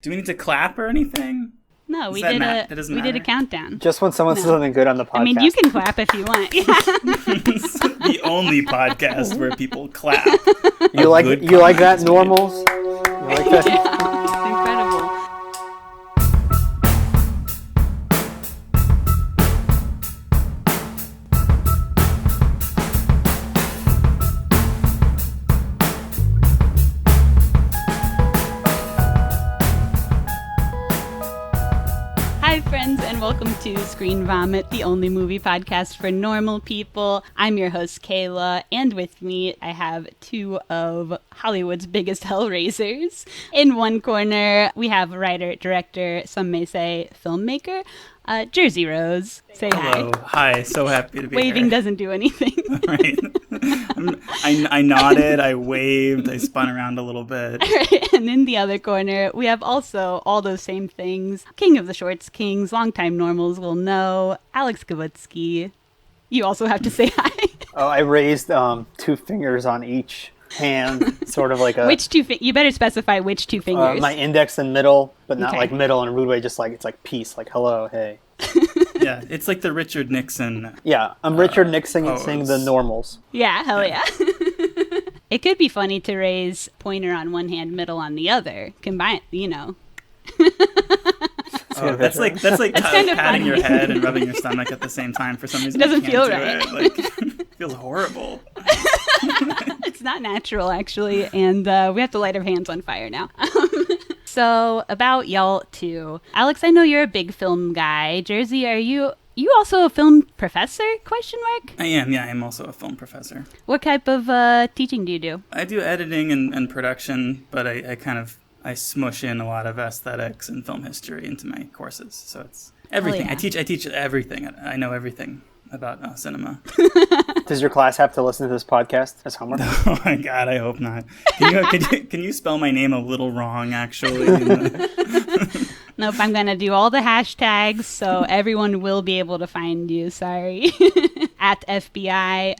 Do we need to clap or anything? No, we did a countdown. Just when someone says something good on the podcast. I mean, you can clap if you want. It's the only podcast where people clap. You like that, normals? You like that? It's incredible. Hi, friends, and welcome to ScreenVomit, the only movie podcast for normal people. I'm your host, Kayla, and with me, I have two of Hollywood's biggest hellraisers. In one corner, we have writer, director, some may say filmmaker, Jerzy Rose. Say Hello. Hi, so happy to be here. Waving doesn't do anything. Right. I nodded, I waved, I spun around a little bit. And in the other corner, we have also all those same things. King of the Shorts Kings, longtime normals will know, Alex Kavutskiy. You also have to say hi. Oh, I raised 2 fingers on each hand, sort of like a... Which two you better specify which 2 fingers. my index and middle, but not Okay. like middle in a rude way, just like, it's like peace, like hello, hey. Yeah, it's like the Richard Nixon. Yeah, I'm Richard Nixon and sing the normals. Yeah, hell yeah. It could be funny to raise pointer on one hand, middle on the other. Combine, you know. Oh, that's like kind of patting funny. your head and rubbing your stomach at the same time. For some reason, It doesn't I can't feel do right. It. Like, it feels horrible. It's not natural, actually, and we have to light our hands on fire now. So, about y'all two. Alex, I know you're a big film guy. Jerzy, are you also a film professor, question mark? I am, yeah. I'm also a film professor. What type of teaching do you do? I do editing and production, but I smush in a lot of aesthetics and film history into my courses. So it's everything. yeah. I teach everything. I know everything about cinema. Does your class have to listen to this podcast as homework? Oh my God, I hope not. Can you spell my name a little wrong, actually? Nope, I'm going to do all the hashtags so everyone will be able to find you. Sorry. At FBI.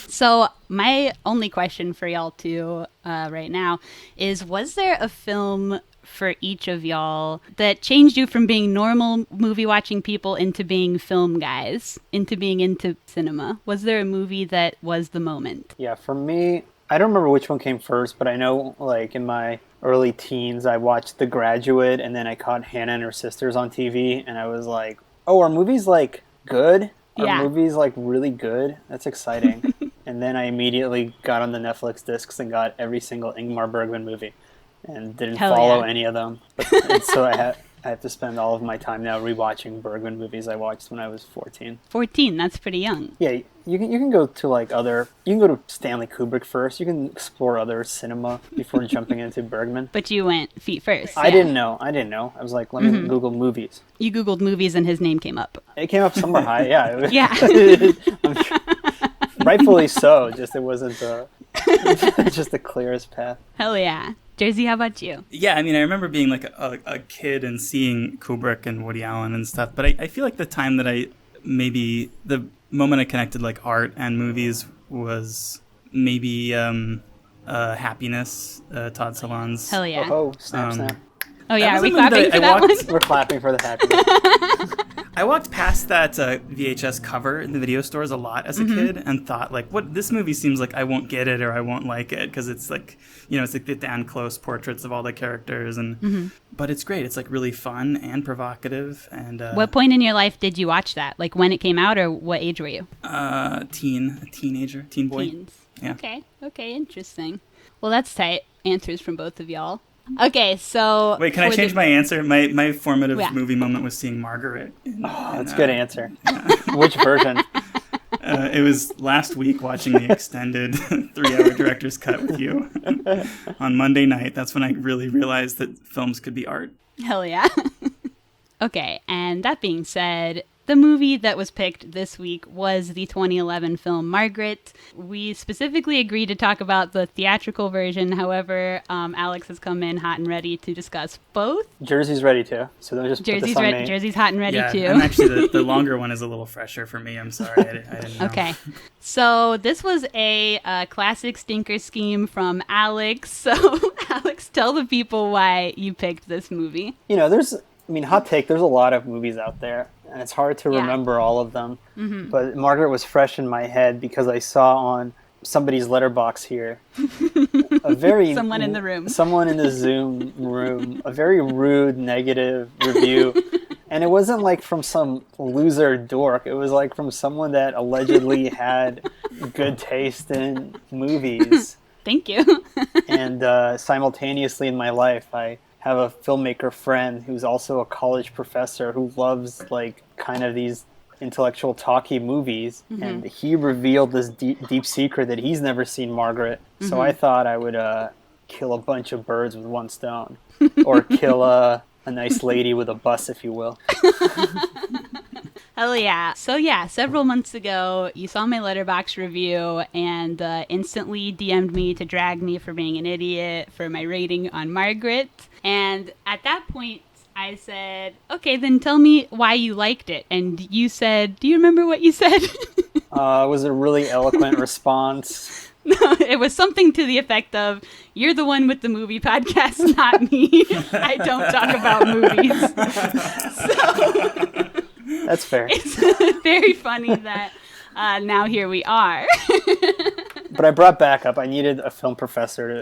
So my only question for y'all two right now is, was there a film for each of y'all that changed you from being normal movie watching people into being film guys, into being into cinema? Was there a movie that was the moment? Yeah, for me, I don't remember which one came first, but I know, like, in my early teens, I watched The Graduate, and then I caught Hannah and Her Sisters on TV, and I was like, oh, are movies, like, good? Are Yeah. movies, like, really good? That's exciting. And then I immediately got on the Netflix discs and got every single Ingmar Bergman movie, and didn't Hell follow yeah. any of them. And so I have to spend all of my time now rewatching Bergman movies I watched when I was 14. 14, that's pretty young. Yeah, you can go to you can go to Stanley Kubrick first. You can explore other cinema before jumping into Bergman. But you went feet first. I didn't know. I was like, let me Google movies. You Googled movies and his name came up. It came up somewhere high. Yeah. Yeah. Rightfully so. Just it wasn't just the clearest path. Hell yeah. Jerzy, how about you? Yeah, I mean, I remember being like a kid and seeing Kubrick and Woody Allen and stuff, but I feel like the time that the moment I connected like art and movies was maybe Happiness, Todd Solondz. Hell yeah. Oh, snap, snap. Oh yeah, are that was we a movie clapping that for I that one? walked- We're clapping for the happiness. I walked past that VHS cover in the video stores a lot as a kid and thought, like, what, this movie seems like I won't get it or I won't like it because it's like, it's like the down close portraits of all the characters and but it's great. It's like really fun and provocative and What point in your life did you watch that? Like when it came out, or what age were you? teenager, teen boy. Teens. Yeah. Okay, interesting. Well, that's tight. Answers from both of y'all. Okay, so... Wait, can I change my answer? My formative Yeah. movie moment was seeing Margaret. That's a good answer. Which version? It was last week watching the extended 3-hour director's cut with you on Monday night. That's when I really realized that films could be art. Hell yeah. Okay, and that being said, The movie that was picked this week was the 2011 film Margaret. We specifically agreed to talk about the theatrical version. However, Alex has come in hot and ready to discuss both. Jersey's ready too, so don't just put this on me. Jersey's hot and ready too. And actually, the longer one is a little fresher for me. I'm sorry, I didn't know. Okay. So this was a classic stinker scheme from Alex. So Alex, tell the people why you picked this movie. You know, hot take, there's a lot of movies out there, and it's hard to remember all of them. Mm-hmm. But Margaret was fresh in my head because I saw on somebody's letterbox here someone in the room. Someone in the Zoom room, a very rude, negative review. And it wasn't like from some loser dork. It was like from someone that allegedly had good taste in movies. Thank you. And simultaneously in my life, I have a filmmaker friend who's also a college professor who loves like kind of these intellectual talky movies. Mm-hmm. And he revealed this deep secret that he's never seen Margaret. Mm-hmm. So I thought I would kill a bunch of birds with one stone, or kill a nice lady with a bus, if you will. Hell yeah. So yeah, several months ago, you saw my Letterboxd review and instantly DM'd me to drag me for being an idiot for my rating on Margaret. And at that point, I said, okay, then tell me why you liked it. And you said, do you remember what you said? It was a really eloquent response. No, it was something to the effect of, you're the one with the movie podcast, not me. I don't talk about movies. So that's fair. It's very funny that now here we are. But I brought backup. I needed a film professor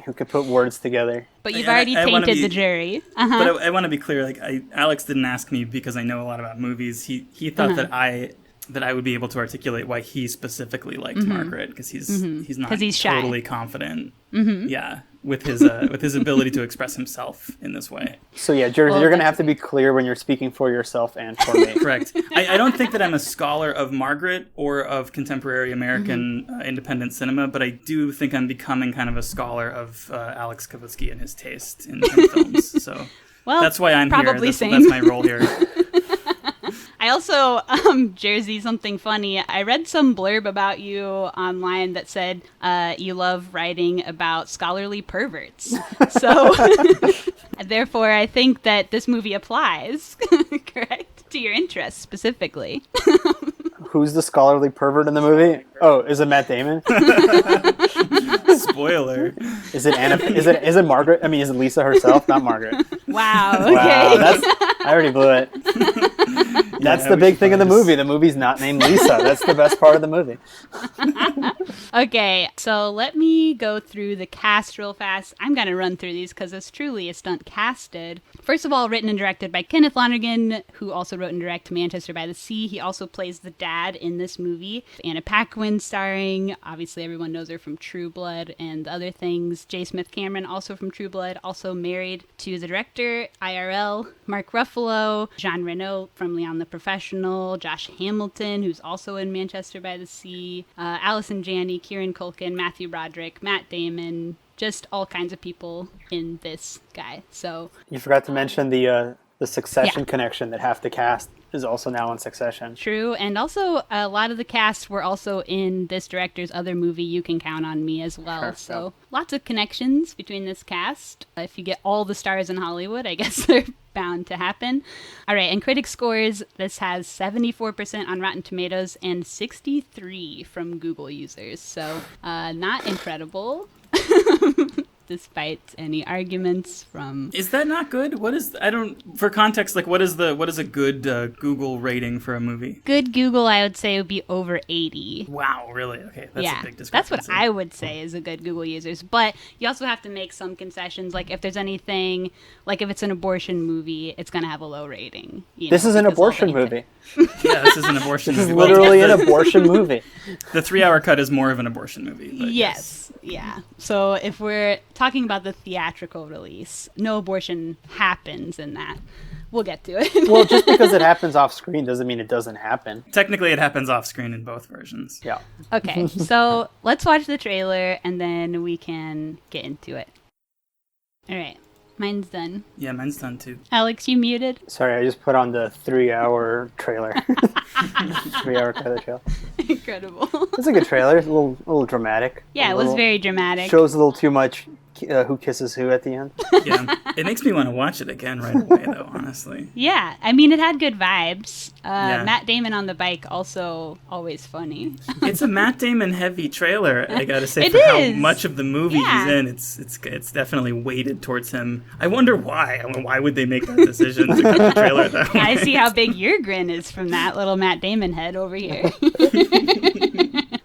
who could put words together. But you've already tainted the jury. Uh-huh. But I want to be clear. Like, Alex didn't ask me because I know a lot about movies. He thought that I would be able to articulate why he specifically liked Margaret, because he's not totally confident. Mm-hmm. Yeah, with his ability to express himself in this way. So yeah, Jersey, you're going to have to be clear when you're speaking for yourself and for me. Correct. I don't think that I'm a scholar of Margaret or of contemporary American independent cinema, but I do think I'm becoming kind of a scholar of Alex Kavutskiy and his taste in films. So that's why I'm here. That's my role here. I also, Jersey, something funny. I read some blurb about you online that said you love writing about scholarly perverts. So, therefore, I think that this movie applies, correct, to your interests specifically. Who's the scholarly pervert in the movie? Oh, is it Matt Damon? Spoiler. Is it Anna? Is it Margaret? I mean, is it Lisa herself? Not Margaret. Wow. Okay. Wow, I already blew it. That's the big thing in the movie. The movie's not named Lisa. That's the best part of the movie. Okay, so let me go through the cast real fast. I'm going to run through these because it's truly a stunt casted. First of all, written and directed by Kenneth Lonergan, who also wrote and directed Manchester by the Sea. He also plays the dad in this movie. Anna Paquin starring. Obviously, everyone knows her from True Blood and other things. J. Smith Cameron, also from True Blood, also married to the director, IRL, Mark Ruffalo, Jean Reno from Leon the Professional, Josh Hamilton, who's also in Manchester by the Sea, Allison Janney, Kieran Culkin, Matthew Broderick, Matt Damon, just all kinds of people in this guy. So you forgot to mention the Succession connection that half the cast is also now in Succession. True, and also a lot of the cast were also in this director's other movie, You Can Count on Me, as well. Sure, so lots of connections between this cast. If you get all the stars in Hollywood, I guess they're bound to happen. All right, and critic scores, this has 74% on Rotten Tomatoes and 63 from Google users. So not incredible. Despite any arguments from... Is that not good? What is... For context, like, what is a good Google rating for a movie? Good Google, I would say, would be over 80. Wow, really? Okay, that's a big discrepancy. That's what I would say is a good Google users. But you also have to make some concessions. Like, if there's anything... Like, if it's an abortion movie, it's going to have a low rating. This is an abortion movie. Yeah, this is an abortion movie. This is literally an abortion movie. The 3-hour cut is more of an abortion movie. Yes. Yeah. So if we're talking about the theatrical release, no abortion happens in that. We'll get to it. Well, just because it happens off screen doesn't mean it doesn't happen. Technically, it happens off screen in both versions. Yeah. Okay, so let's watch the trailer and then we can get into it. All right. Mine's done. Yeah, mine's done too. Alex, you muted? Sorry, I just put on the 3-hour trailer. 3-hour trailer. Incredible. It's a good trailer. It's a little dramatic. Yeah, it was very dramatic. Shows a little too much who kisses who at the end. Yeah, it makes me want to watch it again right away, though, honestly. Yeah, I mean, it had good vibes. Yeah. Matt Damon on the bike, also always funny. It's a Matt Damon heavy trailer, I gotta say, It for is. how much of the movie Yeah. he's in. It's definitely weighted towards him. I wonder why. I mean, why would they make that decision to cut the trailer that way? I see how big your grin is from that little Matt Damon head over here.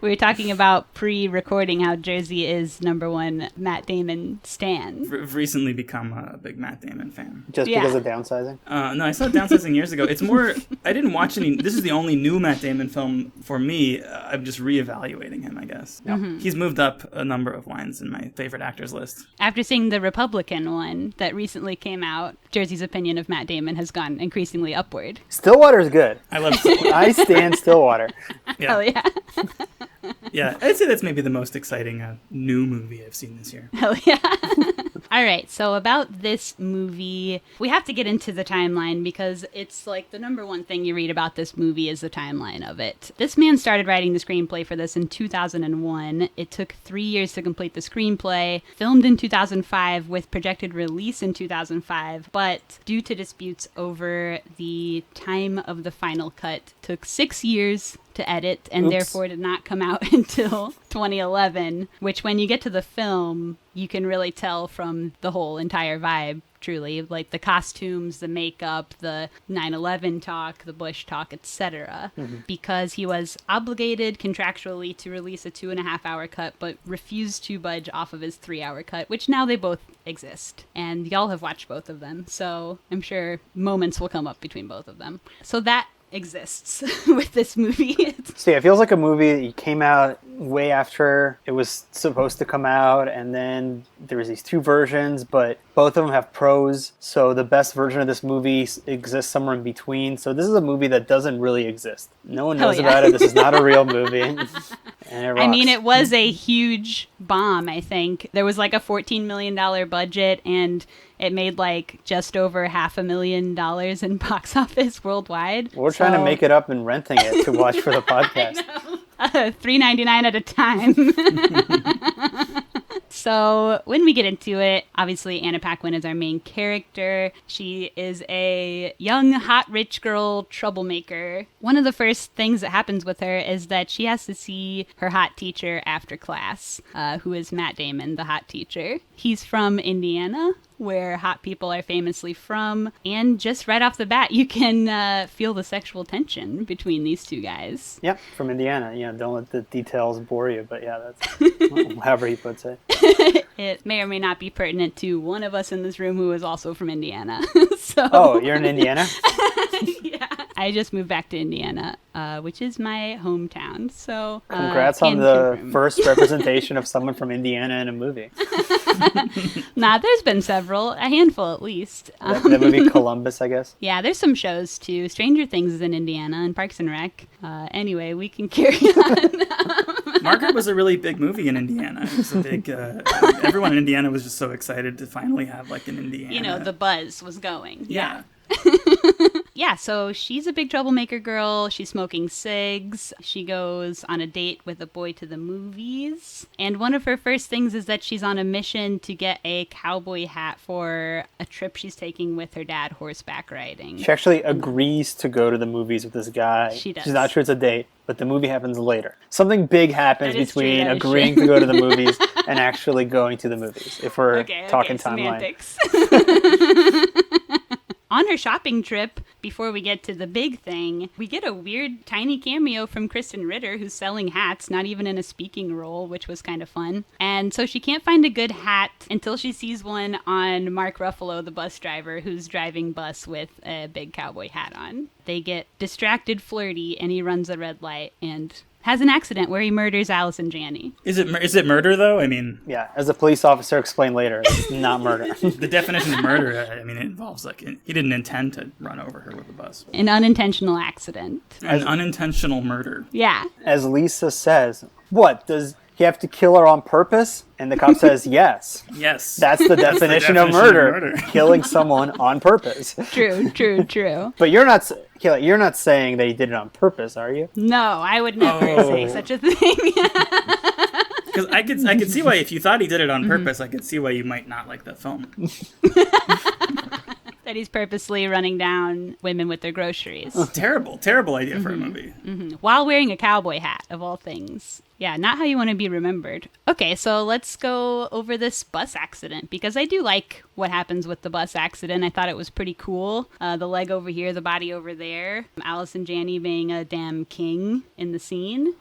We were talking about pre-recording how Jerzy is #1 Matt Damon stan. I've recently become a big Matt Damon fan. Just because of downsizing? No, I saw Downsizing years ago. It's more, I didn't watch any, this is the only new Matt Damon film for me. I'm just reevaluating him, I guess. Mm-hmm. He's moved up a number of lines in my favorite actors list. After seeing the Republican one that recently came out, Jerzy's opinion of Matt Damon has gone increasingly upward. Stillwater's good. I love Stillwater. I stand Stillwater. Yeah. Hell yeah. Yeah, I'd say that's maybe the most exciting new movie I've seen this year. Hell yeah. All right, so about this movie, we have to get into the timeline because it's like the #1 thing you read about this movie is the timeline of it. This man started writing the screenplay for this in 2001. It took 3 years to complete the screenplay, filmed in 2005 with projected release in 2005, but due to disputes over the time of the final cut, took 6 years to edit and Oops. therefore did not come out until 2011, which when you get to the film, you can really tell from the whole entire vibe, truly. Like the costumes, the makeup, the 9/11 talk, the Bush talk, etc. Because he was obligated contractually to release a 2.5-hour cut, but refused to budge off of his 3-hour cut, which now they both exist. And y'all have watched both of them, so I'm sure moments will come up between both of them. So that exists with this movie. So yeah, it feels like a movie that came out way after it was supposed to come out, and then there was these two versions, but both of them have pros, so the best version of this movie exists somewhere in between. So this is a movie that doesn't really exist. No one knows about it. This is not a real movie. And it rocks. I mean, it was a huge bomb, I think. There was like a $14 million budget, and it made like just over $500,000 in box office worldwide. We're trying to make it up and renting it to watch for the podcast. $3.99 at a time. So when we get into it, obviously Anna Paquin is our main character. She is a young, hot, rich girl troublemaker. One of the first things that happens with her is that she has to see her hot teacher after class, who is Matt Damon, the hot teacher. He's from Indiana, where hot people are famously from, and just right off the bat, you can feel the sexual tension between these two guys. Yep, from Indiana. Yeah, don't let the details bore you, but yeah, that's however he puts it. It may or may not be pertinent to one of us in this room who is also from Indiana. Oh, you're in Indiana? Yeah. I just moved back to Indiana, which is my hometown. So Congrats on the first representation of someone from Indiana in a movie. Nah, there's been several, a handful at least. That movie Columbus, I guess. Yeah, there's some shows too. Stranger Things is in Indiana and Parks and Rec. Anyway, we can carry on. Margaret was a really big movie in Indiana. It was a big. Everyone in Indiana was just so excited to finally have like an Indiana. You know, the buzz was going. Yeah. Yeah, so she's a big troublemaker girl. She's smoking cigs. She goes on a date with a boy to the movies. And one of her first things is that she's on a mission to get a cowboy hat for a trip she's taking with her dad horseback riding. She actually agrees to go to the movies with this guy. She does. She's not sure it's a date, but the movie happens later. Something big happens That is true, between that is agreeing true. to go to the movies and actually going to the movies, if we're talking timeline. Semantics. On her shopping trip, before we get to the big thing, we get a weird tiny cameo from Kristen Ritter, who's selling hats, not even in a speaking role, which was kind of fun. And so she can't find a good hat until she sees one on Mark Ruffalo, the bus driver, who's driving bus with a big cowboy hat on. They get distracted, flirty, and he runs a red light and has an accident where he murders Alice and Janney. Is it murder though? I mean, Yeah, as a police officer explained later, it's not murder. the definition of murder. I mean, it involves like he didn't intend to run over her with a bus. An unintentional accident. An unintentional murder. Yeah. As Lisa says, what does you have to kill her on purpose? And the cop says, yes. Yes. That's the definition of murder. Killing someone on purpose. True. But you're not saying that he did it on purpose, are you? No, I would never say such a thing. Because I could see why, if you thought he did it on purpose, I could see why you might not like the film. That he's purposely running down women with their groceries. Terrible idea for a movie. While wearing a cowboy hat, of all things. Yeah, not how you want to be remembered. Okay, so let's go over this bus accident, because I do like what happens with the bus accident. I thought it was pretty cool. The leg over here, the body over there. Allison Janney being a damn king in the scene.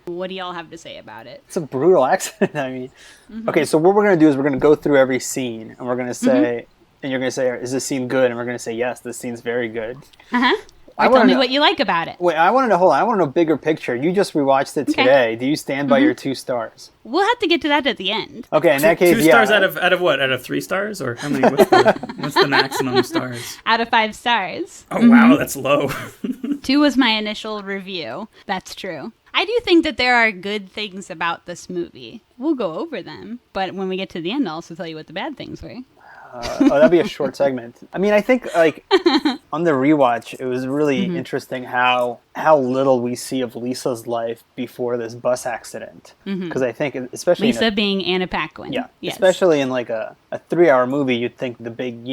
What do y'all have to say about it? It's a brutal accident. I mean, okay, so what we're going to do is we're going to go through every scene, and we're going to say, and you're going to say, is this scene good? And we're going to say, yes, this scene's very good. Or tell me what you like about it. Wait, I want to know bigger picture. You just rewatched it today. Do you stand by your 2 stars? We'll have to get to that at the end. Okay, in that case, 2 stars out of what? Out of 3 stars? Or how many? What's the maximum stars? Out of 5 stars. Oh, wow, that's low. 2 was my initial review. That's true. I do think that there are good things about this movie. We'll go over them. But when we get to the end, I'll also tell you what the bad things were. That'd be a short segment. I mean, I think on the rewatch, it was really interesting how little we see of Lisa's life before this bus accident. Because I think, especially Lisa being Anna Paquin. Yeah, yes. Especially in like a 3-hour movie, you'd think the big,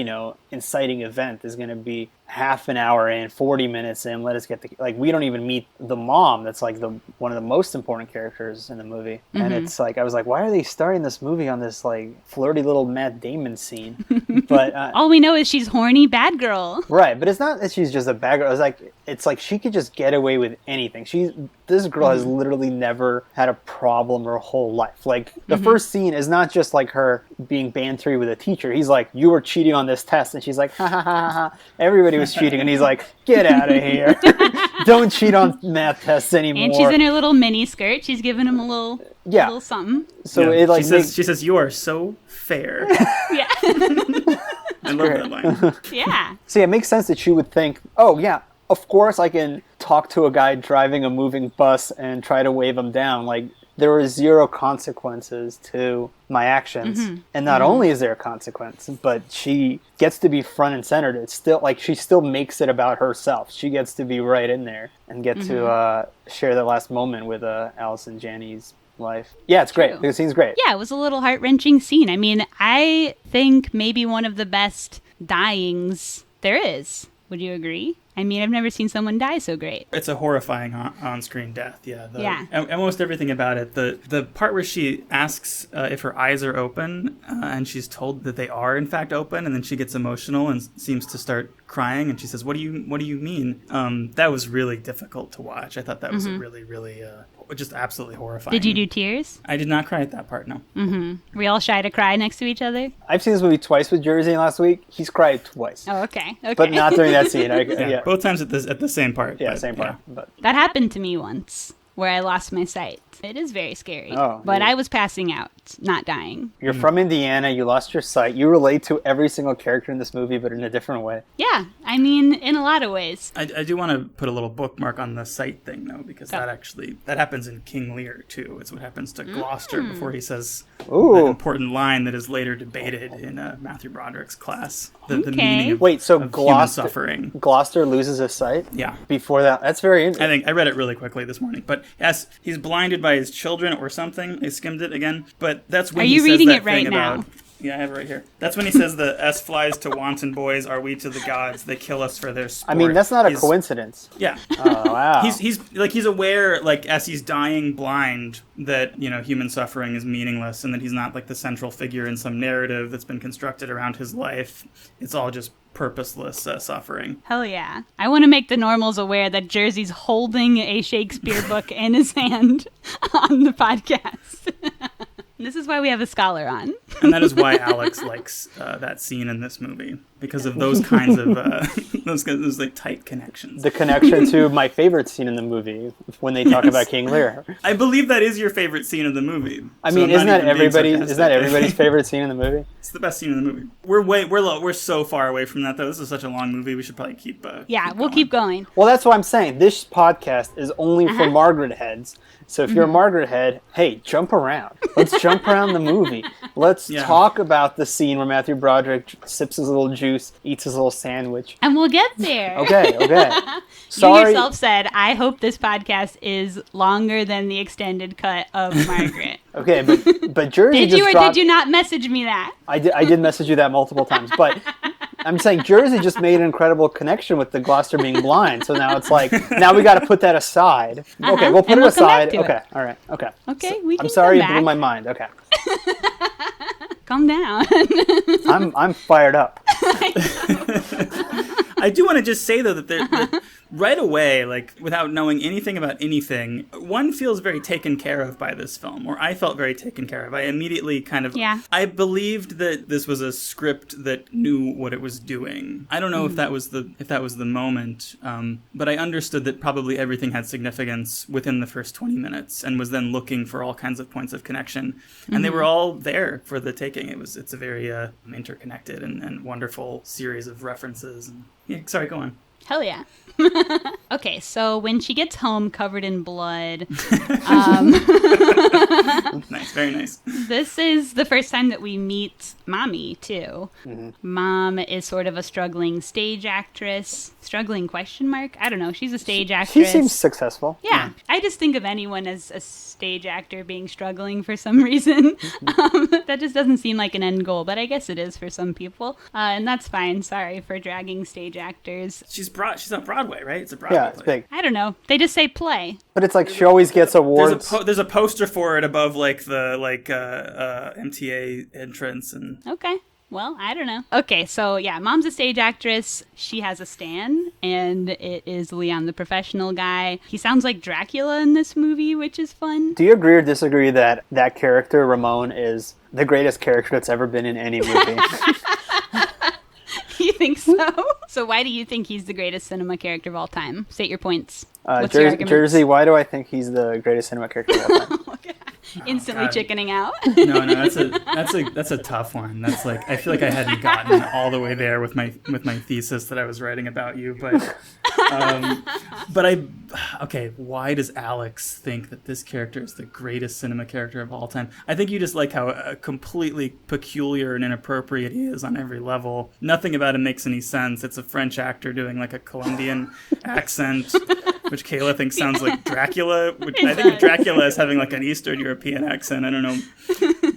inciting event is going to be half an hour in, 40 minutes in. Let us get we don't even meet the mom. That's like one of the most important characters in the movie. And it's like, I was like, why are they starting this movie on this like flirty little Matt Damon scene? But all we know is she's horny bad girl. Right, but it's not that she's just a bad girl. It's like she could just get away with anything. This girl has literally never had a problem her whole life. Like the first scene is not just like her being bantery with a teacher. He's like, you were cheating on this test, and she's like, ha ha ha ha. Everybody was cheating, and he's like, get out of here. Don't cheat on math tests anymore. And she's in her little mini skirt. She's giving him a little something. So she says, you are so fair. Yeah. I love that line. Yeah. See, it makes sense that she would think, oh yeah, of course I can talk to a guy driving a moving bus and try to wave him down. Like, there are 0 consequences to my actions. And not only is there a consequence, but she gets to be front and centered. It's still like she still makes it about herself. She gets to be right in there and get to share that last moment with Allison Janney's life. Yeah, it's great. The scene's great. Yeah, it was a little heart-wrenching scene. I mean, I think maybe one of the best dyings there is. Would you agree? I mean, I've never seen someone die so great. It's a horrifying on-screen death, yeah. Almost everything about it. The part where she asks if her eyes are open, and she's told that they are, in fact, open, and then she gets emotional and seems to start crying, and she says, what do you mean? That was really difficult to watch. I thought that was really, really just absolutely horrifying. Did you do tears? I did not cry at that part, no. Were we all shy to cry next to each other? I've seen this movie twice with Jerzy last week. He's cried twice. Oh, okay. But not during that scene. Yeah. Both times at the same part. Yeah, same part. But that happened to me once, where I lost my sight. It is very scary. But I was passing out, not dying. You're from Indiana. You lost your sight. You relate to every single character in this movie, but in a different way. Yeah, I mean, in a lot of ways. I do want to put a little bookmark on the sight thing, though, because that happens in King Lear, too. It's what happens to Gloucester before he says an important line that is later debated in Matthew Broderick's class. The meaning of, human suffering. Gloucester loses his sight? Yeah. Before that. That's very interesting. I read it really quickly this morning. But yes, he's blinded by his children or something. I skimmed it again. But that's when he says that thing about... Are you reading it right now? Yeah, I have it right here. That's when he says the S flies to wanton boys, are we to the gods? They kill us for their sport. I mean, that's not a coincidence. Yeah. Oh, wow. He's aware, like, as he's dying blind, that, human suffering is meaningless and that he's not, like, the central figure in some narrative that's been constructed around his life. It's all just purposeless suffering. Hell yeah. I want to make the normals aware that Jerzy's holding a Shakespeare book in his hand on the podcast. This is why we have a scholar on. And that is why Alex likes that scene in this movie, because of those kinds of those like tight connections. The connection to my favorite scene in the movie when they talk about King Lear. I believe that is your favorite scene of the movie. I mean, isn't that everybody's favorite scene in the movie? It's the best scene in the movie. We're so far away from that though. This is such a long movie. We should probably keep. We'll keep going. Well, that's what I'm saying. This podcast is only for Margaret heads. So if you're a Margaret head, hey, jump around. Let's jump around the movie. Let's talk about the scene where Matthew Broderick sips his little juice, eats his little sandwich. And we'll get there. Okay. Sorry. You yourself said, I hope this podcast is longer than the extended cut of Margaret. Okay, but Jerzy did you not message me that? I did message you that multiple times, but I'm saying Jerzy just made an incredible connection with the Gloucester being blind, so now it's like, now we got to put that aside. Okay, we'll put it aside. Okay, all right, okay. Okay, so, I'm sorry it blew my mind. Okay. Calm down. I'm fired up. I do want to just say though that right away, like without knowing anything about anything, one feels very taken care of by this film, or I felt very taken care of. I immediately kind of, I believed that this was a script that knew what it was doing. I don't know if that was the moment, but I understood that probably everything had significance within the first 20 minutes, and was then looking for all kinds of points of connection, and they were all there for the taking. It's a very interconnected and wonderful series of references. Sorry, go on. Hell yeah. Okay, so when she gets home covered in blood... Nice, very nice. This is the first time that we meet Mommy, too. Mm-hmm. Mom is sort of a struggling stage actress. Struggling question mark? I don't know. She's a stage actress. She seems successful. Yeah. I just think of anyone as a stage actor being struggling for some reason. That just doesn't seem like an end goal, but I guess it is for some people. And that's fine. Sorry for dragging stage actors. She's on Broadway, right? It's a Broadway it's play. big. I don't know. They just say play. But it's like she always gets awards. There's a poster for it above like the MTA entrance and. Okay. Well, I don't know. Okay, so yeah, Mom's a stage actress. She has a stan, and it is Leon the professional guy. He sounds like Dracula in this movie, which is fun. Do you agree or disagree that character, Ramon, is the greatest character that's ever been in any movie? You think so? So why do you think he's the greatest cinema character of all time? State your points. What's your argument? Jerzy, why do I think he's the greatest cinema character of all time? Instantly chickening out. No, that's a tough one. That's like, I feel like I hadn't gotten all the way there with my thesis that I was writing about you, but why does Alex think that this character is the greatest cinema character of all time? I think you just like how completely peculiar and inappropriate he is on every level. Nothing about him makes any sense. It's a French actor doing like a Colombian accent, which Kayla thinks sounds like Dracula. I think of Dracula as having like an Eastern European accent. I don't know.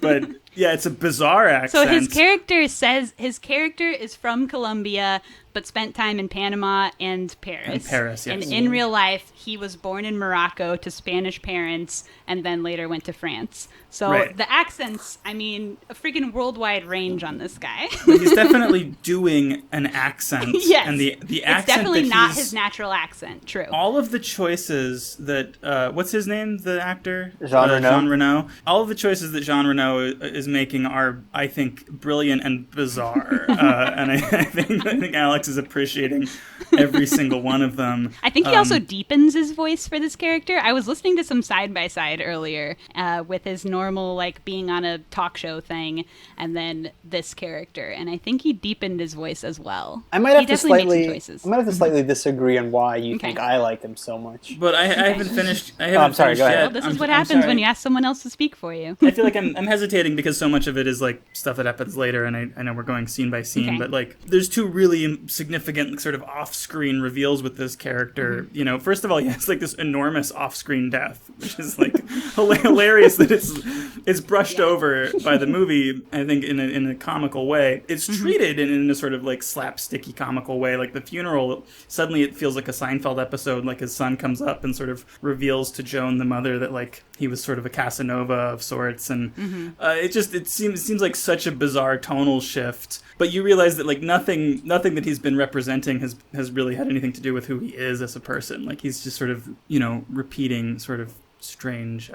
But yeah, it's a bizarre accent. So his character says his character is from Colombia, but spent time in Panama and Paris. In Paris, yes. And in real life, he was born in Morocco to Spanish parents and then later went to France. So the accents, I mean, a freaking worldwide range on this guy. But he's definitely doing an accent. Yes. And the accent it's definitely not his natural accent. True. All of the choices that, what's his name, the actor? Jean Reno. All of the choices that Jean Reno is making are, I think, brilliant and bizarre. And I think Alex is appreciating every single one of them. I think he also deepens his voice for this character. I was listening to some side-by-side earlier with his normal, like, being on a talk show thing, and then this character. And I think he deepened his voice as well. I might have to slightly disagree on why you think I like him so much. But I haven't finished. I'm sorry, go ahead. Well, this is what happens when you ask someone else to speak for you. I feel like I'm hesitating because so much of it is, like, stuff that happens later, and I know we're going scene by scene, but, like, there's two really significant sort of off-screen reveals with this character. Mm-hmm. You know, first of all, he has like this enormous off-screen death, which is like hilarious that it's brushed over by the movie. I think in a comical way. It's treated in a sort of like slapsticky comical way. Like the funeral, suddenly it feels like a Seinfeld episode. Like his son comes up and sort of reveals to Joan, the mother, that like he was sort of a Casanova of sorts, and it seems like such a bizarre tonal shift. But you realize that like nothing that he's been representing has really had anything to do with who he is as a person. Like he's just sort of, you know, repeating sort of strange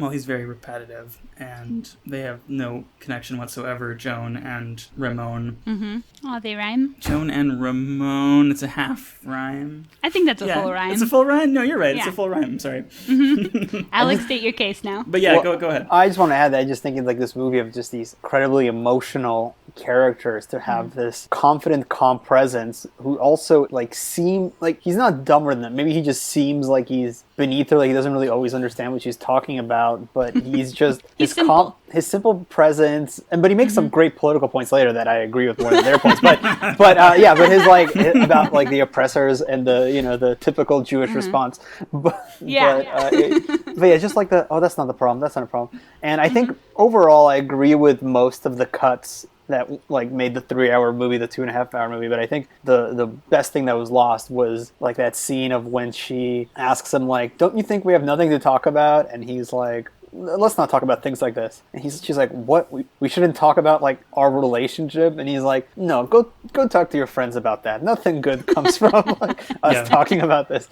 well, he's very repetitive, and they have no connection whatsoever, Joan and Ramon. Mm-hmm. Oh, they rhyme? Joan and Ramon, it's a half rhyme. I think that's a full rhyme. It's a full rhyme? No, you're right. Yeah. It's a full rhyme. Sorry. Mm-hmm. Alex, state your case now. But yeah, go ahead. I just want to add that I just think it's like this movie of just these incredibly emotional characters to have this confident, calm presence who also like seem like he's not dumber than them. Maybe he just seems like he's beneath her, like he doesn't really always understand what she's talking about, but he's just He's simple. His simple presence, but he makes some great political points later that I agree with more than their points. But his like about like the oppressors and the typical Jewish response. But just like that's not the problem. That's not a problem. And I think overall I agree with most of the cuts that like made the 3-hour movie the 2.5-hour movie, but I think the best thing that was lost was like that scene of when she asks him like, don't you think we have nothing to talk about? And he's like, let's not talk about things like this. And she's like, what? We shouldn't talk about like our relationship? And he's like, no, go talk to your friends about that. Nothing good comes from like us talking about this.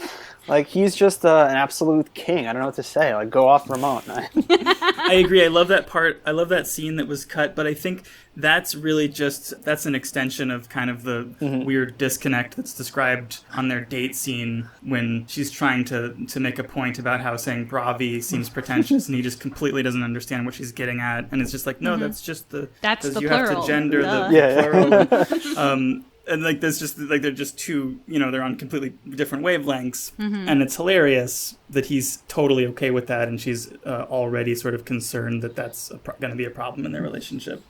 Like, he's just an absolute king. I don't know what to say. Like, go off Ramon. I agree. I love that part. I love that scene that was cut, but I think that's really that's an extension of kind of the weird disconnect that's described on their date scene when she's trying to make a point about how saying bravi seems pretentious, and he just completely doesn't understand what she's getting at. And it's just like, no, that's just that's the you plural. have to gender Duh. the plural. And like there's just like they're just two, they're on completely different wavelengths, and it's hilarious that he's totally okay with that, and she's already sort of concerned that that's going to be a problem in their relationship.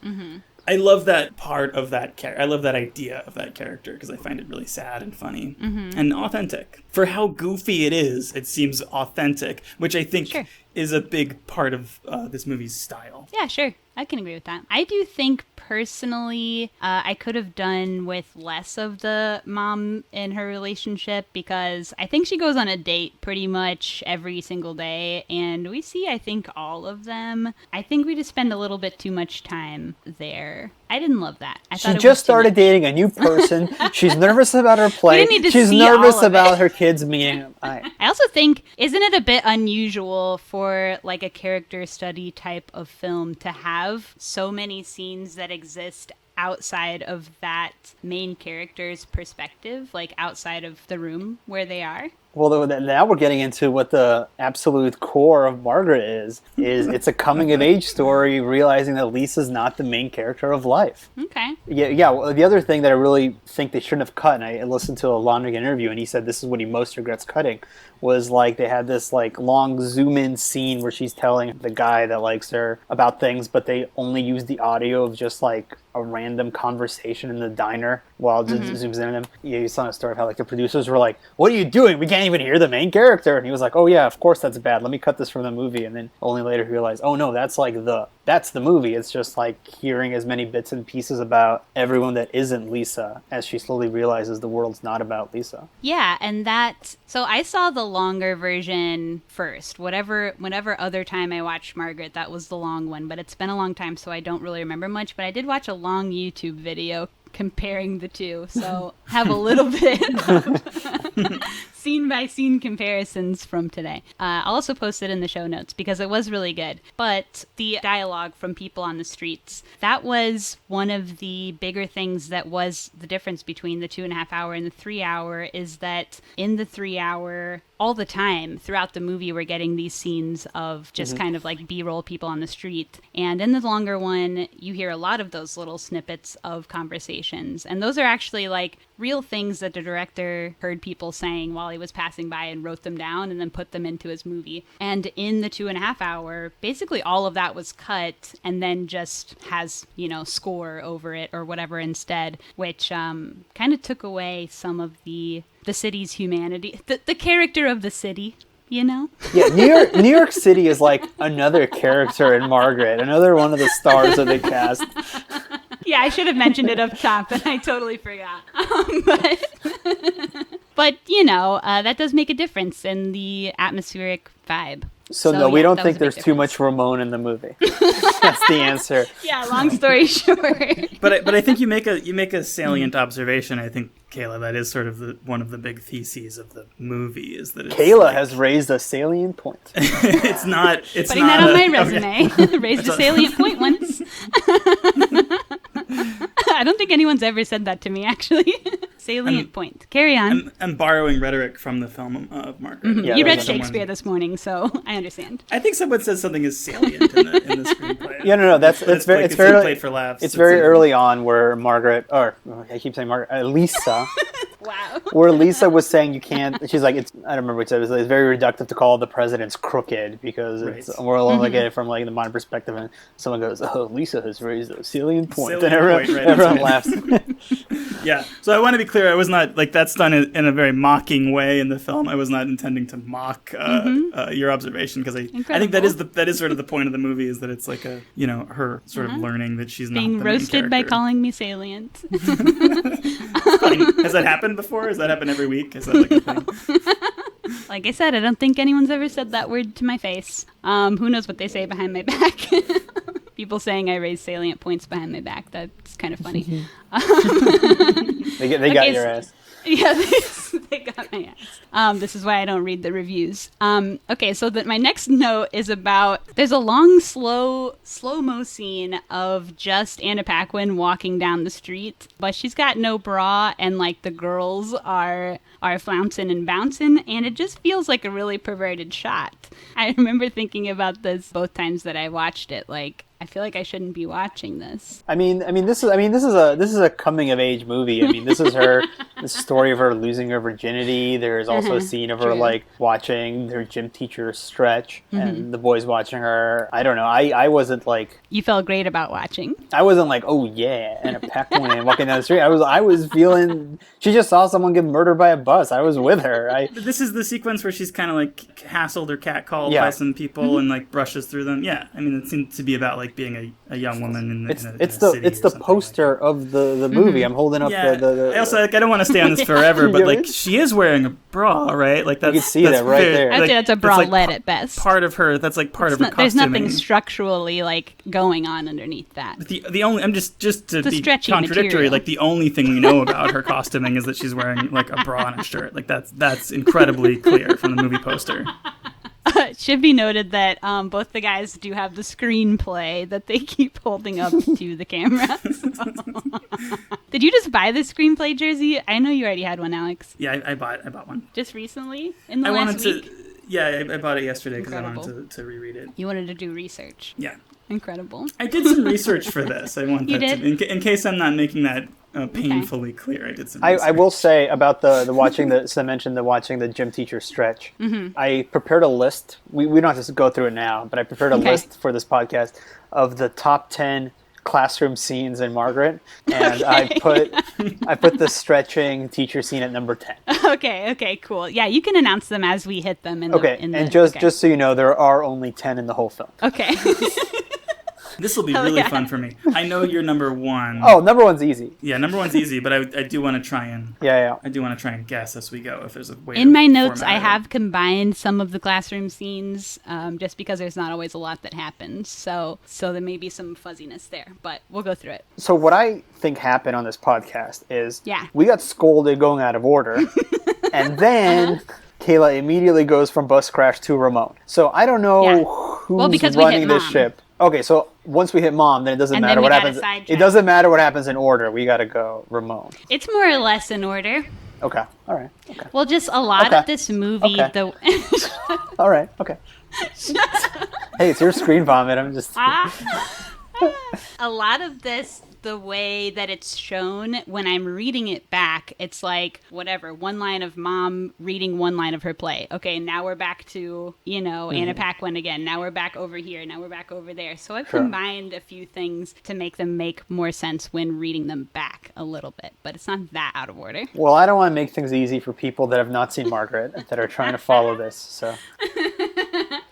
I love that part of that character. I love that idea of that character because I find it really sad and funny and authentic. For how goofy it is, it seems authentic, which I think is a big part of this movie's style. Yeah, sure. I can agree with that. I do think personally I could have done with less of the mom in her relationship because I think she goes on a date pretty much every single day, and we see, I think, all of them. I think we just spend a little bit too much time there. I didn't love that. She just started dating a new person. She's nervous about her play. She's nervous about her kids meeting him. I also think, isn't it a bit unusual for like a character study type of film to have so many scenes that exist outside of that main character's perspective, like outside of the room where they are? Well, now we're getting into what the absolute core of Margaret is it's a coming-of-age story, realizing that Lisa's not the main character of life. Okay. Yeah. Well, the other thing that I really think they shouldn't have cut, and I listened to a Lonergan interview, and he said this is what he most regrets cutting, was like they had this like long zoom-in scene where she's telling the guy that likes her about things, but they only use the audio of just like a random conversation in the diner while it zooms in on him. Yeah, he's telling a story of how like the producers were like, what are you doing? We can't even hear the main character. And he was like, oh yeah, of course that's bad. Let me cut this from the movie. And then only later he realized, oh no, that's the movie. It's just like hearing as many bits and pieces about everyone that isn't Lisa as she slowly realizes the world's not about Lisa. Yeah, and so I saw the longer version first. Whenever other time I watched Margaret, that was the long one, but it's been a long time, so I don't really remember much, but I did watch a long YouTube video comparing the two, so have a little bit of scene by scene comparisons from today. I'll also post it in the show notes because it was really good. But the dialogue from people on the streets, that was one of the bigger things that was the difference between the 2.5 hour and the 3 hour, is that in the 3 hour, all the time throughout the movie, we're getting these scenes of just kind of like B-roll people on the street. And in the longer one, you hear a lot of those little snippets of conversations. And those are actually like real things that the director heard people saying while he was passing by and wrote them down and then put them into his movie. And in the 2.5 hour, basically all of that was cut and then just has, score over it or whatever instead, which kind of took away some of the city's humanity, the character of the city, Yeah, New York City is like another character in Margaret, another one of the stars of the cast. Yeah, I should have mentioned it up top, and I totally forgot. But that does make a difference in the atmospheric vibe. So no, we don't think there's too much Ramon in the movie. That's the answer. Yeah, long story short. But I think you make a salient observation. I think, Kayla, that is sort of one of the big theses of the movie is that Kayla has raised a salient point. It's not. It's putting not that on my resume. Okay. Raised a salient point once. I don't think anyone's ever said that to me, actually. Salient point. Carry on. I'm borrowing rhetoric from the film of Margaret. Mm-hmm. Yeah, you read Shakespeare this morning, so I understand. I think someone says something is salient in the screenplay. Yeah, no, it's very played for laughs. It's very early on where Margaret, or I keep saying Margaret, Lisa. Wow. Where Lisa was saying you can't. She's like, I don't remember what it was. It's very reductive to call the presidents crooked because we're all looking at it from like the modern perspective, and someone goes, "Oh, Lisa has raised a salient point," and everyone laughs. Yeah. So I want to be clear. I was not like that's done in a very mocking way in the film. I was not intending to mock your observation because I think that is sort of the point of the movie is that it's like a her sort of learning that she's being not the roasted by calling me salient. Has that happened before? Has that happened every week? Is that like a thing? Like I said, I don't think anyone's ever said that word to my face. Who knows what they say behind my back? People saying I raise salient points behind my back. That's kind of funny. They got your ass. Yeah, they got my ass. This is why I don't read the reviews. Okay, so my next note is about there's a long, slow-mo scene of just Anna Paquin walking down the street, but she's got no bra, and like the girls are flouncing and bouncing, and it just feels like a really perverted shot. I remember thinking about this both times that I watched it, like. I feel like I shouldn't be watching this. This is a coming of age movie. I mean, this is the story of her losing her virginity. There's also a scene of her like watching her gym teacher stretch, and the boys watching her. I don't know. I wasn't like. You felt great about watching. I wasn't like, oh yeah, and a Pac-Man walking down the street. I was feeling. She just saw someone get murdered by a bus. I was with her. This is the sequence where she's kind of like hassled or catcalled by some people and like brushes through them. Yeah, I mean, it seemed to be about like being a young woman in a city. It's the poster of the movie. I'm holding up the I also I don't want to stay on this forever, but like she is wearing a bra, right? Like that's you can see that right there. I'd say that's a bralette at best. Part of her. That's like part of her costuming. There's nothing structurally like going on underneath that. The only I'm just to be contradictory. Material. Like the only thing we know about her costuming is that she's wearing like a bra and a shirt. Like that's incredibly clear from the movie poster. It should be noted that both the guys do have the screenplay that they keep holding up to the camera. So. Did you just buy the screenplay, Jerzy? I know you already had one, Alex. Yeah, I bought one. Just recently? In the last week? Yeah, I bought it yesterday because I wanted to reread it. You wanted to do research. Yeah. Incredible. I did some research for this. I want you that did? In case I'm not making that painfully clear. I did some research. research. I will say about the watching so I mentioned the watching the gym teacher stretch. I prepared a list. We don't have to go through it now, but I prepared a list for this podcast of the top 10 classroom scenes in Margaret, and I put the stretching teacher scene at number 10. Okay, cool. Yeah, you can announce them as we hit them. Just so you know, there are only 10 in the whole film. Okay. This will be really fun for me. I know you're number one. Oh, number one's easy. Yeah, number one's easy, but I do want to try and I do want to try and guess as we go if there's a way. In my notes, I have combined some of the classroom scenes, just because there's not always a lot that happens. So there may be some fuzziness there, but we'll go through it. So what I think happened on this podcast is we got scolded going out of order, and then. Kayla immediately goes from bus crash to Ramon. So I don't know who's running this ship. Okay, so once we hit mom, then it doesn't matter what happens. It doesn't matter what happens in order. We got to go Ramon. It's more or less in order. Okay. All right. Okay. Well, just a lot of this movie. Okay. All right. Okay. Hey, it's your screen vomit. I'm just. A lot of this. The way that it's shown when I'm reading it back, it's like whatever, one line of mom reading one line of her play. Okay, now we're back to, Anna Paquin again. Now we're back over here. Now we're back over there. So I've combined a few things to make them make more sense when reading them back a little bit, but it's not that out of order. Well, I don't want to make things easy for people that have not seen Margaret that are trying to follow this. So.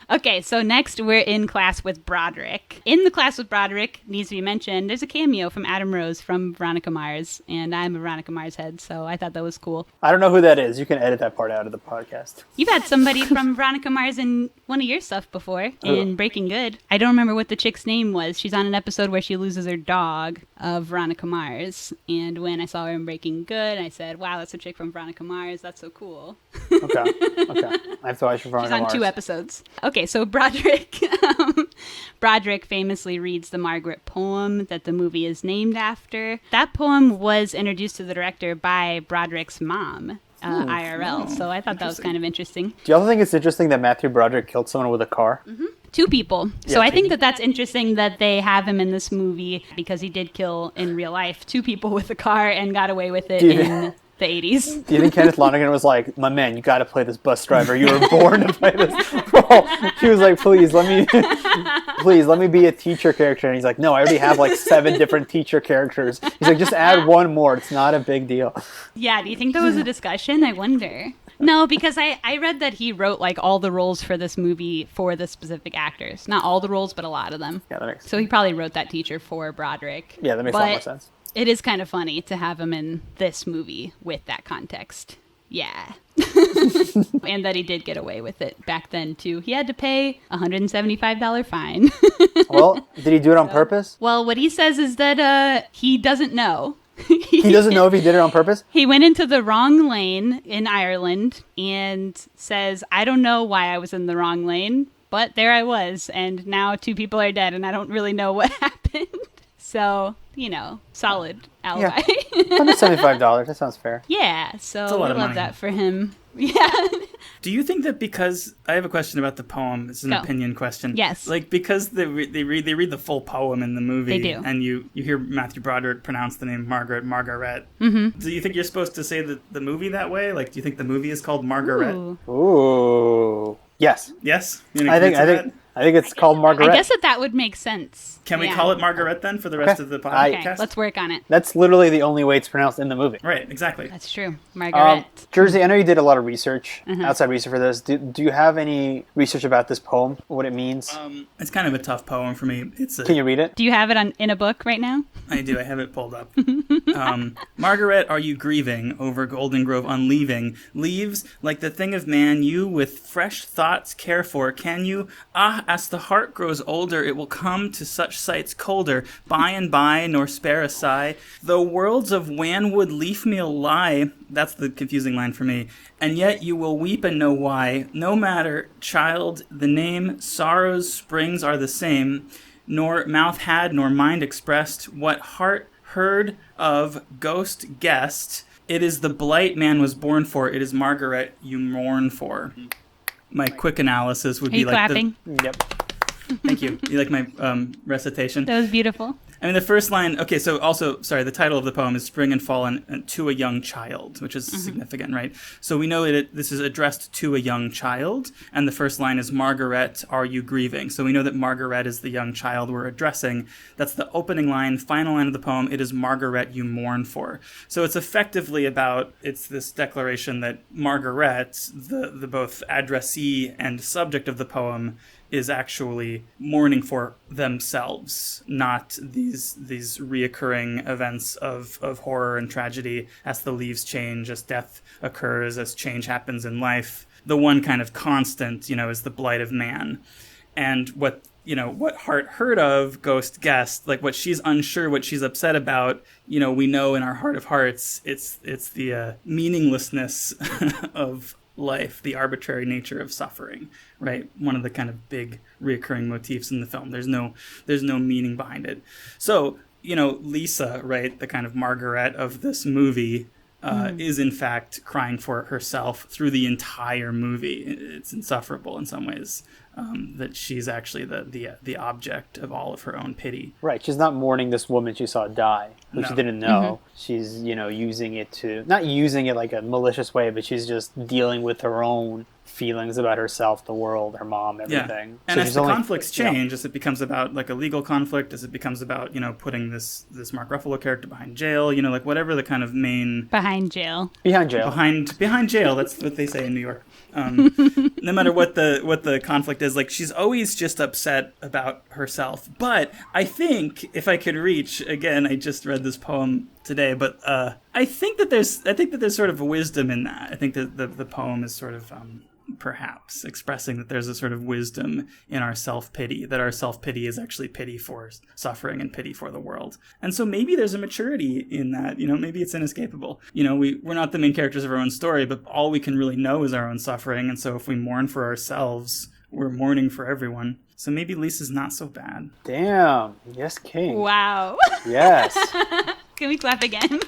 Okay, so next we're in class with Broderick. In the class with Broderick, needs to be mentioned, there's a cameo from Adam Rose from Veronica Mars, and I'm a Veronica Mars head, so I thought that was cool. I don't know who that is. You can edit that part out of the podcast. You've had somebody from Veronica Mars in one of your stuff before, in Breaking Good. I don't remember what the chick's name was. She's on an episode where she loses her dog of Veronica Mars, and when I saw her in Breaking Good, I said, wow, that's a chick from Veronica Mars. That's so cool. Okay. I have to watch Veronica She's on Mars. 2 episodes. Okay, so Broderick famously reads the Margaret poem that the movie is named after. That poem was introduced to the director by Broderick's mom, IRL, so I thought that was kind of interesting. Do you also think it's interesting that Matthew Broderick killed someone with a car? Mm-hmm. 2 people. So I think that's interesting that they have him in this movie because he did kill in real life 2 people with a car and got away with it in the 80s. Do you think Kenneth Lonergan was like, my man, you got to play this bus driver. You were born to play this role. He was like, please let me be a teacher character. And he's like, no, I already have like 7 different teacher characters. He's like, just add 1 more. It's not a big deal. Yeah, do you think there was a discussion? I wonder. No, because I read that he wrote like all the roles for this movie for the specific actors. Not all the roles, but a lot of them. Yeah, that makes sense. So he probably wrote that teacher for Broderick. Yeah, that makes a lot more sense. It is kind of funny to have him in this movie with that context. Yeah. And that he did get away with it back then, too. He had to pay a $175 fine. Well, did he do it on purpose? Well, what he says is that he doesn't know. He doesn't know if he did it on purpose? He went into the wrong lane in Ireland and says, I don't know why I was in the wrong lane, but there I was. And now 2 people are dead and I don't really know what happened. So, solid alibi. Yeah. $175. That sounds fair. Yeah, so It's a lot we of love money. that for him. Yeah. Do you think that because I have a question about the poem? It's an opinion question. Yes. Like because they read the full poem in the movie, They do. and you hear Matthew Broderick pronounce the name Margaret. Mm-hmm. Do you think you're supposed to say the movie that way? Like, do you think the movie is called Margaret? Ooh. Yes. Yes. I think it's called Margaret. I guess that would make sense. Can we call it Margaret then for the rest of the podcast? Okay, let's work on it. That's literally the only way it's pronounced in the movie. Right. Exactly. That's true. Margaret. Jerzy, I know you did a lot of research, outside research for this. Do you have any research about this poem, what it means? It's kind of a tough poem for me. Can you read it? Do you have it in a book right now? I do. I have it pulled up. Margaret, are you grieving over Golden Grove unleaving? Leaves like the thing of man you with fresh thoughts care for. Can you? As the heart grows older, it will come to such sights colder. By and by, nor spare a sigh. Though worlds of wanwood leaf meal lie. That's the confusing line for me. And yet you will weep and know why. No matter, child, the name, sorrow's springs are the same. Nor mouth had, nor mind expressed, what heart heard of, ghost guessed. It is the blight man was born for. It is Margaret you mourn for. My quick analysis would Are be you like clapping? Yep. Thank you. You like my recitation? That was beautiful. I mean, the first line, okay, so also, sorry, the title of the poem is Spring and Fall and to a Young Child, which is significant, right? So we know that this is addressed to a young child, and the first line is, Margaret, are you grieving? So we know that Margaret is the young child we're addressing. That's the opening line, final line of the poem, it is Margaret you mourn for. So it's effectively it's this declaration that Margaret, the both addressee and subject of the poem, is actually mourning for themselves, not these reoccurring events of horror and tragedy as the leaves change, as death occurs, as change happens in life. The one kind of constant, is the blight of man. And what heart heard of, ghost guessed, like what she's unsure, what she's upset about, we know in our heart of hearts, it's the meaninglessness of life, the arbitrary nature of suffering, right? One of the kind of big reoccurring motifs in the film. There's no meaning behind it. So, Lisa, right, the kind of Margaret of this movie, is in fact crying for herself through the entire movie. It's insufferable in some ways that she's actually the object of all of her own pity. Right. She's not mourning this woman she saw die. which No. you didn't know. She's, using it to, not using it like a malicious way, but she's just dealing with her own feelings about herself, the world, her mom, everything. And So as she's the only- conflicts change, as it becomes about like a legal conflict, as it becomes about, putting this Mark Ruffalo character behind jail, like whatever the kind of main Behind jail. Behind jail. behind jail, that's what they say in New York. No matter what the conflict is, like she's always just upset about herself. But I think if I could reach, again, I just read this poem today, but I think that there's sort of a wisdom in that. I think that the poem is sort of perhaps expressing that there's a sort of wisdom in our self-pity, that our self-pity is actually pity for suffering and pity for the world. And so maybe there's a maturity in that, maybe it's inescapable. We're not the main characters of our own story, but all we can really know is our own suffering. And so if we mourn for ourselves, we're mourning for everyone. So maybe Lisa's not so bad. Damn. Yes, King. Wow. Yes. Can we clap again?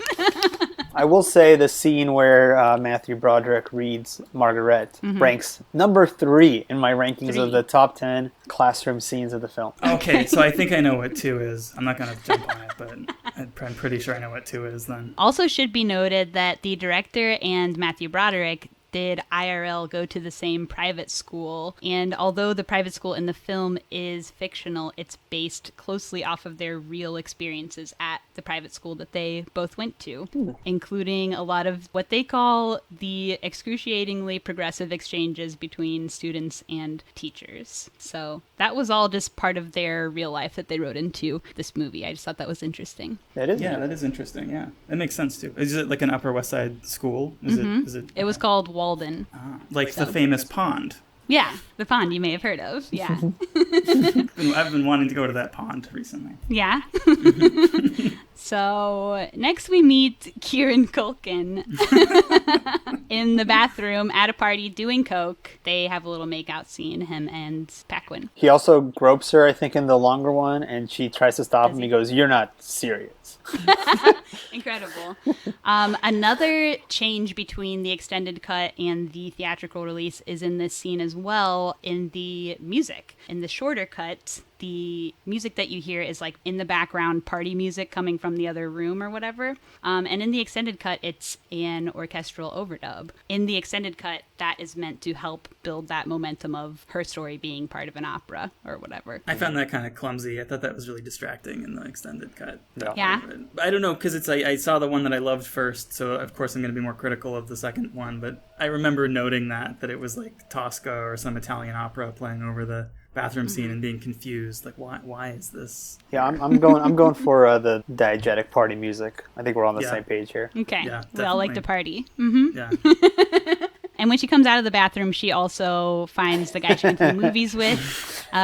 I will say the scene where Matthew Broderick reads Margaret ranks number 3 in my rankings of the top 10 classroom scenes of the film. Okay, so I think I know what 2 is. I'm not going to jump on it, but I'm pretty sure I know what 2 is then. Also should be noted that the director and Matthew Broderick did IRL go to the same private school, and although the private school in the film is fictional, it's based closely off of their real experiences at the private school that they both went to, including a lot of what they call the excruciatingly progressive exchanges between students and teachers. So that was all just part of their real life that they wrote into this movie. I just thought that was interesting. That is that is interesting. Yeah, that makes sense too. Is it like an Upper West Side school? Is it? It was called Walden. Like the famous pond. Yeah, the pond you may have heard of. Yeah. I've been wanting to go to that pond recently. Yeah. So next we meet Kieran Culkin in the bathroom at a party doing coke. They have a little makeout scene, him and Paquin. He also gropes her, I think, in the longer one, and she tries to stop him. He goes, "You're not serious." Incredible. Another change between the extended cut and the theatrical release is in this scene as well, in the music. In the shorter cut, the music that you hear is like in the background party music coming from the other room or whatever. And in the extended cut, it's an orchestral overdub. In the extended cut, that is meant to help build that momentum of her story being part of an opera or whatever. I found that kind of clumsy. I thought that was really distracting in the extended cut. Yeah. I don't know, because I saw the one that I loved first, so of course I'm going to be more critical of the second one, but I remember noting that it was like Tosca or some Italian opera playing over the bathroom scene and being confused, like why is this? Yeah, I'm going for the diegetic party music. I think we're on the same page here. Okay, Yeah, we all like definitely. to party. Yeah. And when she comes out of the bathroom, she also finds the guy she went to the movies with,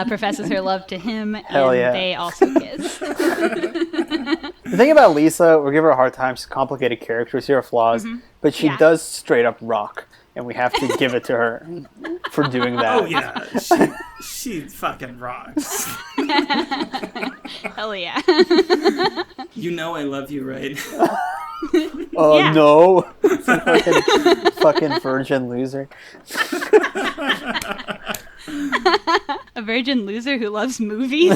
professes her love to him, Hell and yeah. they also kiss. The thing about Lisa, we give her a hard time. She's a complicated character. We see her flaws, but she Yeah. does straight up rock, and we have to give it to her for doing that. Oh yeah, she fucking rocks. Hell yeah. You know I love you, right? Oh Yeah. no, fucking virgin loser. A virgin loser who loves movies?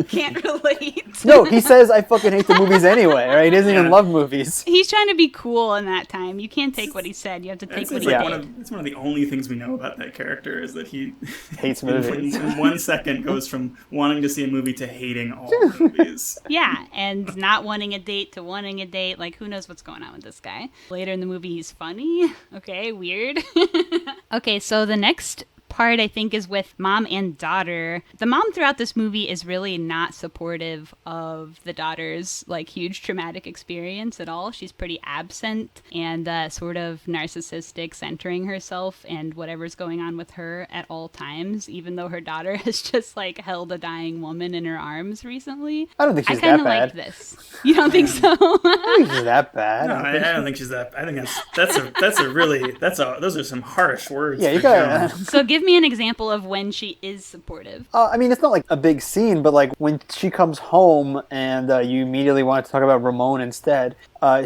Can't relate. No, he says I fucking hate the movies anyway. Right? He doesn't even Yeah. love movies. He's trying to be cool in that time. You can't take what he said. You have to take It's what like he did. it's one of the only things we know about that character is that he Hates in movies. 1 second goes from wanting to see a movie to hating all movies. Yeah, and not wanting a date to wanting a date. Like, who knows what's going on with this guy? Later in the movie, he's funny. Okay, weird. Okay, so the next part, I think, is with mom and daughter. The mom throughout this movie is really not supportive of the daughter's like huge traumatic experience at all. She's pretty absent and sort of narcissistic, centering herself and whatever's going on with her at all times, even though her daughter has just like held a dying woman in her arms recently. I don't think she's I kind that of bad. like this. You don't think so? I don't think she's that bad. No, I don't think she's that. I think those are some harsh words. Yeah, you for got. Joan. So give me an example of when she is supportive. I mean, it's not like a big scene, but like when she comes home and you immediately want to talk about Ramon instead.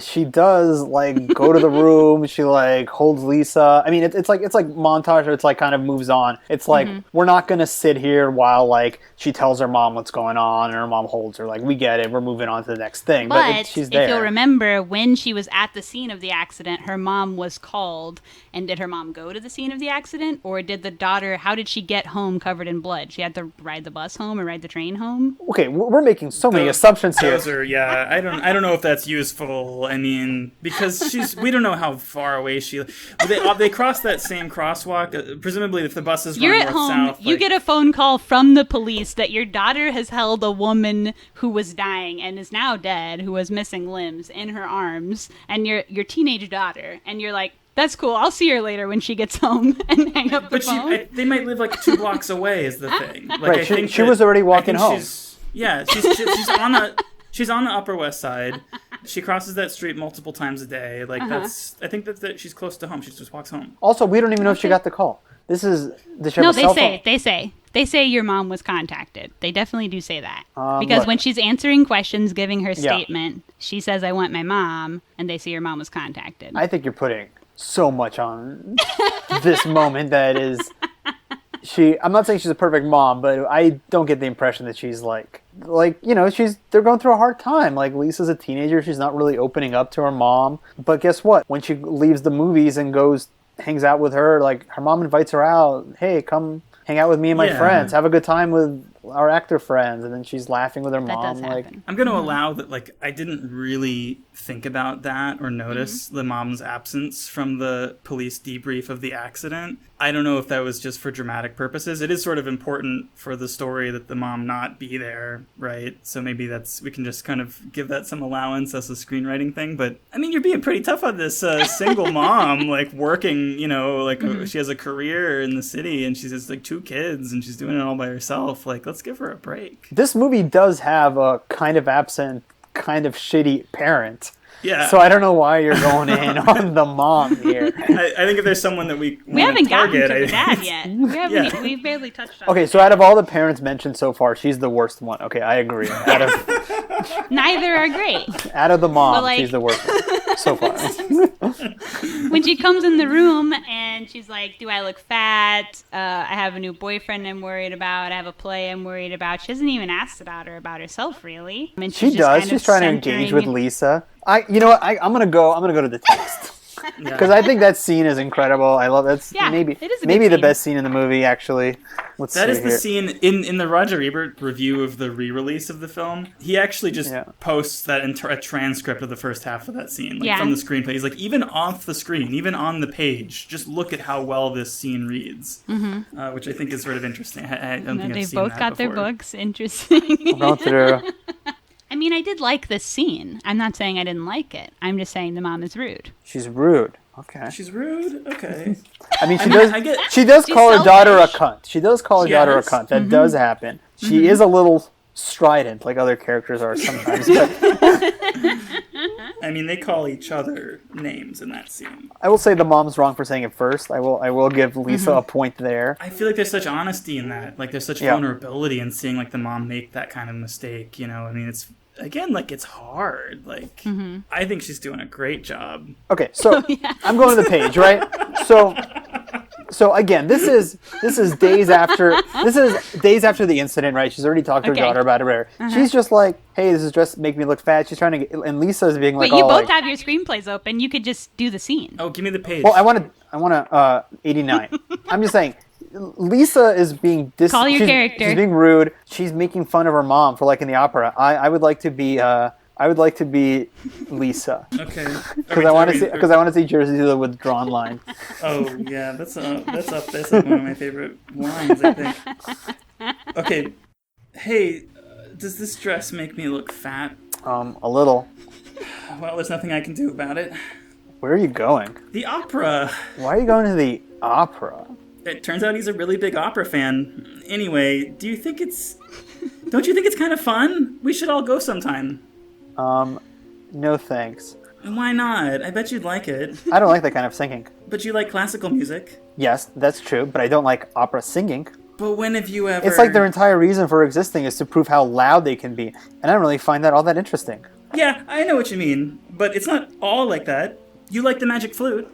she does like go to the room. She like holds Lisa. I mean, it's like montage, or it's like kind of moves on. It's like we're not gonna sit here while like she tells her mom what's going on, and her mom holds her. Like, we get it. We're moving on to the next thing. But she's there. If you'll remember, when she was at the scene of the accident, her mom was called. And did her mom go to the scene of the accident, or did the daughter? How did she get home covered in blood? She had to ride the bus home or ride the train home. Okay, we're making so many assumptions here. I don't know if that's useful. I mean, because we don't know how far away she. They cross that same crosswalk. Presumably, if the bus is you're running at north home, south, you get a phone call from the police that your daughter has held a woman who was dying and is now dead, who has missing limbs, in her arms, and your teenage daughter, and you're like, that's cool. I'll see her later when she gets home, and hang up the phone. They might live like 2 blocks away. Is the thing? Like, right. I think she was already walking home. She's on the Upper West Side. She crosses that street multiple times a day. Like I think that she's close to home. She just walks home. Also, we don't even know if she got the call. Did she have a cell phone? They say your mom was contacted. They definitely do say that. Because when she's answering questions, giving her statement, she says, I want my mom, and they say your mom was contacted. I think you're putting so much on this moment that is... I'm not saying she's a perfect mom, but I don't get the impression that she's like, you know, they're going through a hard time. Like, Lisa's a teenager. She's not really opening up to her mom. But guess what? When she leaves the movies and hangs out with her, like, her mom invites her out. Hey, come hang out with me and my friends. Have a good time with our actor friends. And then she's laughing with her mom. Like, I'm going to allow that, like, I didn't really think about that or notice the mom's absence from the police debrief of the accident. I don't know if that was just for dramatic purposes. It is sort of important for the story that the mom not be there, right? So maybe we can just kind of give that some allowance as a screenwriting thing. But, I mean, you're being pretty tough on this single mom, like, working, you know, like, she has a career in the city, and she has, like, 2 kids, and she's doing it all by herself. Like, let's give her a break. This movie does have a kind of absent, kind of shitty parent. Yeah. So I don't know why you're going in on the mom here. I think if there's someone that we haven't target, gotten to the dad yet. We've barely touched on. Okay, so out of all the parents mentioned so far, she's the worst one. Okay, I agree. Neither are great. Out of the mom, she's the worst one so far. When she comes in the room and she's like, do I look fat? I have a new boyfriend I'm worried about. I have a play I'm worried about. She doesn't even ask about herself, really. I mean, she does. She's trying to engage with Lisa. You know what? I'm gonna go to the text. Because I think that scene is incredible. I love that. Yeah, maybe it is maybe the best scene in the movie, actually. That is the scene in the Roger Ebert review of the re-release of the film. He actually just posts that a transcript of the first half of that scene, from the screenplay. He's like, even off the screen, even on the page, just look at how well this scene reads, which I think is sort of interesting. I don't think I've seen both that got before. their books. Interesting. I'm going through. I mean, I did like this scene. I'm not saying I didn't like it. I'm just saying the mom is rude. She's rude. Okay. She's rude? Okay. I mean, she does call her daughter a cunt. She does call her daughter a cunt. That does happen. She is a little strident, like other characters are sometimes. But I mean, they call each other names in that scene. I will say the mom's wrong for saying it first. I will give Lisa a point there. I feel like there's such honesty in that. Like, there's such vulnerability in seeing, like, the mom make that kind of mistake, you know? I mean, it's... Again, like, it's hard. Like, I think she's doing a great job. Okay, so I'm going to the page, right? So again, this is days after the incident, right? She's already talked to her daughter about it. She's just like, "Hey, this is just make me look fat." She's trying to get, and Lisa's being like, "Wait, you both have your screenplays open. You could just do the scene." Oh, give me the page. Well, I want 89. I'm just saying. Lisa is being Call your character. She's being rude. She's making fun of her mom for liking the opera. I would like to be Lisa. Okay. Because I want to see Jerzy do the withdrawn line. Oh yeah, that's one of my favorite lines, I think. Okay. Hey, does this dress make me look fat? A little. Well, there's nothing I can do about it. Where are you going? The opera. Why are you going to the opera? It turns out he's a really big opera fan. Anyway, don't you think it's kind of fun? We should all go sometime. No thanks. Why not? I bet you'd like it. I don't like that kind of singing. But you like classical music. Yes, that's true, but I don't like opera singing. But when have you ever... It's like their entire reason for existing is to prove how loud they can be, and I don't really find that all that interesting. Yeah, I know what you mean. but it's not all like that. You like the magic flute.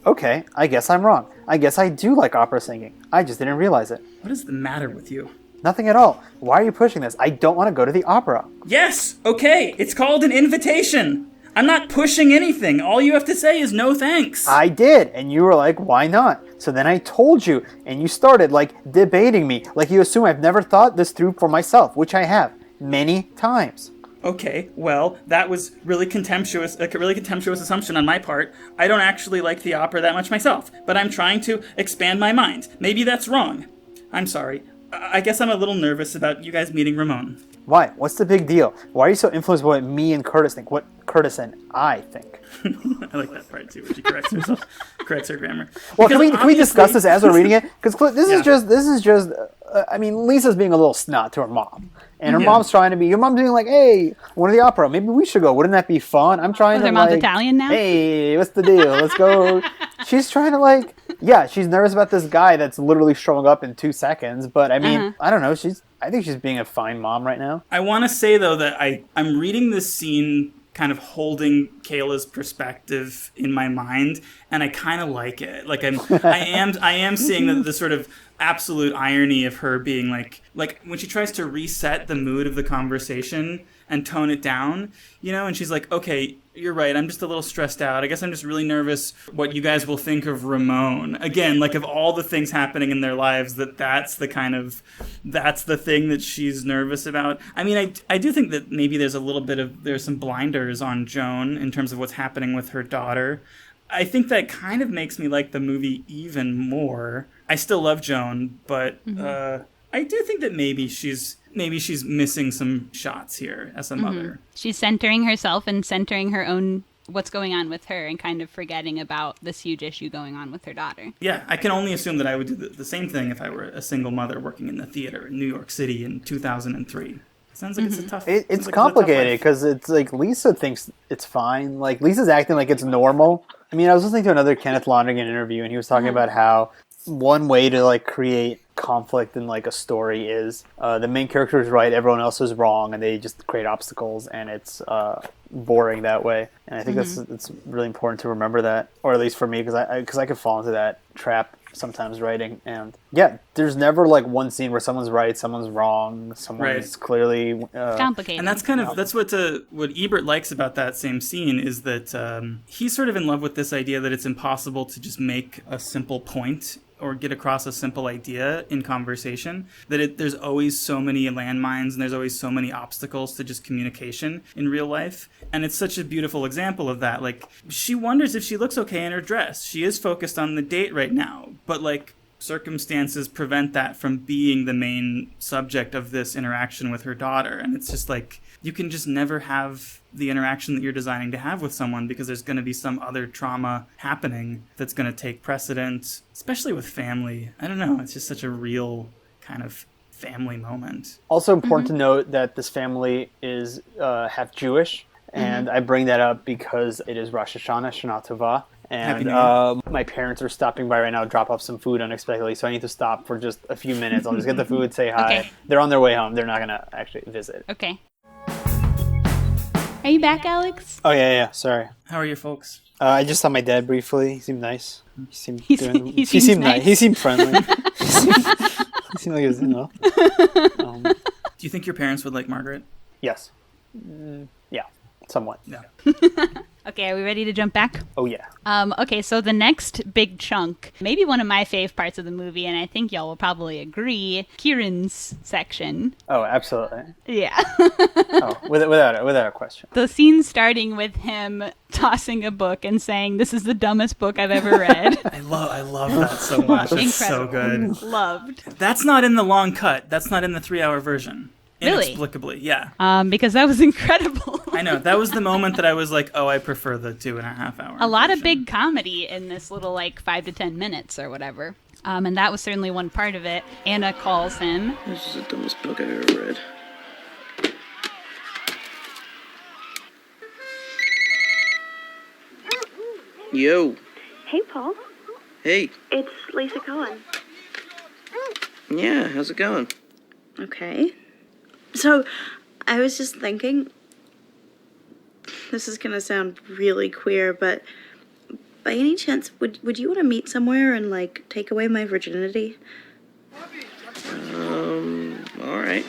Okay, I guess I'm wrong. I guess I do like opera singing. I just didn't realize it. What is the matter with you? Nothing at all. Why are you pushing this? I don't want to go to the opera. Yes, okay, it's called an invitation. I'm not pushing anything. All you have to say is no thanks. I did, and you were like, why not? So then I told you, and you started, debating me. Like you assume I've never thought this through for myself, which I have, many times. Okay, well, that was a really contemptuous assumption on my part. I don't actually like the opera that much myself, but I'm trying to expand my mind. Maybe that's wrong. I'm sorry. I guess I'm a little nervous about you guys meeting Ramon. Why? What's the big deal? Why are you so influenced by what me and Curtis think? What Curtis and I think? I like that part too, where she corrects herself, corrects her grammar. Well, can we discuss this as we're reading it? Because this is just. I mean, Lisa's being a little snot to her mom, and her mom's trying to be. Your mom's being like, "Hey, one of the opera. Maybe we should go. Wouldn't that be fun?" I'm trying to. Her mom's Italian now. Hey, what's the deal? Let's go. She's trying to yeah, she's nervous about this guy that's literally showing up in 2 seconds. But I mean, I don't know. I think she's being a fine mom right now. I want to say though that I'm reading this scene kind of holding Kayla's perspective in my mind, and I kind of like it. Like I am seeing the sort of absolute irony of her being like when she tries to reset the mood of the conversation and tone it down, and she's like, okay, you're right, I'm just a little stressed out. I guess I'm just really nervous what you guys will think of Ramon. Again, of all the things happening in their lives, that's the thing that she's nervous about. I mean, I do think that maybe there's some blinders on Joan in terms of what's happening with her daughter. I think that kind of makes me like the movie even more. I still love Joan, but I do think that maybe she's missing some shots here as a mother. She's centering herself and centering her own what's going on with her and kind of forgetting about this huge issue going on with her daughter. Yeah, I can only assume that I would do the same thing if I were a single mother working in the theater in New York City in 2003. Sounds like it's a tough... It's complicated because it's like Lisa thinks it's fine. Like Lisa's acting like it's normal. I mean, I was listening to another Kenneth Lonergan interview and he was talking about how one way to create conflict in a story is the main character is right, everyone else is wrong, and they just create obstacles, and it's boring that way. And I think it's really important to remember that, or at least for me, because I could fall into that trap sometimes writing. And yeah, there's never one scene where someone's right, someone's wrong, someone's clearly complicated. And that's kind of that's what Ebert likes about that same scene is that he's sort of in love with this idea that it's impossible to just make a simple point or get across a simple idea in conversation, that there's always so many landmines and there's always so many obstacles to just communication in real life. And it's such a beautiful example of that. She wonders if she looks okay in her dress. She is focused on the date right now, but circumstances prevent that from being the main subject of this interaction with her daughter. And it's just you can just never have the interaction that you're designing to have with someone because there's going to be some other trauma happening that's going to take precedent, especially with family. I don't know. It's just such a real kind of family moment. Also important to note that this family is half Jewish, and I bring that up because it is Rosh Hashanah, Shana Tova, and my parents are stopping by right now to drop off some food unexpectedly, so I need to stop for just a few minutes. I'll just get the food, say hi. Okay. They're on their way home. They're not going to actually visit. Okay. Are you back, Alex? Oh, yeah. Sorry. How are your folks? I just saw my dad briefly. He seemed nice. He seemed nice. He seemed friendly. He seemed like he was, Do you think your parents would like Margaret? Yes. Yeah, somewhat. Yeah. Okay, are we ready to jump back? Oh, yeah. Okay, so the next big chunk, maybe one of my fave parts of the movie, and I think y'all will probably agree, Kieran's section. Oh, absolutely. Yeah. Without a question. The scene starting with him tossing a book and saying, "This is the dumbest book I've ever read." I love that so much. It's so good. Loved. That's not in the long cut. That's not in the 3-hour version. Really? Inexplicably, yeah. Because that was incredible. I know. That was the moment that I was like, oh, I prefer the 2.5 hour. A lot of big comedy in this little 5 to 10 minutes or whatever. And that was certainly one part of it. Anna calls him. This is the dumbest book I've ever read. Yo. Hey, Paul. Hey. It's Lisa Cohen. Yeah, how's it going? Okay. So, I was just thinking, this is gonna sound really queer, but by any chance, would you want to meet somewhere and, like, take away my virginity? All right.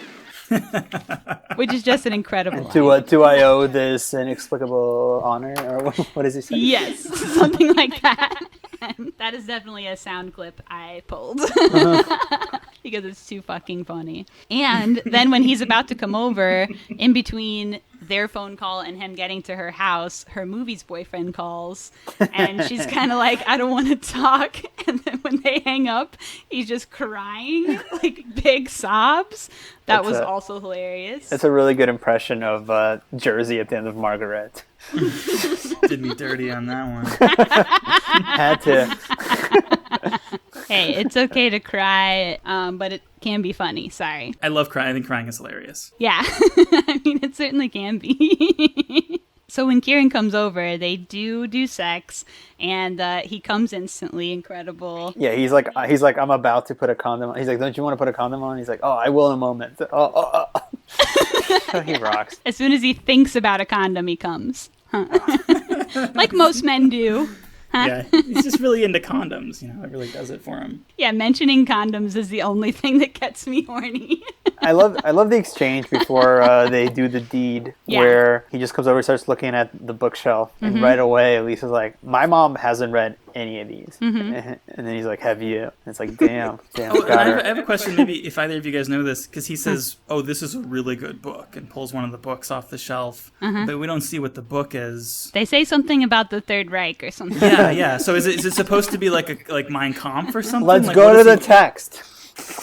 Which is just an incredible line. Do I owe this inexplicable honor, or what does he say? Yes, something like that. And that is definitely a sound clip I pulled. Because it's too fucking funny. And then when he's about to come over, in between their phone call and him getting to her house, her movie's boyfriend calls. And she's kind of like, I don't want to talk. And then when they hang up, he's just crying, like big sobs. That was also hilarious. It's a really good impression of Jerzy at the end of Margaret. Did me dirty on that one. Had to. Hey, it's okay to cry, but it can be funny. Sorry. I love crying. I think crying is hilarious. Yeah. I mean, it certainly can be. So when Kieran comes over, they do sex, and he comes instantly. Incredible. Yeah, he's like, I'm about to put a condom on. He's like, don't you want to put a condom on? He's like, oh, I will in a moment. Oh. He rocks. As soon as he thinks about a condom, he comes. Huh. Like most men do. Huh? Yeah, he's just really into condoms. You know, it really does it for him. Yeah, mentioning condoms is the only thing that gets me horny. I love the exchange before they do the deed, where he just comes over and starts looking at the bookshelf, and right away Lisa's like, my mom hasn't read any of these. And then he's like, have you? And it's like, damn. Oh, and I have a question, maybe if either of you guys know this, because he says, oh, this is a really good book, and pulls one of the books off the shelf, but we don't see what the book is. They say something about the Third Reich or something. Yeah. So is it supposed to be like Mein Kampf or something? Let's like, go to the text.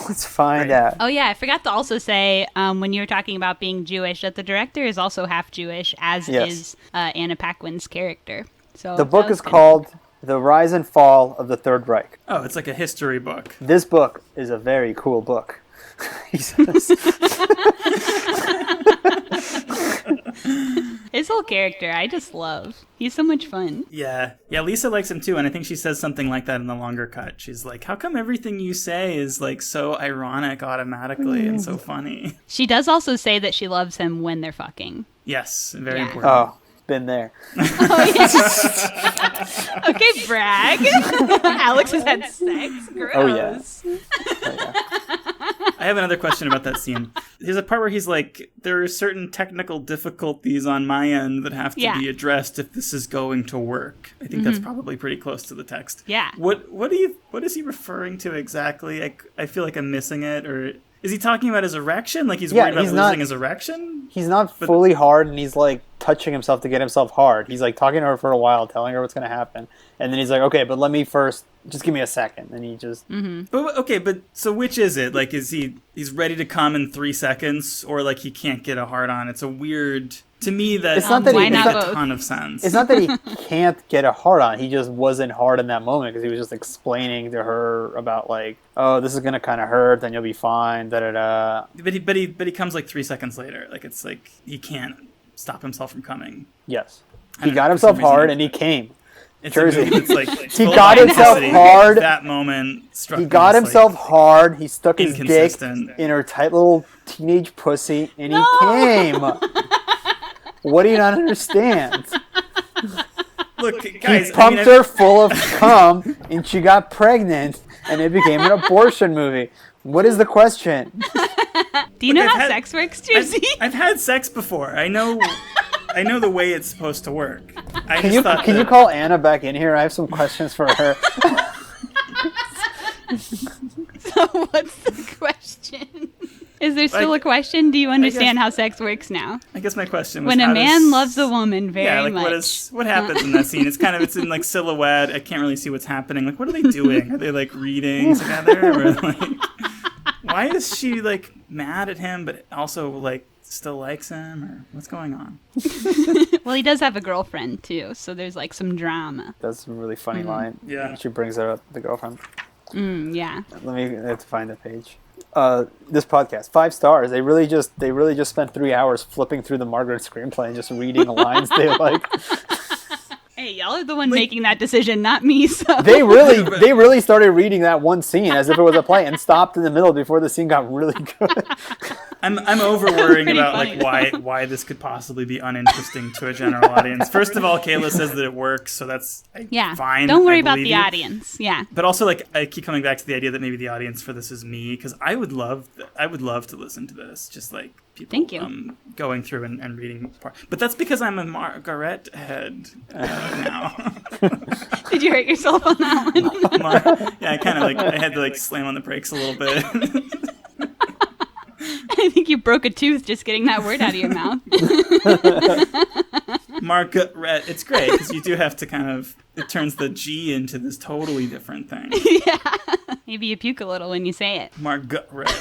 Let's find out. Oh, yeah. I forgot to also say, when you were talking about being Jewish, that the director is also half Jewish, as is Anna Paquin's character. So the book is called The Rise and Fall of the Third Reich. Oh, it's like a history book. This book is a very cool book. He says. His whole character, I just love. He's so much fun. Yeah, Lisa likes him too, and I think she says something like that in the longer cut. She's like, how come everything you say is like so ironic automatically and so funny? She does also say that she loves him when they're fucking. Yes, very important. Oh, been there. Oh, yeah. Okay, brag. Alex has had sex. Gross. Oh, yeah. I have another question about that scene. There's a part where he's like, there are certain technical difficulties on my end that have to be addressed if this is going to work. I think that's probably pretty close to the text. Yeah. What is he referring to exactly? I feel like I'm missing it, or is he talking about his erection? Like he's worried about losing his erection? He's not fully hard, and he's like touching himself to get himself hard. He's like talking to her for a while, telling her what's going to happen. And then he's like, okay, but let me first, just give me a second. And he just... But so which is it? Like, is he's ready to come in 3 seconds, or like he can't get a hard on? It's a weird... To me, that makes a ton of sense. It's not that he can't get a hard on. He just wasn't hard in that moment because he was just explaining to her about like, oh, this is gonna kind of hurt, then you'll be fine. Da da da. But he comes like 3 seconds later. Like it's like he can't stop himself from coming. Yes, he got himself hard and he came. Jerzy. It's like he got himself hard. That moment struck He got himself hard. He stuck his dick inconsistent. in her tight little teenage pussy, and he came. What do you not understand? Look, guys, he pumped her full of cum, and she got pregnant, and it became an abortion movie. What is the question? Do you know how sex works, Jerzy? I've had sex before. I know the way it's supposed to work. Can you call Anna back in here? I have some questions for her. So what's the question? Is there still a question? Do you understand how sex works now? I guess my question was when a man loves a woman very much. What happens in that scene? It's in like silhouette. I can't really see what's happening. Like, what are they doing? Are they like reading together? Or like, why is she like mad at him but also like still likes him? Or what's going on? Well, he does have a girlfriend too, so there's like some drama. That's a really funny line. Yeah. She brings up the girlfriend. Yeah. I have to find the page. This podcast, 5 stars. They really just spent 3 hours flipping through the Margaret screenplay and just reading lines they like. Hey, y'all are the one making that decision, not me. So they really started reading that one scene as if it was a play and stopped in the middle before the scene got really good. I'm over worrying Pretty about funny, like why this could possibly be uninteresting to a general audience. First of all, Kayla says that it works, so that's fine. Don't worry I about believe the you. audience. Yeah. But also, like, I keep coming back to the idea that maybe the audience for this is me, because I would love to listen to this, just like people Thank you. Going through and reading. But that's because I'm a Margaret head now. Did you hurt yourself on that one? Yeah, I had to like slam on the brakes a little bit. I think you broke a tooth just getting that word out of your mouth. Margaret, it's great because you do have to it turns the G into this totally different thing. Yeah. Maybe you puke a little when you say it. Margaret.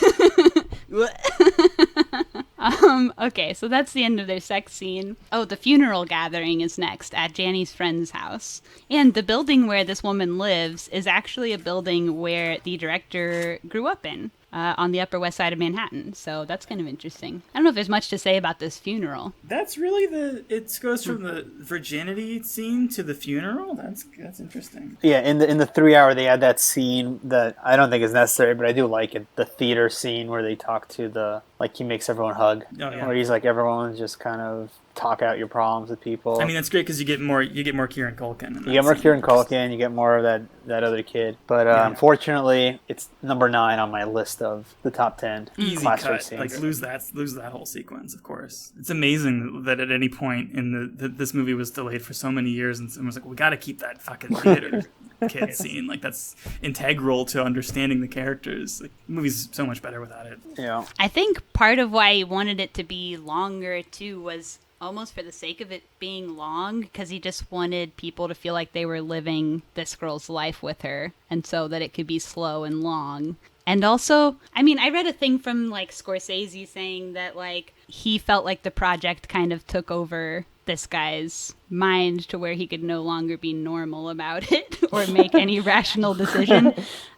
Okay, so that's the end of their sex scene. Oh, the funeral gathering is next at Janny's friend's house. And the building where this woman lives is actually a building where the director grew up in. On the Upper West Side of Manhattan. So that's kind of interesting. I don't know if there's much to say about this funeral. That's really it goes from the virginity scene to the funeral? That's interesting. Yeah, in the 3 hour they had that scene that I don't think is necessary, but I do like it. The theater scene where they talk to he makes everyone hug. Oh, yeah. Where he's like, everyone just kind of talk out your problems with people. I mean, that's great because you get more Kieran Culkin. You get more Kieran Culkin, you get more of that other kid. But unfortunately, it's number 9 on my list of the top 10 easy classic cut. scenes. Like lose that whole sequence, of course. It's amazing that at any point in this movie was delayed for so many years, and someone was like, "We got to keep that fucking theater kid scene. Like that's integral to understanding the characters. Like, the movie's so much better without it." Yeah, I think part of why he wanted it to be longer too was almost for the sake of it being long, because he just wanted people to feel like they were living this girl's life with her, and so that it could be slow and long. And also, I mean, I read a thing from like Scorsese saying that like he felt like the project kind of took over this guy's mind to where he could no longer be normal about it or make any rational decision.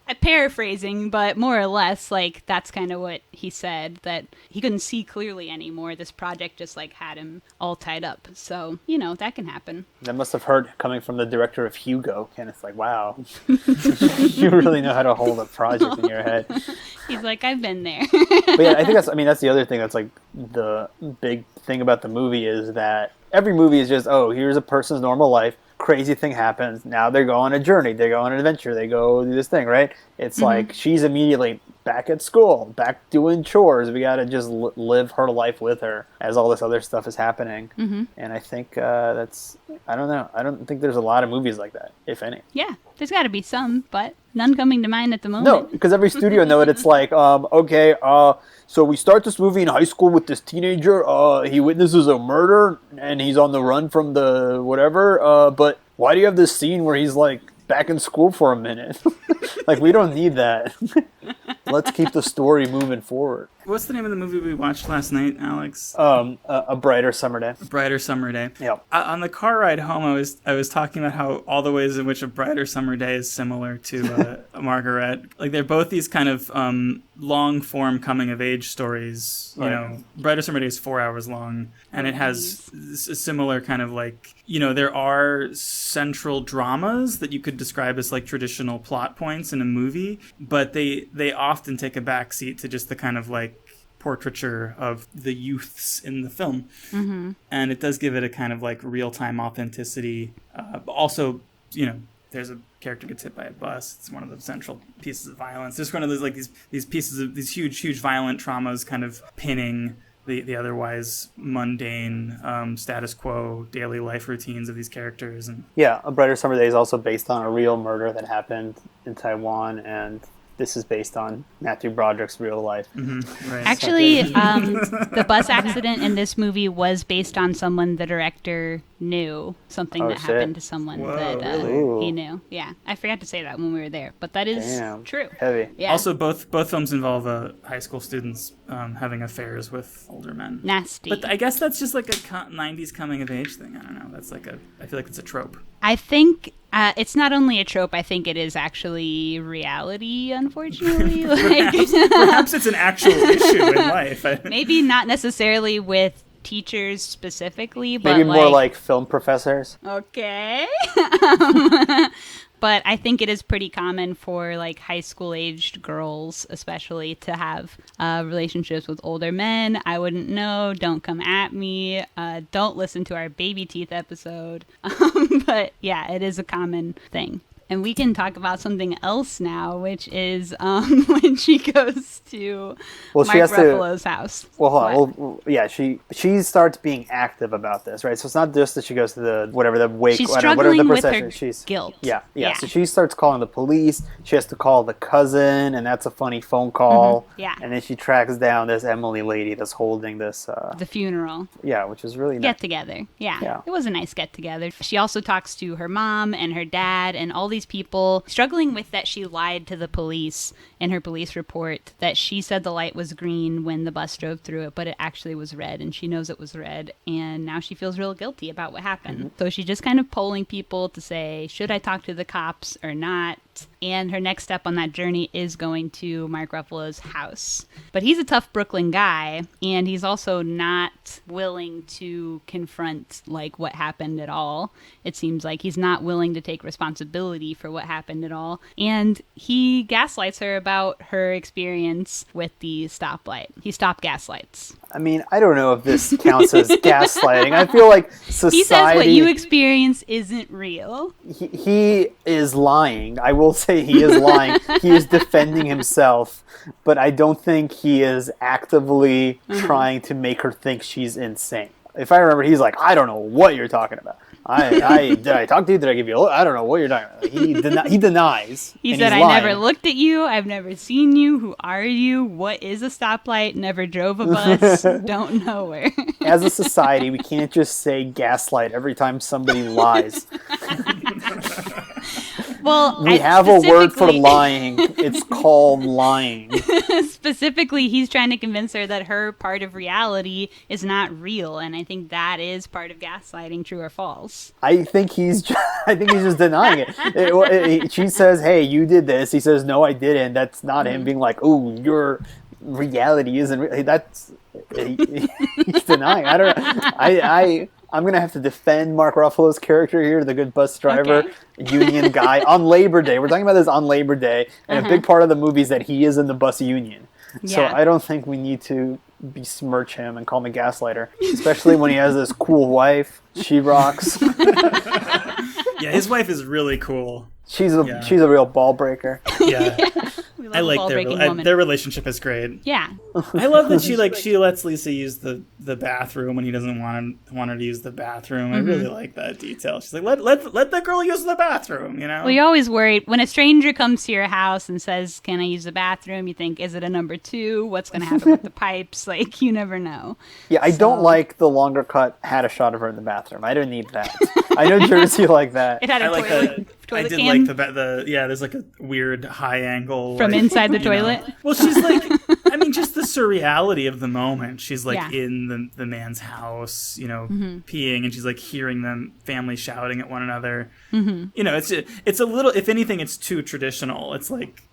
I'm paraphrasing, but more or less, like, that's kind of what he said, that he couldn't see clearly anymore. This project just, like, had him all tied up. So, that can happen. That must have hurt coming from the director of Hugo. And it's like, wow, you really know how to hold a project in your head. He's like, I've been there. But yeah, I think that's the other thing that's, like, the big thing about the movie is that every movie is just, oh, here's a person's normal life. Crazy thing happens. Now they go on a journey. They go on an adventure. They go do this thing, right? It's like she's immediately back at school, back doing chores. We got to just live her life with her as all this other stuff is happening. Mm-hmm. And I think that's, I don't know. I don't think there's a lot of movies like that, if any. Yeah, there's got to be some, but none coming to mind at the moment. No, because every studio knows it's like, okay, so we start this movie in high school with this teenager. He witnesses a murder and he's on the run from the whatever. But why do you have this scene where he's like back in school for a minute? Like, we don't need that. Let's keep the story moving forward. What's the name of the movie we watched last night, Alex? A Brighter Summer Day. A Brighter Summer Day. Yep. On the car ride home, I was talking about how all the ways in which A Brighter Summer Day is similar to Margaret. Like, they're both these kind of long form coming of age stories. Right. Brighter Summer Day is 4 hours long, and it has a similar kind of like, there are central dramas that you could describe as like traditional plot points in a movie, but they often take a backseat to just the kind of like portraiture of the youths in the film. Mm-hmm. And it does give it a kind of like real-time authenticity. But also, there's a character gets hit by a bus. It's one of the central pieces of violence. There's one of those like these pieces of these huge violent traumas kind of pinning the otherwise mundane status quo daily life routines of these characters. And yeah, A Brighter Summer Day is also based on a real murder that happened in Taiwan, and this is based on Matthew Broderick's real life. Mm-hmm, right. Actually, the bus accident in this movie was based on someone the director knew, something that happened to someone that he knew. Yeah, I forgot to say that when we were there, but that is true. Heavy. Yeah. Also, both films involve high school students having affairs with older men. Nasty. But I guess that's just like a 90s coming of age thing. I don't know. That's like I feel like it's a trope. I think it's not only a trope. I think it is actually reality, unfortunately. Perhaps it's an actual issue in life. Maybe not necessarily with teachers specifically, but maybe more like film professors. Okay. But I think it is pretty common for like high school aged girls, especially, to have relationships with older men. I wouldn't know. Don't come at me. Don't listen to our baby teeth episode. But yeah, it is a common thing. And we can talk about something else now, which is when she goes to Mark Ruffalo's house. Well, hold on. Well, yeah, she starts being active about this, right? So it's not just that she goes to the wake. She's whatever the struggling with procession. her She's guilt. Yeah. So she starts calling the police. She has to call the cousin, and that's a funny phone call. Mm-hmm. Yeah. And then she tracks down this Emily lady that's holding this. The funeral. Yeah, which is really nice. Get together. Yeah. It was a nice get together. She also talks to her mom and her dad and all these people, struggling with that she lied to the police in her police report, that she said the light was green when the bus drove through it, but it actually was red, and she knows it was red, and now she feels real guilty about what happened. Mm-hmm. So she's just kind of polling people to say, should I talk to the cops or not? And her next step on that journey is going to Mark Ruffalo's house. But he's a tough Brooklyn guy, and he's also not willing to confront like what happened at all. It seems like he's not willing to take responsibility for what happened at all. And he gaslights her about her experience with the stoplight. He stop gaslights. I mean, I don't know if this counts as gaslighting. I feel like society... He says what you experience isn't real. He is lying. I will say he is lying. He is defending himself, but I don't think he is actively trying to make her think she's insane. If I remember, he's like, I don't know what you're talking about. Did I talk to you? Did I give you a look? I don't know what you're talking about. He denies. He said, I never looked at you. I've never seen you. Who are you? What is a stoplight? Never drove a bus. Don't know her. As a society, we can't just say gaslight every time somebody lies. Well, we have a word for lying. It's called lying. Specifically, he's trying to convince her that her part of reality is not real, and I think that is part of gaslighting, true or false. I think he's just denying it. She says, "Hey, you did this." He says, "No, I didn't." That's not him being like, "Oh, your reality isn't real." That's he's denying. I don't know. I'm going to have to defend Mark Ruffalo's character here, the good bus driver, union guy, on Labor Day. We're talking about this on Labor Day, and a big part of the movie is that he is in the bus union. Yeah. So I don't think we need to besmirch him and call him a gaslighter, especially when he has this cool wife. She rocks. Yeah, his wife is really cool. She's a real ball breaker. Yeah. I like their relationship is great. Yeah. I love that she lets Lisa use the bathroom when he doesn't want her to use the bathroom. I really like that detail. She's like, let the girl use the bathroom, you know? Well, you're always worried when a stranger comes to your house and says, can I use the bathroom? You think, is it a number 2? What's going to happen with the pipes? Like, you never know. Yeah, I don't like the longer cut had a shot of her in the bathroom. I don't need that. I know Jersey like that. It had a toilet I did can. like there's like a weird high angle from inside the toilet. Well, she's like, I mean, just the surreality of the moment. She's like in the man's house, peeing, and she's like hearing them family shouting at one another. Mm-hmm. It's a little, if anything, it's too traditional. It's like,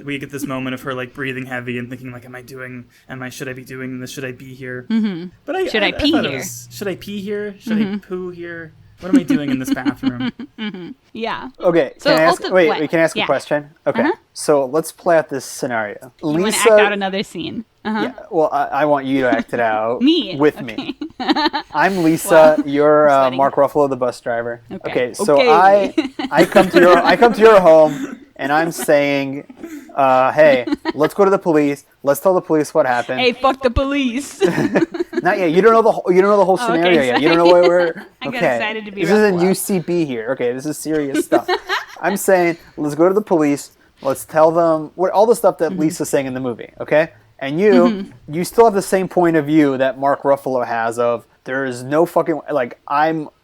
we get this moment of her like breathing heavy and thinking like, should I be doing this? Should I be here? Mm-hmm. But should I pee here? Should I pee here? Should I poo here? What am I doing in this bathroom? Mm-hmm. Yeah. Okay. Can I ask a question? Okay. Uh-huh. So let's play out this scenario. You want to act out another scene. Uh-huh. Yeah. Well, I want you to act it out. Me? With me. I'm Lisa. You're Mark Ruffalo, the bus driver. Okay. So I come to your home, and I'm saying, hey, let's go to the police. Let's tell the police what happened. Hey, fuck the police. Not yet. You don't know the whole scenario yet. You don't know where we're. I got excited to be. This isn't UCB here. Okay, this is serious stuff. I'm saying, let's go to the police. Let's tell them all the stuff that Lisa's saying in the movie. Okay, and you still have the same point of view that Mark Ruffalo has of there is no fucking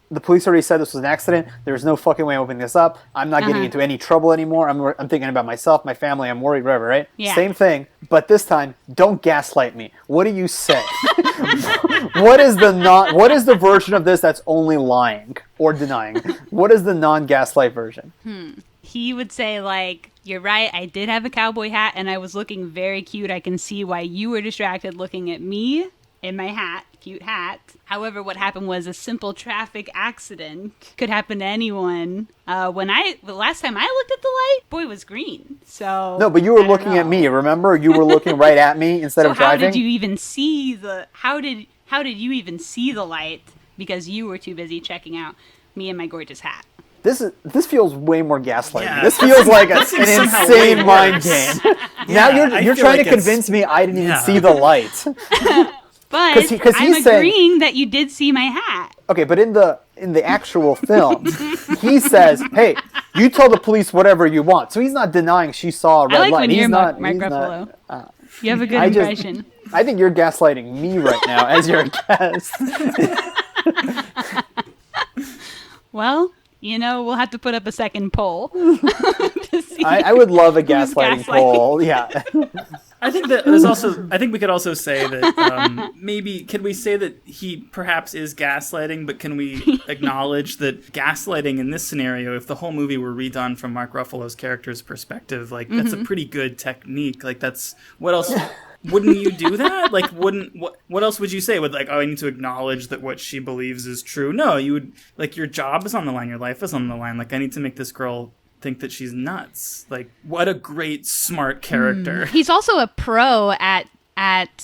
The police already said this was an accident. There's no fucking way I'm opening this up. I'm not getting into any trouble anymore. I'm thinking about myself, my family. I'm worried, whatever, right? Yeah. Same thing, but this time, don't gaslight me. What do you say? What is the version of this that's only lying or denying? What is the non-gaslight version? He would say, like, you're right, I did have a cowboy hat, and I was looking very cute. I can see why you were distracted looking at me in my hat. cute hat. However, what happened was a simple traffic accident. Could happen to anyone. The last time I looked at the light, boy, it was green. So No, but you were looking at me. Remember, you were looking right at me instead of driving. How did you even see the? How did you even see the light? Because you were too busy checking out me and my gorgeous hat. This feels way more gaslighting. Yeah. This feels like an somehow way insane mind worse. game. Yeah, Now you're trying to convince me I didn't even see the light. But I'm he's saying, agreeing that you did see my hat. okay, but in the actual film, he says, "Hey, you tell the police whatever you want." So he's not denying she saw a red I like light. when He's you're not, Mark he's Ruffalo. not, You have a good impression. I think you're gaslighting me right now as your guest. Well, we'll have to put up a second poll. To see I would love a who's gaslighting poll. Yeah. I think that there's also. I think we could also say that maybe can we say that he perhaps is gaslighting, but can we acknowledge that gaslighting in this scenario, if the whole movie were redone from Mark Ruffalo's character's perspective, like that's a pretty good technique. Like that's what else. Wouldn't you do that? Like, what else would you say? Would I need to acknowledge that what she believes is true? No, you would, your job is on the line, your life is on the line. Like, I need to make this girl think that she's nuts. Like, what a great, smart character. He's also a pro at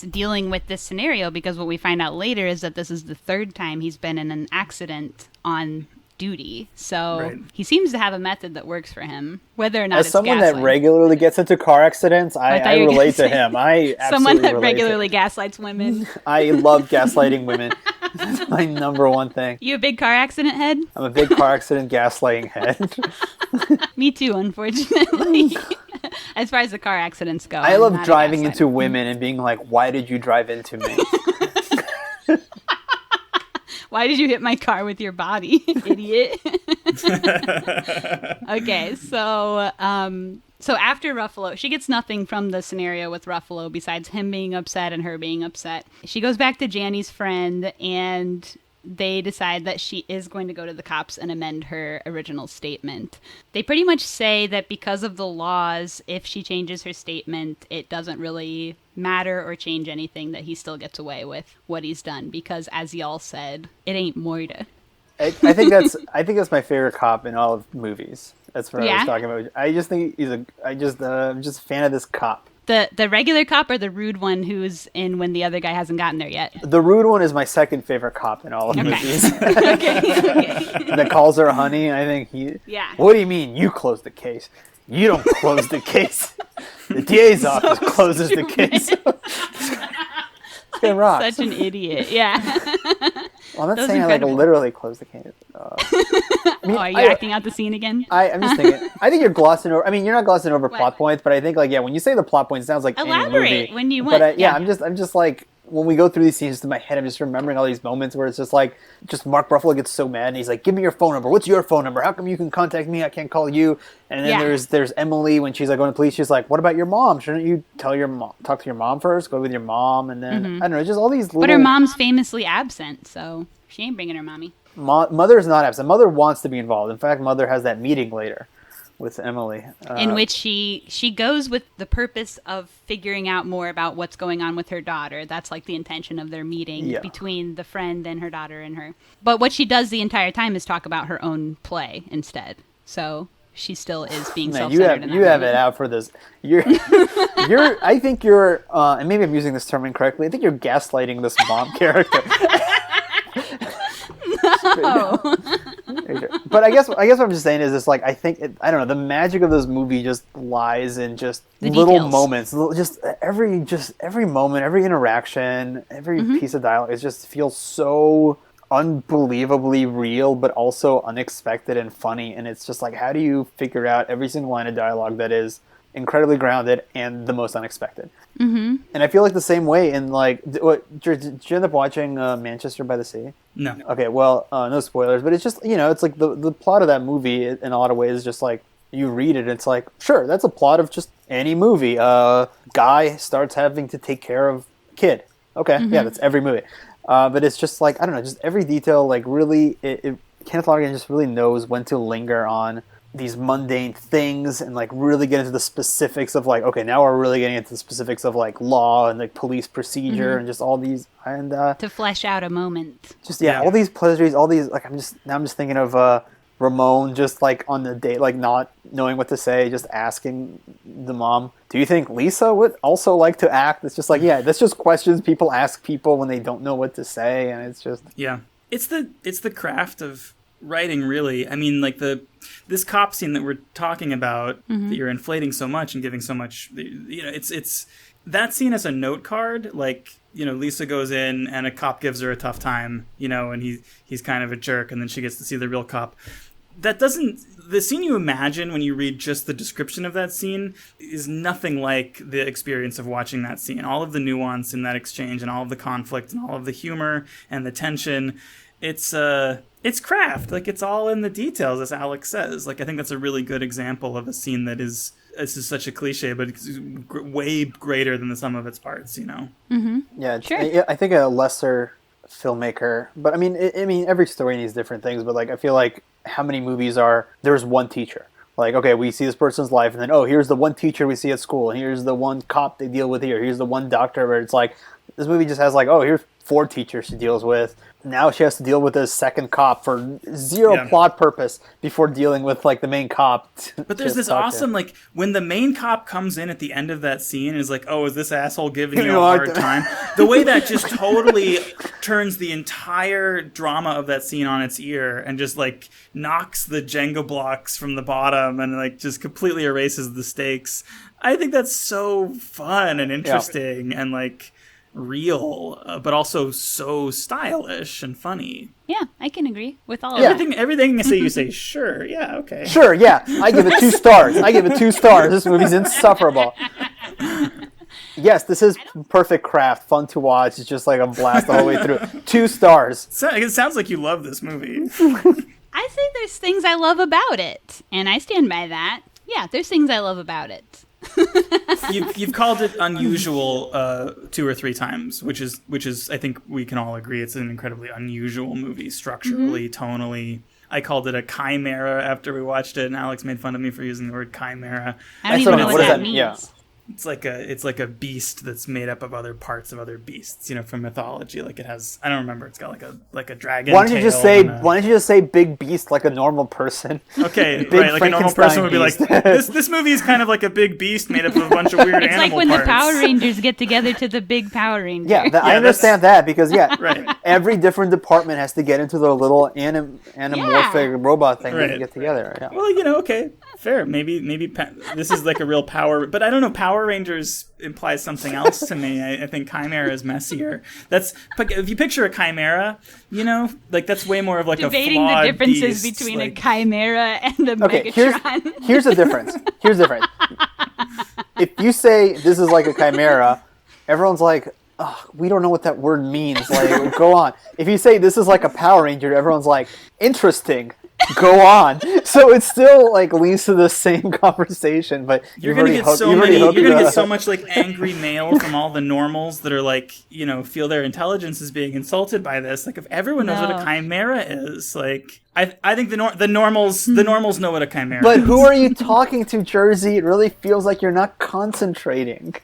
dealing with this scenario, because what we find out later is that this is the third time he's been in an accident on duty. So Right. he seems to have a method that works for him, whether or not As it's someone that gaslighting. regularly gets into car accidents, I thought you were relate to gonna say him. I absolutely Someone that relate to regularly gaslights women. I love gaslighting women. That's my number one thing. You a big car accident head? I'm a big car accident gaslighting head. Me too, unfortunately. As far as the car accidents go. I I'm love not a driving gaslighter. into women and being like, why did you drive into me? Why did you hit my car with your body, idiot? Okay, so after Ruffalo, she gets nothing from the scenario with Ruffalo besides him being upset and her being upset. She goes back to Janny's friend, and they decide that she is going to go to the cops and amend her original statement. They pretty much say that because of the laws, if she changes her statement, it doesn't really matter or change anything, that he still gets away with what he's done, because as y'all said, it ain't Moira. I think that's my favorite cop in all of movies. That's what I was talking about. I just think I'm just a fan of this cop. The regular cop, or the rude one who's in when the other guy hasn't gotten there yet? The rude one is my second favorite cop in all of movies. Okay. That calls her honey. I think he. Yeah. What do you mean you close the case? You don't close the case. The DA's office closes the case. It rocks. Such an idiot. Yeah. Well, I'm not That was saying incredible. I literally close the case. Are you acting out the scene again? I'm just thinking. I think you're glossing over. I mean, you're not glossing over What? plot points, but I think when you say the plot points, it sounds like Elaborate any movie. when you But want. I'm just like, when we go through these scenes in my head, I'm just remembering all these moments where it's just Mark Ruffalo gets so mad and he's like, "Give me your phone number. What's your phone number? How come you can contact me? I can't call you." And then there's Emily when she's like going to police. She's like, "What about your mom? Shouldn't you talk to your mom first? Go with your mom." And then I don't know, just all these little. But her mom's famously absent, so she ain't bringing her mommy. Mother's not absent. Mother wants to be involved. In fact, Mother has that meeting later with Emily. In which she goes with the purpose of figuring out more about what's going on with her daughter. That's like the intention of their meeting between the friend and her daughter and her. But what she does the entire time is talk about her own play instead. So she still is being self-centered. You have it out for this. I think you're, and maybe I'm using this term incorrectly. I think you're gaslighting this mom character. No. But I guess what I'm just saying is I think I don't know, the magic of this movie just lies in just The little details. moments, just every moment, every interaction, every piece of dialogue. It just feels so unbelievably real, but also unexpected and funny. And it's just how do you figure out every single line of dialogue that is incredibly grounded and the most unexpected? Mm-hmm. And I feel the same way in did you end up watching Manchester by the Sea? No. Okay, well, no spoilers, but it's just, it's the plot of that movie in a lot of ways is just you read it, it's sure, that's a plot of just any movie. Guy starts having to take care of kid. Okay, yeah, that's every movie. But it's just I don't know, just every detail, really, Kenneth Lonergan just really knows when to linger on these mundane things and like really get into the specifics of like, okay, now we're really getting into the specifics of like law and like police procedure and just all these and to flesh out a moment. just all these pleasantries, all these like I'm just thinking of Ramon just like on the date, like not knowing what to say, just asking the mom, do you think Lisa would also like to act? It's just like, that's just questions people ask people when they don't know what to say. And it's just, it's the craft of writing, really. I mean, like this cop scene that we're talking about that you're inflating so much and giving so much, it's that scene as a note card, like, Lisa goes in and a cop gives her a tough time, and he's kind of a jerk, and then she gets to see the real cop. The scene you imagine when you read just the description of that scene is nothing like the experience of watching that scene. All of the nuance in that exchange and all of the conflict and all of the humor and the tension, it's craft. Like, it's all in the details, as Alex says. Like, I think that's a really good example of a scene that is, this is such a cliche, but it's way greater than the sum of its parts, Mm-hmm. Yeah, sure. I think a lesser filmmaker, but I mean, every story needs different things, but like, I feel like how many movies there's one teacher. Like, okay, we see this person's life, and then, here's the one teacher we see at school, and here's the one cop they deal with here, here's the one doctor, where it's like, this movie just has like, here's 4 teachers she deals with. Now she has to deal with a second cop for zero plot purpose before dealing with like the main cop. But there's this awesome, like, when the main cop comes in at the end of that scene and is like, is this asshole giving you a hard time? The way that just totally turns the entire drama of that scene on its ear and just like knocks the Jenga blocks from the bottom and like just completely erases the stakes. I think that's so fun and interesting and like real, but also so stylish and funny. Yeah, I can agree with all of that. Everything I say, you say, sure, yeah, okay. Sure, yeah. I give it 2 stars. This movie's insufferable. Yes, this is perfect craft, fun to watch. It's just like a blast all the way through. 2 stars. It sounds like you love this movie. I say there's things I love about it, and I stand by that. Yeah, there's things I love about it. You've called it unusual 2 or 3 times, which is I think we can all agree it's an incredibly unusual movie, structurally, tonally. I called it a chimera after we watched it, and Alex made fun of me for using the word chimera. I don't even know what that means. Yeah. It's like a beast that's made up of other parts of other beasts, from mythology. Like it has, I don't remember. It's got like a dragon. Why don't you just say big beast like a normal person? Okay, right. Like a normal person would be like, this movie is kind of like a big beast made up of a bunch of weird animal parts. It's like when the Power Rangers get together to the big Power Rangers. Yeah, I understand that because right. Every different department has to get into their little anamorphic robot thing to get together. Yeah. Well, okay, fair. Maybe this is like a real power, but I don't know. Power Rangers implies something else to me. I think chimera is messier. If you picture a chimera, like that's way more of like debating a flawed the differences beast, between like... a chimera and a Megatron. Here's the difference. If you say this is like a chimera, everyone's like, we don't know what that word means. Like, go on. If you say this is like a Power Ranger, everyone's like, interesting. Go on. So it still like leads to the same conversation, but you're gonna get so much like angry mail from all the normals that are like, feel their intelligence is being insulted by this. Like if everyone knows what a chimera is, like I think the normals know what a chimera is. But who are you talking to, Jerzy? It really feels like you're not concentrating.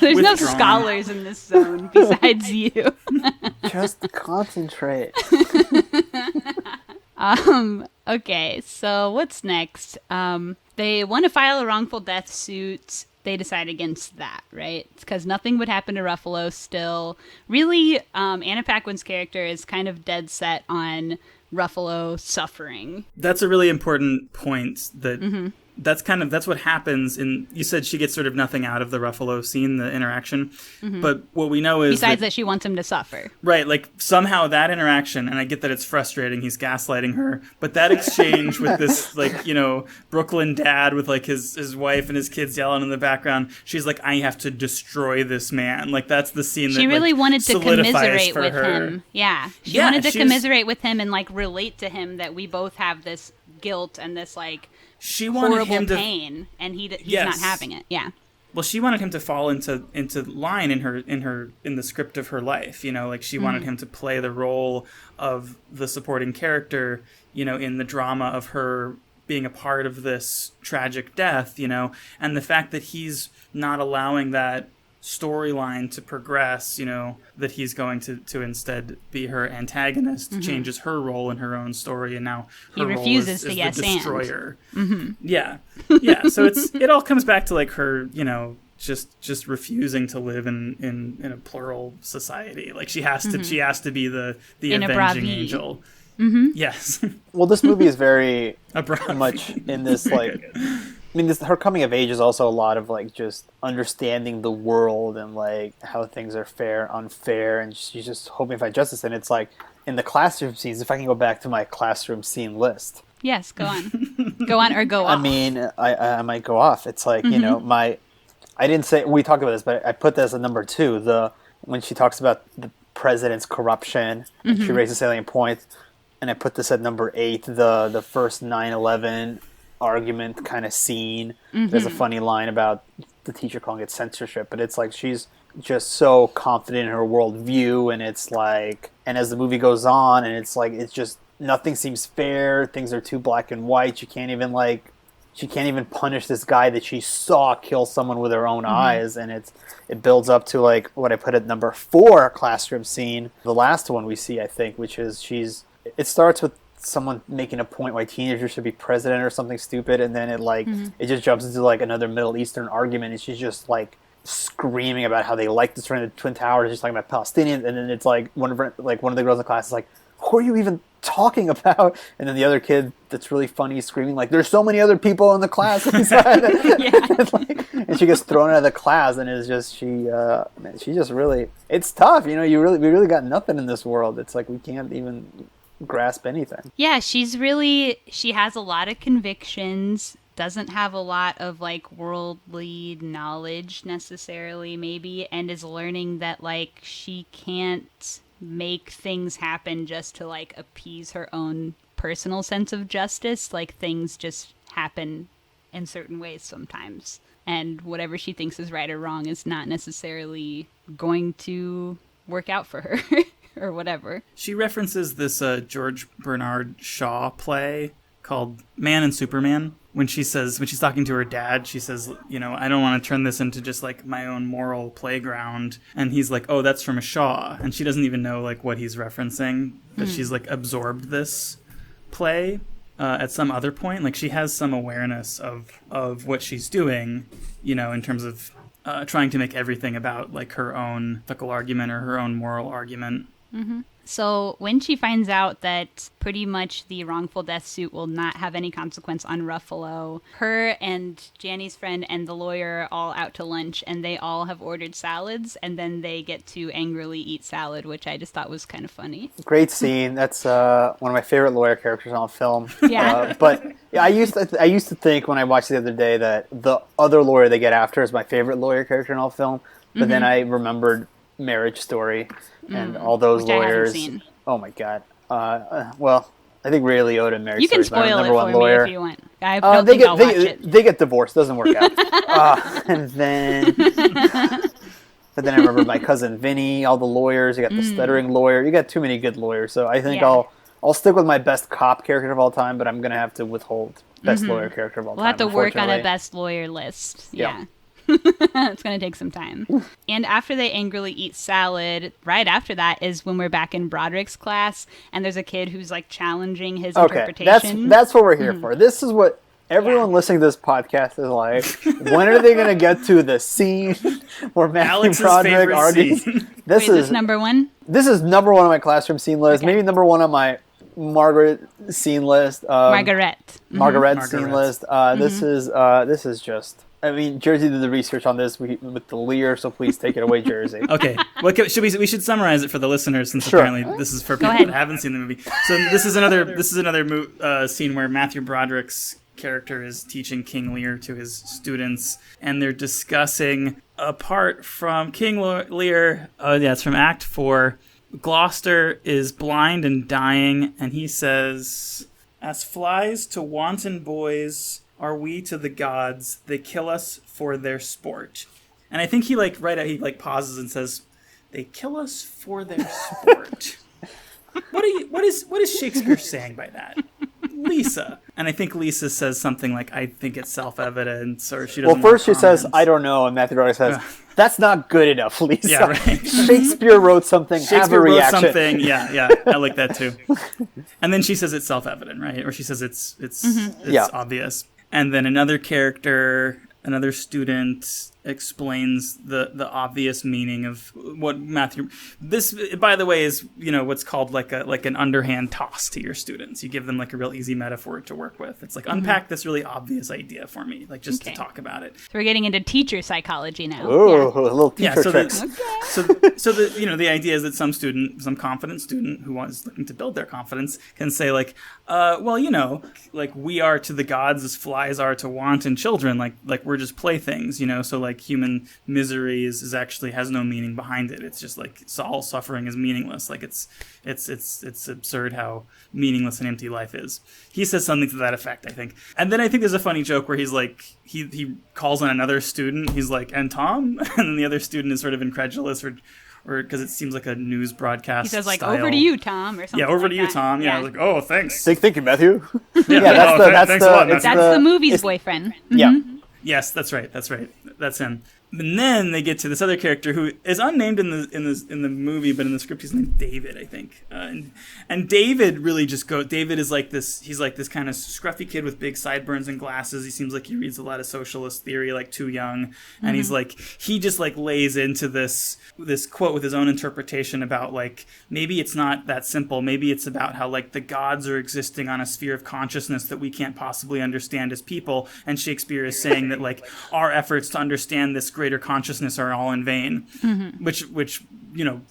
There's no scholars in this zone besides you. Just concentrate. Okay, so what's next? They want to file a wrongful death suit. They decide against that, right? Because nothing would happen to Ruffalo still. Really, Anna Paquin's character is kind of dead set on Ruffalo suffering. That's a really important point that... That's what happens you said she gets sort of nothing out of the Ruffalo scene, the interaction. But what we know is besides that she wants him to suffer. Right, like somehow that interaction, and I get that it's frustrating, he's gaslighting her, but that exchange with this like, Brooklyn dad with like his wife and his kids yelling in the background, she's like, I have to destroy this man. Like that's the scene that she really like, wanted to commiserate for with her. him. Yeah. She wanted to commiserate with him and like relate to him that we both have this guilt and this like she wanted horrible him to pain, and he's not having it. Yeah. Well, she wanted him to fall into line in the script of her life, like she wanted him to play the role of the supporting character, in the drama of her being a part of this tragic death, and the fact that he's not allowing that storyline to progress, that he's going to instead be her antagonist, changes her role in her own story, and now her he refuses role is to yes the destroyer. and. Yeah. So it all comes back to like her, just refusing to live in a plural society. Like she has to be the avenging angel. Yes. Well, this movie is very Abroad. much in this like. Her coming of age is also a lot of like just understanding the world and like how things are fair, unfair, and she's just hoping to find justice. And it's like in the classroom scenes. If I can go back to my classroom scene list. Yes, go on. Go on or go off. I might go off. It's like I didn't say we talked about this, but I put this at number 2. When she talks about the president's corruption, and she raises a salient point, and I put this at number 8. The first 9/11 argument kind of scene. There's a funny line about the teacher calling it censorship, but it's like she's just so confident in her worldview, and it's like, and as the movie goes on, and it's like, it's just nothing seems fair. Things are too black and white. She can't even punish this guy that she saw kill someone with her own eyes, and it builds up to like what I put at number 4 classroom scene, the last one we see, I think, which is it starts with someone making a point why teenagers should be president or something stupid, and then it just jumps into like another Middle Eastern argument, and she's just like screaming about how they like destroying the Twin Towers, just talking about Palestinians, and then it's like one of the girls in the class is like, who are you even talking about? And then the other kid that's really funny is screaming like, there's so many other people in the class inside. And she gets thrown out of the class, and it's just she just really, it's tough, we really got nothing in this world. It's like we can't even grasp anything. Yeah, she has a lot of convictions, doesn't have a lot of like worldly knowledge necessarily maybe, and is learning that like she can't make things happen just to like appease her own personal sense of justice. Like things just happen in certain ways sometimes, and whatever she thinks is right or wrong is not necessarily going to work out for her. Or whatever. She references this George Bernard Shaw play called Man and Superman. When she's talking to her dad, she says, I don't want to turn this into just like my own moral playground. And he's like, oh, that's from a Shaw. And she doesn't even know like what he's referencing, but she's like absorbed this play at some other point. Like she has some awareness of what she's doing, in terms of trying to make everything about like her own ethical argument or her own moral argument. So when she finds out that pretty much the wrongful death suit will not have any consequence on Ruffalo, her and Janny's friend and the lawyer are all out to lunch, and they all have ordered salads, and then they get to angrily eat salad, which I just thought was kind of funny. Great scene. That's one of my favorite lawyer characters on film. Yeah. But I used to think when I watched the other day that the other lawyer they get after is my favorite lawyer character in all film, but then I remembered Marriage Story and all those which lawyers. I haven't seen. Oh my god. Well, I think Ray Liotta and Marriage You Story can is my spoil it number for one lawyer. me if you want. I don't think I'll watch it. They get divorced. Doesn't work out. And then, but then I remember my cousin Vinny. All the lawyers. You got the stuttering lawyer. You got too many good lawyers. So I think I'll stick with my best cop character of all time. But I'm gonna have to withhold best lawyer character of all time. We'll have to work on a best lawyer list. Yeah. It's going to take some time. And after they angrily eat salad, right after that is when we're back in Broderick's class, and there's a kid who's like challenging his interpretation. That's what we're here for. This is what everyone listening to this podcast is like. When are they going to get to the scene where Matthew Broderick argues? This is number 1? This is number 1 on my classroom scene list. Okay. Maybe number 1 on my Margaret scene list. Margaret scene list. This is just. I mean, Jerzy did the research on this with the Lear, so please take it away, Jerzy. Okay. We should summarize it for the listeners, since apparently this is for people that haven't seen the movie. So this is another scene where Matthew Broderick's character is teaching King Lear to his students, and they're discussing, apart from King Lear, it's from Act 4, Gloucester is blind and dying, and he says, "As flies to wanton boys are we to the gods? They kill us for their sport. And I think he pauses and says, they kill us for their sport. What is Shakespeare saying by that? Lisa. And I think Lisa says something like, I think it's self-evident, or she doesn't. Well, first she says, comments. I don't know, and Matthew Broderick says, that's not good enough, Lisa. Yeah, right. Shakespeare wrote something, have a reaction. Wrote something, yeah, I like that too. And then she says it's self-evident, right? Or she says it's obvious. And then another character, another student explains the obvious meaning of what Matthew. This, by the way, is what's called like an underhand toss to your students. You give them like a real easy metaphor to work with. It's like unpack this really obvious idea for me, like just to talk about it. So we're getting into teacher psychology now. Oh, a little teacher tricks. So the idea is that some confident student who is looking to build their confidence can say like, like we are to the gods as flies are to wanton children. Like we're just playthings, So like human misery is actually has no meaning behind it. It's just like all suffering is meaningless. Like it's absurd how meaningless and empty life is. He says something to that effect, I think. And then I think there's a funny joke where he's like, he calls on another student. He's like, and Tom? And then the other student is sort of incredulous or because it seems like a news broadcast. He says like, style. over to you, Tom, or something. Yeah, over like to you, that. Tom. Yeah, I was like, oh, thanks. Thank you, Matthew. Thanks a lot, Matthew. That's the movie's boyfriend. Yeah. Yes, that's right. That's him. And then they get to this other character who is unnamed in the movie, but in the script he's named David, I think. And David really just David is like this. He's like this kind of scruffy kid with big sideburns and glasses. He seems like he reads a lot of socialist theory, like too young. And he's like he just like lays into this quote with his own interpretation about like maybe it's not that simple. Maybe it's about how like the gods are existing on a sphere of consciousness that we can't possibly understand as people. And Shakespeare is saying that like our efforts to understand this greater consciousness are all in vain, which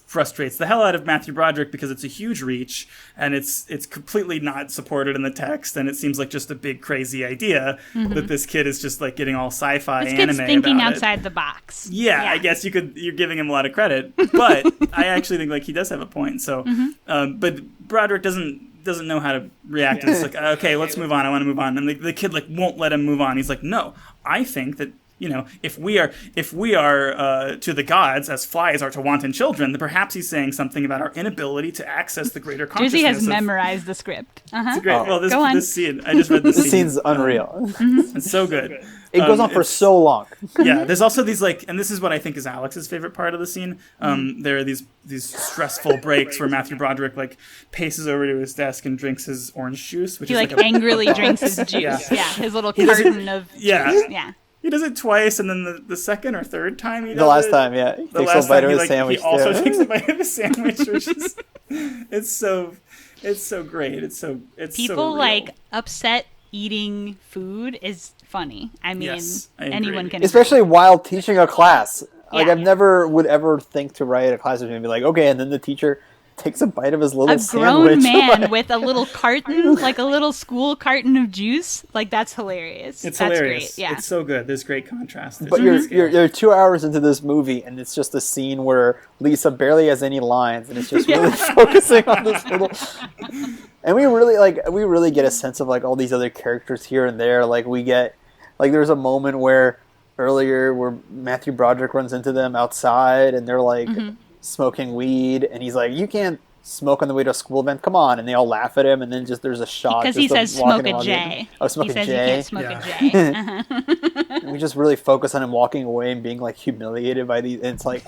frustrates the hell out of Matthew Broderick because it's a huge reach and it's completely not supported in the text, and it seems like just a big crazy idea that this kid is just like getting all sci-fi this anime kid's thinking about outside the box. Yeah, I guess you're giving him a lot of credit, but I actually think like he does have a point. So, but Broderick doesn't know how to react. And it's like, okay, let's move on. I want to move on. And the kid like won't let him move on. He's like, no, I think that if we are to the gods as flies are to wanton children, then perhaps he's saying something about our inability to access the greater consciousness. Jerzy has memorized the script. It's great. Oh. Well, Go on. this scene, I just read this scene. This scene's unreal. It's so good. It goes on for so long. Yeah, there's also these like, and this is what I think is Alex's favorite part of the scene. There are these stressful breaks where Matthew Broderick like paces over to his desk and drinks his orange juice, which He is like like a, angrily drinks his juice. Yeah, his little carton of juice. Yeah. He does it twice, and then the second or third time he does it. The last time, yeah. He takes a bite of his sandwich. He also takes a bite of his sandwich, which is it's so great. It's so people so real. like upset eating food is funny. I mean, Yes, I anyone agree. can. Especially while teaching a class. Like, Yeah. I've never would ever think to write a class and be like, okay, and then the teacher takes a bite of his little a sandwich. grown man with a little carton, like a little school carton of juice. Like, that's hilarious. It's that's hilarious. Great. Yeah. It's so good. There's great contrast. But you're 2 hours into this movie, and it's just a scene where Lisa barely has any lines, and it's just really focusing on this little. And we really get a sense of like all these other characters here and there. Like we get, like there's a moment where Matthew Broderick runs into them outside, and they're like smoking weed, and he's like, "You can't smoke on the way to a school event. Come on!" And they all laugh at him, and then there's a shot Because he says smoke a J. Oh, smoke he a says J. you can't smoke a J. And we just really focus on him walking away and being like humiliated by these. And it's like,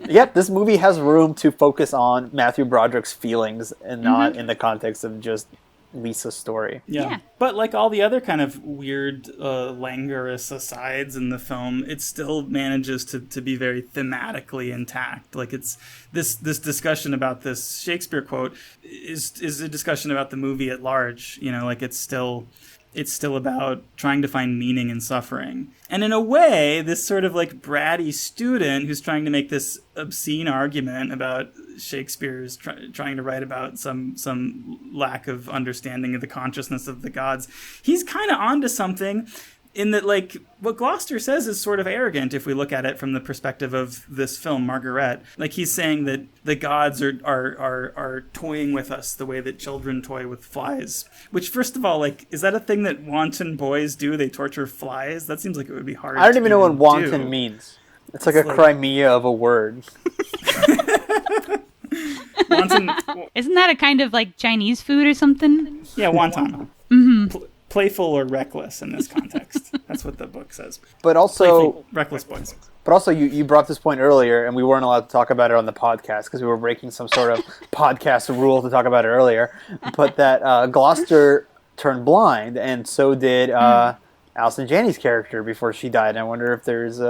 yep, this movie has room to focus on Matthew Broderick's feelings and not in the context of just Lisa's story. Yeah. But like all the other kind of weird, languorous asides in the film, it still manages to be very thematically intact. Like it's this discussion about this Shakespeare quote is a discussion about the movie at large. Like it's still about trying to find meaning in suffering. And in a way, this sort of like bratty student who's trying to make this obscene argument about Shakespeare's trying to write about some lack of understanding of the consciousness of the gods, he's kind of onto something in that, like, what Gloucester says is sort of arrogant if we look at it from the perspective of this film, Margaret. Like, he's saying that the gods are toying with us the way that children toy with flies. Which, first of all, like, is that a thing that wanton boys do? They torture flies? That seems like it would be hard. I don't even know what wanton do. means. It's like a Crimea of a word. Wanton, Isn't that a kind of like Chinese food or something? yeah, wonton. Mm-hmm. Playful or reckless in this context. That's what the book says. But also, Playful, reckless boys. But also, you brought this point earlier, and we weren't allowed to talk about it on the podcast because we were breaking some sort of podcast rule to talk about it earlier. But that Gloucester turned blind, and so did Alison Janney's character before she died. And I wonder if there's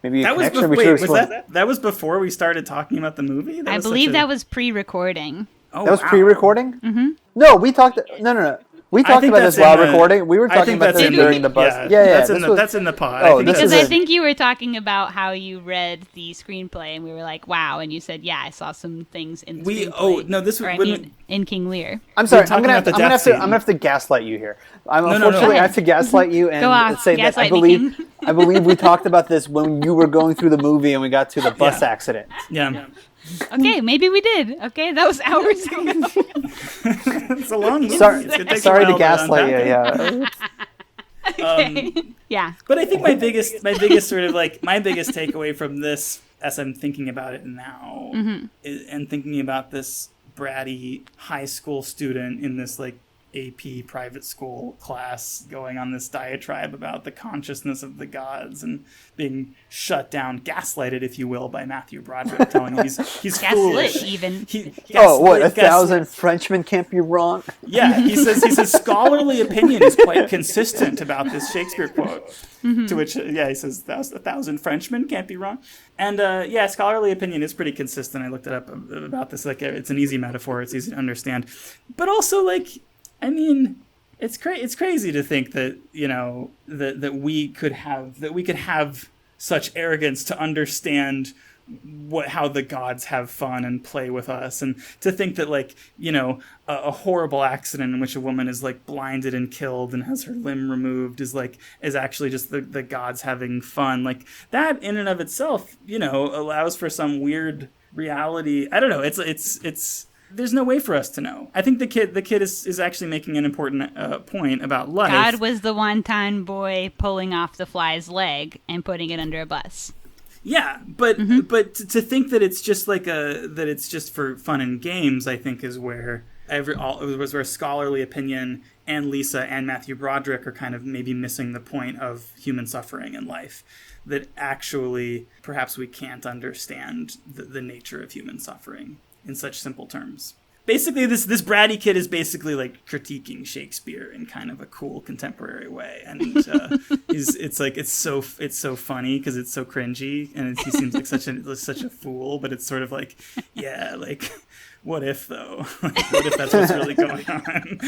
maybe a connection. That was before we started talking about the movie? I believe that was pre-recording. Oh, that was wow. pre-recording? Mm-hmm. No, we talked... No. We talked about this while recording. We were talking about this during the bus. Yeah. That's in the pod. Oh, because I think you were talking about how you read the screenplay, and we were like, "Wow!" And you said, "Yeah, I saw some things in the screenplay." In King Lear. I'm sorry. I'm gonna have to gaslight you here. Unfortunately, I have to gaslight you and say that I believe we talked about this when you were going through the movie and we got to the bus accident. Yeah. Okay, maybe we did. Okay, that was hours ago. It's a long movie. Sorry to gaslight you. Yeah. Okay. Yeah. But I think my biggest sort of like my biggest takeaway from this, as I'm thinking about it now, and thinking about this bratty high school student in this like AP private school class going on this diatribe about the consciousness of the gods and being shut down, gaslighted, if you will, by Matthew Broderick, telling him he's foolish. Even. 1,000 Frenchmen can't be wrong? Yeah, he says scholarly opinion is quite consistent about this Shakespeare quote. Mm-hmm. To which, he says 1,000 Frenchmen can't be wrong. And scholarly opinion is pretty consistent. I looked it up about this. Like, it's an easy metaphor. It's easy to understand. But also, like, I mean, it's crazy to think that, you know, that we could have such arrogance to understand how the gods have fun and play with us, and to think that, like, you know, a horrible accident in which a woman is like blinded and killed and has her limb removed is actually just the gods having fun. Like, that in and of itself, you know, allows for some weird reality. I don't know. It's there's no way for us to know. I think the kid is actually making an important point about life. God was the one-time boy pulling off the fly's leg and putting it under a bus. Yeah, but to think that it's just like that it's just for fun and games, I think is where where scholarly opinion and Lisa and Matthew Broderick are kind of maybe missing the point of human suffering in life. That actually perhaps we can't understand the nature of human suffering in such simple terms. Basically, this bratty kid is basically like critiquing Shakespeare in kind of a cool contemporary way, and it's so funny because it's so cringy, and he seems like such a fool. But it's sort of like, yeah, like, what if though? Like, what if that's what's really going on?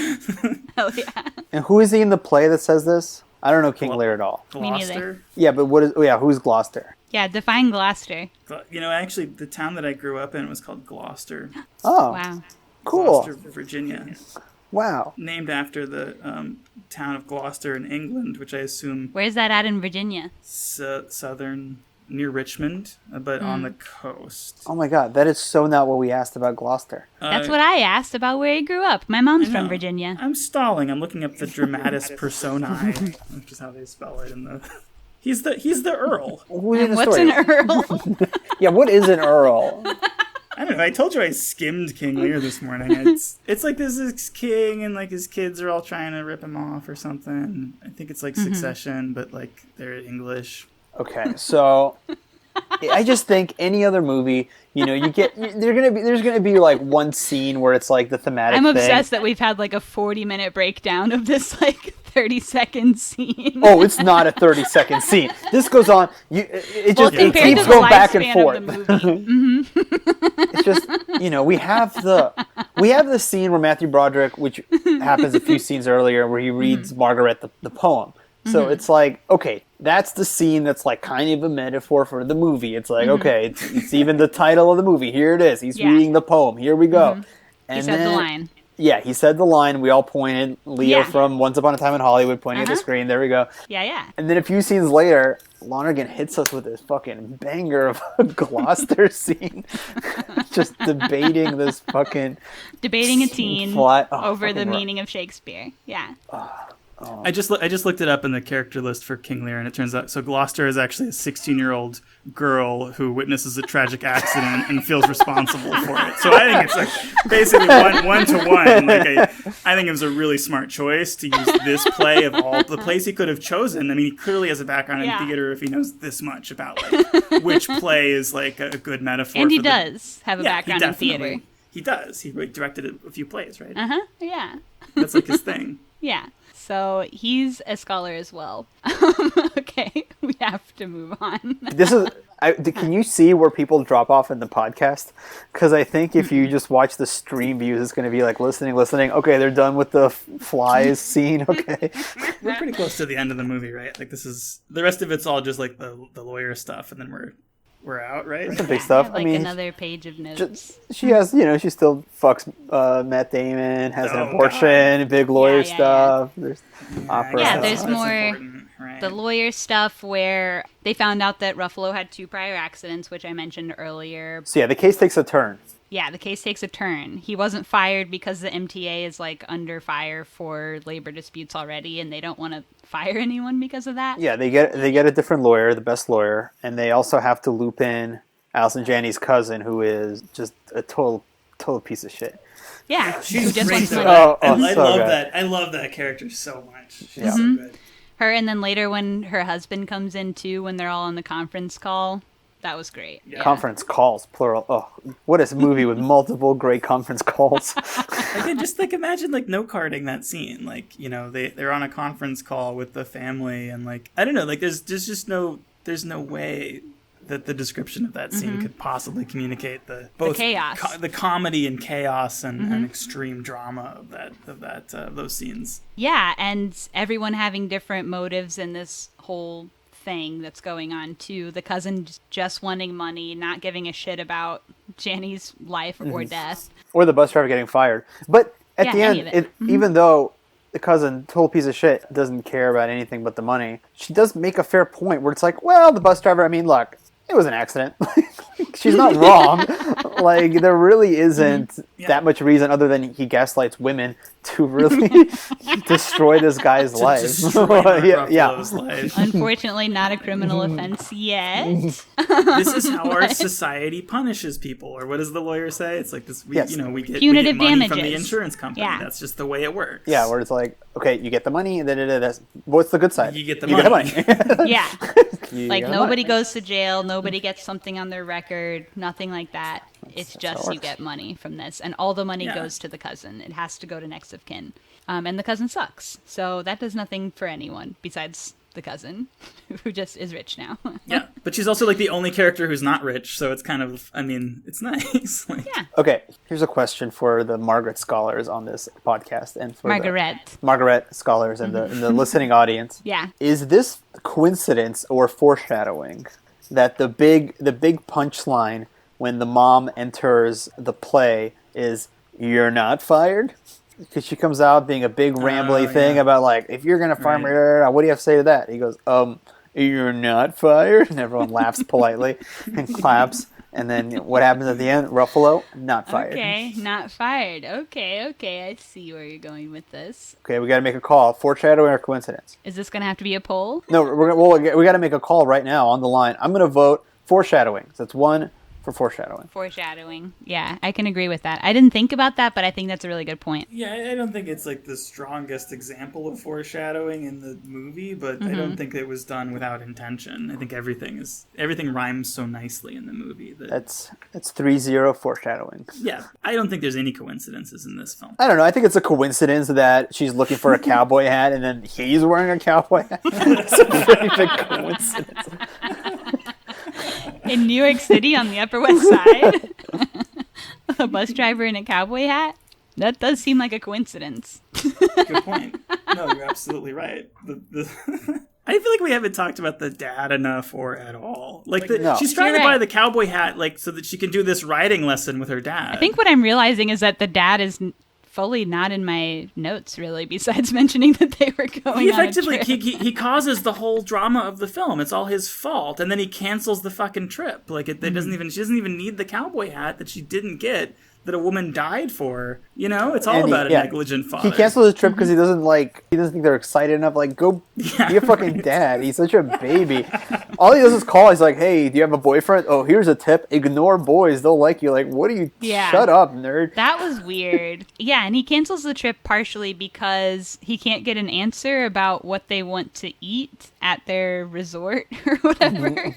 Oh yeah. And who is he in the play that says this? I don't know King Lear at all. Gloucester. Yeah, but who's Gloucester? Yeah, define Gloucester. You know, actually, the town that I grew up in was called Gloucester. Oh, wow. Cool. Gloucester, Virginia. Wow. Named after the town of Gloucester in England, which I assume... Where's that at in Virginia? Southern, near Richmond, but on the coast. Oh my god, that is so not what we asked about Gloucester. That's what I asked about where he grew up. My mom's from Virginia. I'm stalling. I'm looking up the dramatis personae, which is how they spell it in the... He's the Earl. What's an Earl? Yeah, what is an Earl? I don't know. I told you I skimmed King Lear this morning. It's like there's this king and like his kids are all trying to rip him off or something. I think it's like Succession, but like they're English. Okay, so I just think any other movie, you know, there's gonna be like one scene where it's like the thematic. I'm thing. obsessed that we've had like a 40-minute breakdown of this like 30-second scene. Oh, it's not a 30-second scene. This goes on. It keeps going back and forth. It's just, you know, we have the scene where Matthew Broderick, which happens a few scenes earlier, where he reads Margaret the poem. So it's like, okay, that's the scene that's like kind of a metaphor for the movie. It's like, okay, it's even the title of the movie. Here it is. He's reading the poem. Here we go. And he said the line. Yeah, he said the line. We all pointed. Leo Yeah. from Once Upon a Time in Hollywood pointing at the screen. There we go. Yeah. And then a few scenes later, Lonergan hits us with this fucking banger of a Gloucester scene. Just debating this fucking... Debating a teen plot. over the fucking meaning of Shakespeare. Yeah. I just looked it up in the character list for King Lear, and it turns out Gloucester is actually a 16-year-old girl who witnesses a tragic accident and feels responsible for it. So I think it's like basically one to one. Like I think it was a really smart choice to use this play of all the plays he could have chosen. I mean, he clearly has a background in theater if he knows this much about like which play is like a good metaphor. And he does have a background in definitely- theater. He does. He directed a few plays, right? Yeah. That's like his thing. Yeah. So he's a scholar as well. Okay, we have to move on. This is... can you see where people drop off in the podcast? Because I think if you just watch the stream views, it's going to be like listening. Okay, they're done with the flies scene. Okay. We're pretty close to the end of the movie, right? Like this is the rest of it's all just like the lawyer stuff, and then we're out, right? Some big stuff. Like I mean, another page of notes. she has, she still fucks Matt Damon, has an Oh, abortion, big lawyer Yeah. stuff. There's opera. Yeah, stuff. there's That's more important, right? the lawyer stuff where they found out that Ruffalo had 2 prior accidents, which I mentioned earlier. So yeah, the case takes a turn. Yeah, the case takes a turn. He wasn't fired because the MTA is like under fire for labor disputes already, and they don't want to fire anyone because of that. Yeah, they get a different lawyer, the best lawyer, and they also have to loop in Allison Janney's cousin, who is just a total piece of shit. Yeah, She's who just great wants though. money. I so love good. that. I love that character so much. She's Yeah. so good. Her, and then later when her husband comes in too, when they're all on the conference call, that was great. Yeah. Conference calls, plural. Oh, what is a movie with multiple great conference calls? Again, just like imagine like note carding that scene. Like, they're on a conference call with the family, and like I don't know, like there's no way that the description of that scene could possibly communicate both chaos. the comedy and chaos and extreme drama of those scenes. Yeah, and everyone having different motives in this whole thing that's going on too. The cousin just wanting money, not giving a shit about Janny's life or death. Or the bus driver getting fired. But at the any end, of it. even though the cousin, total piece of shit, doesn't care about anything but the money, she does make a fair point where it's like, well, the bus driver, I mean, look, it was an accident. She's not wrong. Like, there really isn't that much reason other than he gaslights women to really destroy this guy's life. Destroy Mark yeah. Ruffalo's life. Unfortunately, not a criminal offense yet. This is how our society punishes people, or what does the lawyer say? It's like this. We get Punitive money from the damages. insurance company. Yeah. That's just the way it works. Yeah, where it's like, okay, you get the money, and then that's what's the good side? You get the Get money. Yeah. You Like get the nobody money. goes to jail, nobody gets something on their record, nothing like that. It's how just it you works. get money from this, and all the money Yeah. goes to the cousin. It has to go to next of kin, and the cousin sucks. So that does nothing for anyone besides the cousin, who just is rich now. Yeah, but she's also like the only character who's not rich, so it's kind of, I mean, it's nice. Like, Yeah. Okay, here's a question for the Margaret scholars on this podcast, and for Margaret. the Margaret scholars and the listening audience. Yeah. Is this coincidence or foreshadowing that the big punchline when the mom enters the play is "You're not fired"? Because she comes out being a big rambly thing yeah. about like, if you're gonna fire me, Right. what do you have to say to that? He goes, "You're not fired," and everyone laughs politely and claps. And then what happens at the end? Ruffalo, not fired. Okay, not fired. Okay, I see where you're going with this. Okay, we got to make a call. Foreshadowing or coincidence? Is this gonna have to be a poll? No, we got to make a call right now on the line. I'm going to vote foreshadowing. So that's one for foreshadowing. Foreshadowing. Yeah, I can agree with that. I didn't think about that, but I think that's a really good point. yeah, I don't think it's like the strongest example of foreshadowing in the movie, but I don't think it was done without intention. I think everything rhymes so nicely in the movie that That's 3-0 foreshadowing. yeah, I don't think there's any coincidences in this film. I don't know. I think it's a coincidence that she's looking for a cowboy hat and then he's wearing a cowboy hat. It's a pretty big coincidence. In New York City on the Upper West Side, a bus driver in a cowboy hat? That does seem like a coincidence. Good point. No, you're absolutely right. I feel like we haven't talked about the dad enough or at all. No. She's trying You're to buy right. the cowboy hat so that she can do this riding lesson with her dad. I think what I'm realizing is that the dad is fully not in my notes, really, besides mentioning that they were going He on a effectively trip. he causes the whole drama of the film. It's all his fault, and then he cancels the fucking trip. Like it doesn't even she doesn't even need the cowboy hat that she didn't get, that a woman died for. You know, it's all about a negligent father. He cancels his trip because he doesn't think they're excited enough. Like, go be a fucking dad. He's such a baby. All he does is call. He's like, hey, do you have a boyfriend? Oh, here's a tip. Ignore boys. They'll like you. Like, what are you? Yeah. Shut up, nerd. That was weird. Yeah, and he cancels the trip partially because he can't get an answer about what they want to eat at their resort or whatever.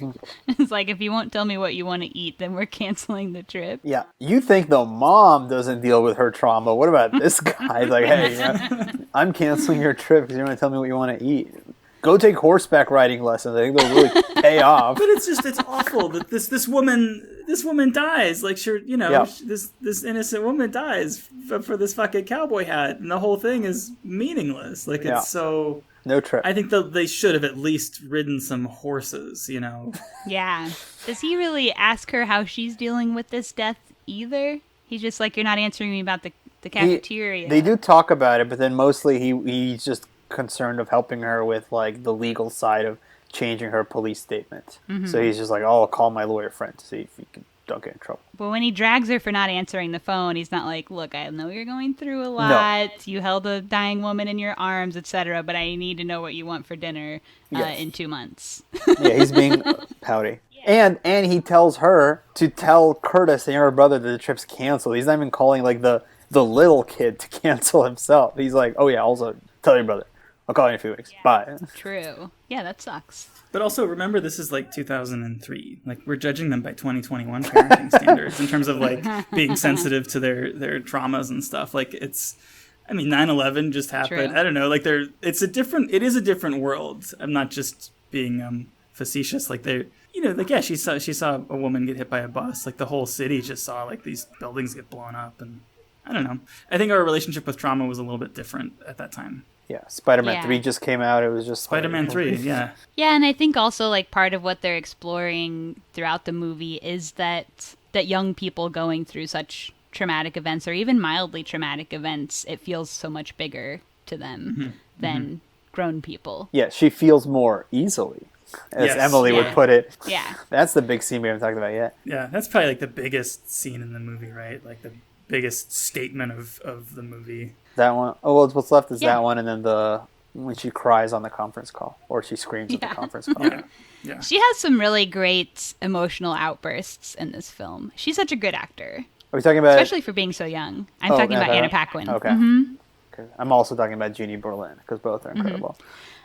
It's like, if you won't tell me what you want to eat, then we're canceling the trip. Yeah, you think the mom doesn't deal with her trauma. What about this guy? He's like, hey, I'm canceling your trip because you're going to tell me what you want to eat. Go take horseback riding lessons. I think they'll really pay off. But it's awful that this woman dies. Like, sure, you know, this innocent woman dies for this fucking cowboy hat, and the whole thing is meaningless. Like, it's so... No trip. I think they should have at least ridden some horses, you know? Yeah. Does he really ask her how she's dealing with this death either? He's just like, you're not answering me about the cafeteria. They do talk about it, but then mostly he's just concerned of helping her with, like, the legal side of changing her police statement. Mm-hmm. So he's just like, oh, I'll call my lawyer friend to see if don't get in trouble. But when he drags her for not answering the phone, he's not like, look, I know you're going through a lot. No. You held a dying woman in your arms, etc., but I need to know what you want for dinner in 2 months. Yeah, he's being pouty. Yeah. And he tells her to tell Curtis, the younger brother, that the trip's canceled. He's not even calling, like, the little kid to cancel himself. He's like, oh yeah, also tell your brother. I'll call you in a few weeks. Yeah. Bye. True. Yeah, that sucks. But also, remember, this is like 2003. Like, we're judging them by 2021 parenting standards in terms of, like, being sensitive to their traumas and stuff. Like, it's... I mean, 9/11 just happened. True. I don't know. Like, it is a different world. I'm not just being facetious. Like, they're... You know, like, yeah, she saw a woman get hit by a bus. Like, the whole city just saw, like, these buildings get blown up. And I don't know. I think our relationship with trauma was a little bit different at that time. Yeah, Spider-Man 3 just came out. It was just... Spider-Man 3, yeah. Yeah, and I think also, like, part of what they're exploring throughout the movie is that young people going through such traumatic events, or even mildly traumatic events, it feels so much bigger to them than grown people. Yeah, she feels more easily, as Emily would put it. Yeah. That's the big scene we haven't talked about yet. Yeah, that's probably, like, the biggest scene in the movie, right? Like, the biggest statement of the movie. That one. Oh, well, what's left is that one, and then when she cries on the conference call, or she screams at the conference call. Yeah. She has some really great emotional outbursts in this film. She's such a good actor. Are we talking about... Especially for being so young. I'm talking about Anna Paquin. Okay. Mm-hmm. Okay. I'm also talking about Jeannie Berlin, because both are incredible.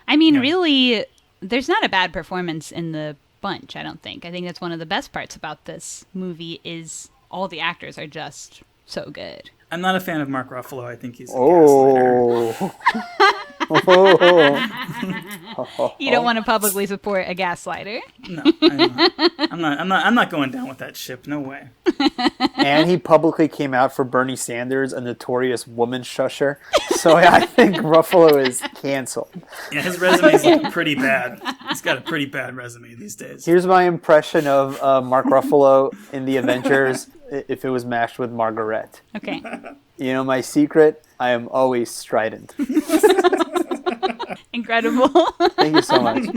I mean, really, there's not a bad performance in the bunch, I don't think. I think that's one of the best parts about this movie is all the actors are just so good. I'm not a fan of Mark Ruffalo. I think he's a gaslighter. You don't want to publicly support a gaslighter? No, I'm not going down with that ship. No way. And he publicly came out for Bernie Sanders, a notorious woman shusher. So I think Ruffalo is canceled. Yeah, his resume's looking pretty bad. He's got a pretty bad resume these days. Here's my impression of Mark Ruffalo in The Avengers if it was mashed with Margaret. Okay. You know my secret? I am always strident. Incredible. Thank you so much.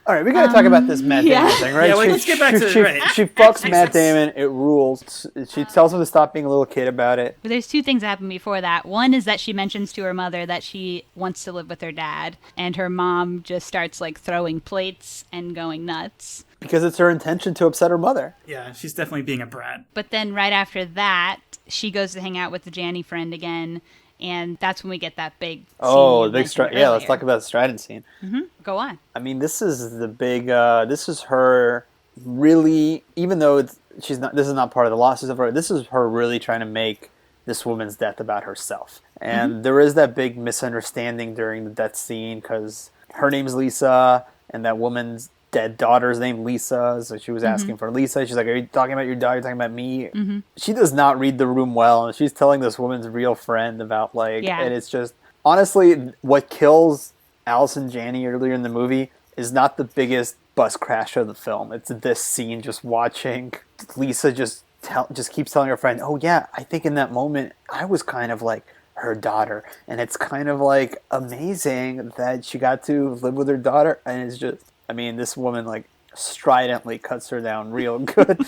All right, we got to talk about this Matt Damon thing, right? Yeah, let's get back to it. Right. She fucks Matt Damon. It rules. She tells him to stop being a little kid about it. But there's two things that happen before that. One is that she mentions to her mother that she wants to live with her dad, and her mom just starts, like, throwing plates and going nuts. Because it's her intention to upset her mother. Yeah, she's definitely being a brat. But then right after that, she goes to hang out with the Janny friend again, and that's when we get that big scene. Oh, the big strident. Yeah, let's talk about the strident scene. Mm-hmm. Go on. I mean, this is the big, this is her really, even though this is not part of the losses of her, this is her really trying to make this woman's death about herself. And there is that big misunderstanding during the death scene, because her name's Lisa, and that woman's dead daughter's named Lisa, so she was asking for Lisa. She's like, are you talking about your daughter? Are you talking about me? She does not read the room well, and she's telling this woman's real friend about, like, and it's just, honestly, what kills Allison Janney earlier in the movie is not the biggest bus crash of the film. It's this scene, just watching Lisa just just keeps telling her friend, oh yeah, I think in that moment I was kind of like her daughter, and it's kind of like amazing that she got to live with her daughter. And it's just, I mean, this woman like stridently cuts her down real good.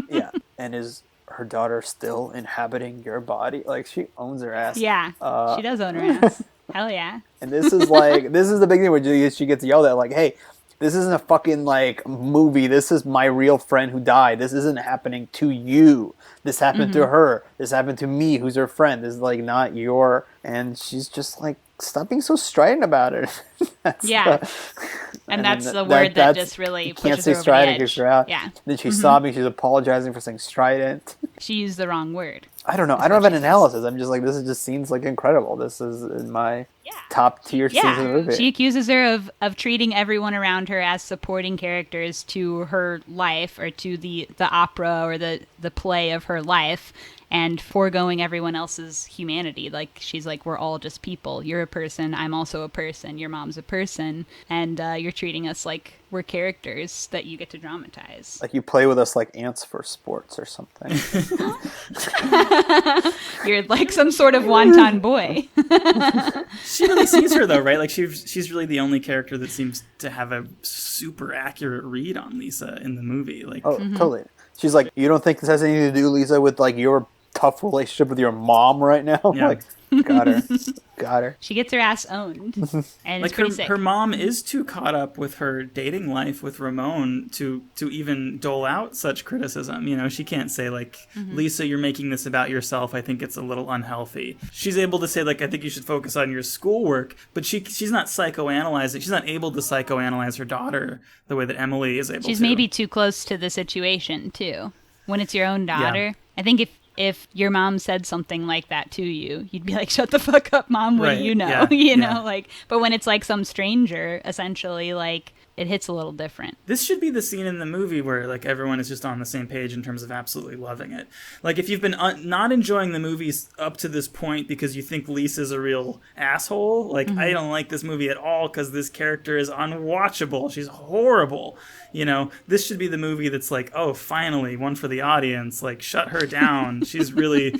Yeah. And is her daughter still inhabiting your body? Like, she owns her ass. Yeah, she does own her ass. Hell yeah. And this is like, this is the big thing where she gets yelled at, like, hey, this isn't a fucking, like, movie. This is my real friend who died. This isn't happening to you. This happened to her. This happened to me, who's her friend. This is, like, not your... And she's just, like, stop being so strident about it. And that's the word that just really pushes her over the edge. Kicks her out. Yeah. Then she's sobbing. She's apologizing for saying strident. She used the wrong word. I don't know. I don't have an analysis. I'm just like, this just seems like incredible. This is in my top tier scenes of the movie. She accuses her of treating everyone around her as supporting characters to her life, or to the opera or the play of her life, and foregoing everyone else's humanity. Like, she's like, we're all just people. You're a person. I'm also a person. Your mom's a person. And you're treating us like we're characters that you get to dramatize. Like, you play with us like ants for sports or something. You're like some sort of wonton boy. She really sees her, though, right? Like, she's really the only character that seems to have a super accurate read on Lisa in the movie. Like, oh, totally. She's like, you don't think this has anything to do, Lisa, with, like, your tough relationship with your mom right now? Yeah. Like, got her. She gets her ass owned. And like, it's pretty sick. Her mom is too caught up with her dating life with Ramon to even dole out such criticism. You know, she can't say, like, Lisa, you're making this about yourself. I think it's a little unhealthy. She's able to say, like, I think you should focus on your schoolwork, but she's not psychoanalyzing. She's not able to psychoanalyze her daughter the way that Emily is able to. She's maybe too close to the situation, too. When it's your own daughter. Yeah. I think if your mom said something like that to you, you'd be like, shut the fuck up, Mom, what do you know? Yeah. You know, like, but when it's like some stranger, essentially, like, it hits a little different. This should be the scene in the movie where, like, everyone is just on the same page in terms of absolutely loving it. Like, if you've been not enjoying the movies up to this point because you think Lisa's a real asshole, like, I don't like this movie at all because this character is unwatchable. She's horrible. You know, this should be the movie that's like, oh, finally, one for the audience. Like, shut her down. She's really,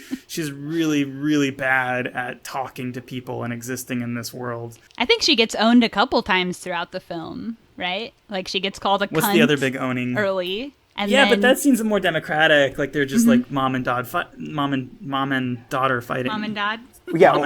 really bad at talking to people and existing in this world. I think she gets owned a couple times throughout the film, right? Like, she gets called a cunt. What's the other big owning? Early. And yeah, then... but that seems more democratic. Like, they're just like mom and daughter fighting. Mom and dad? Yeah,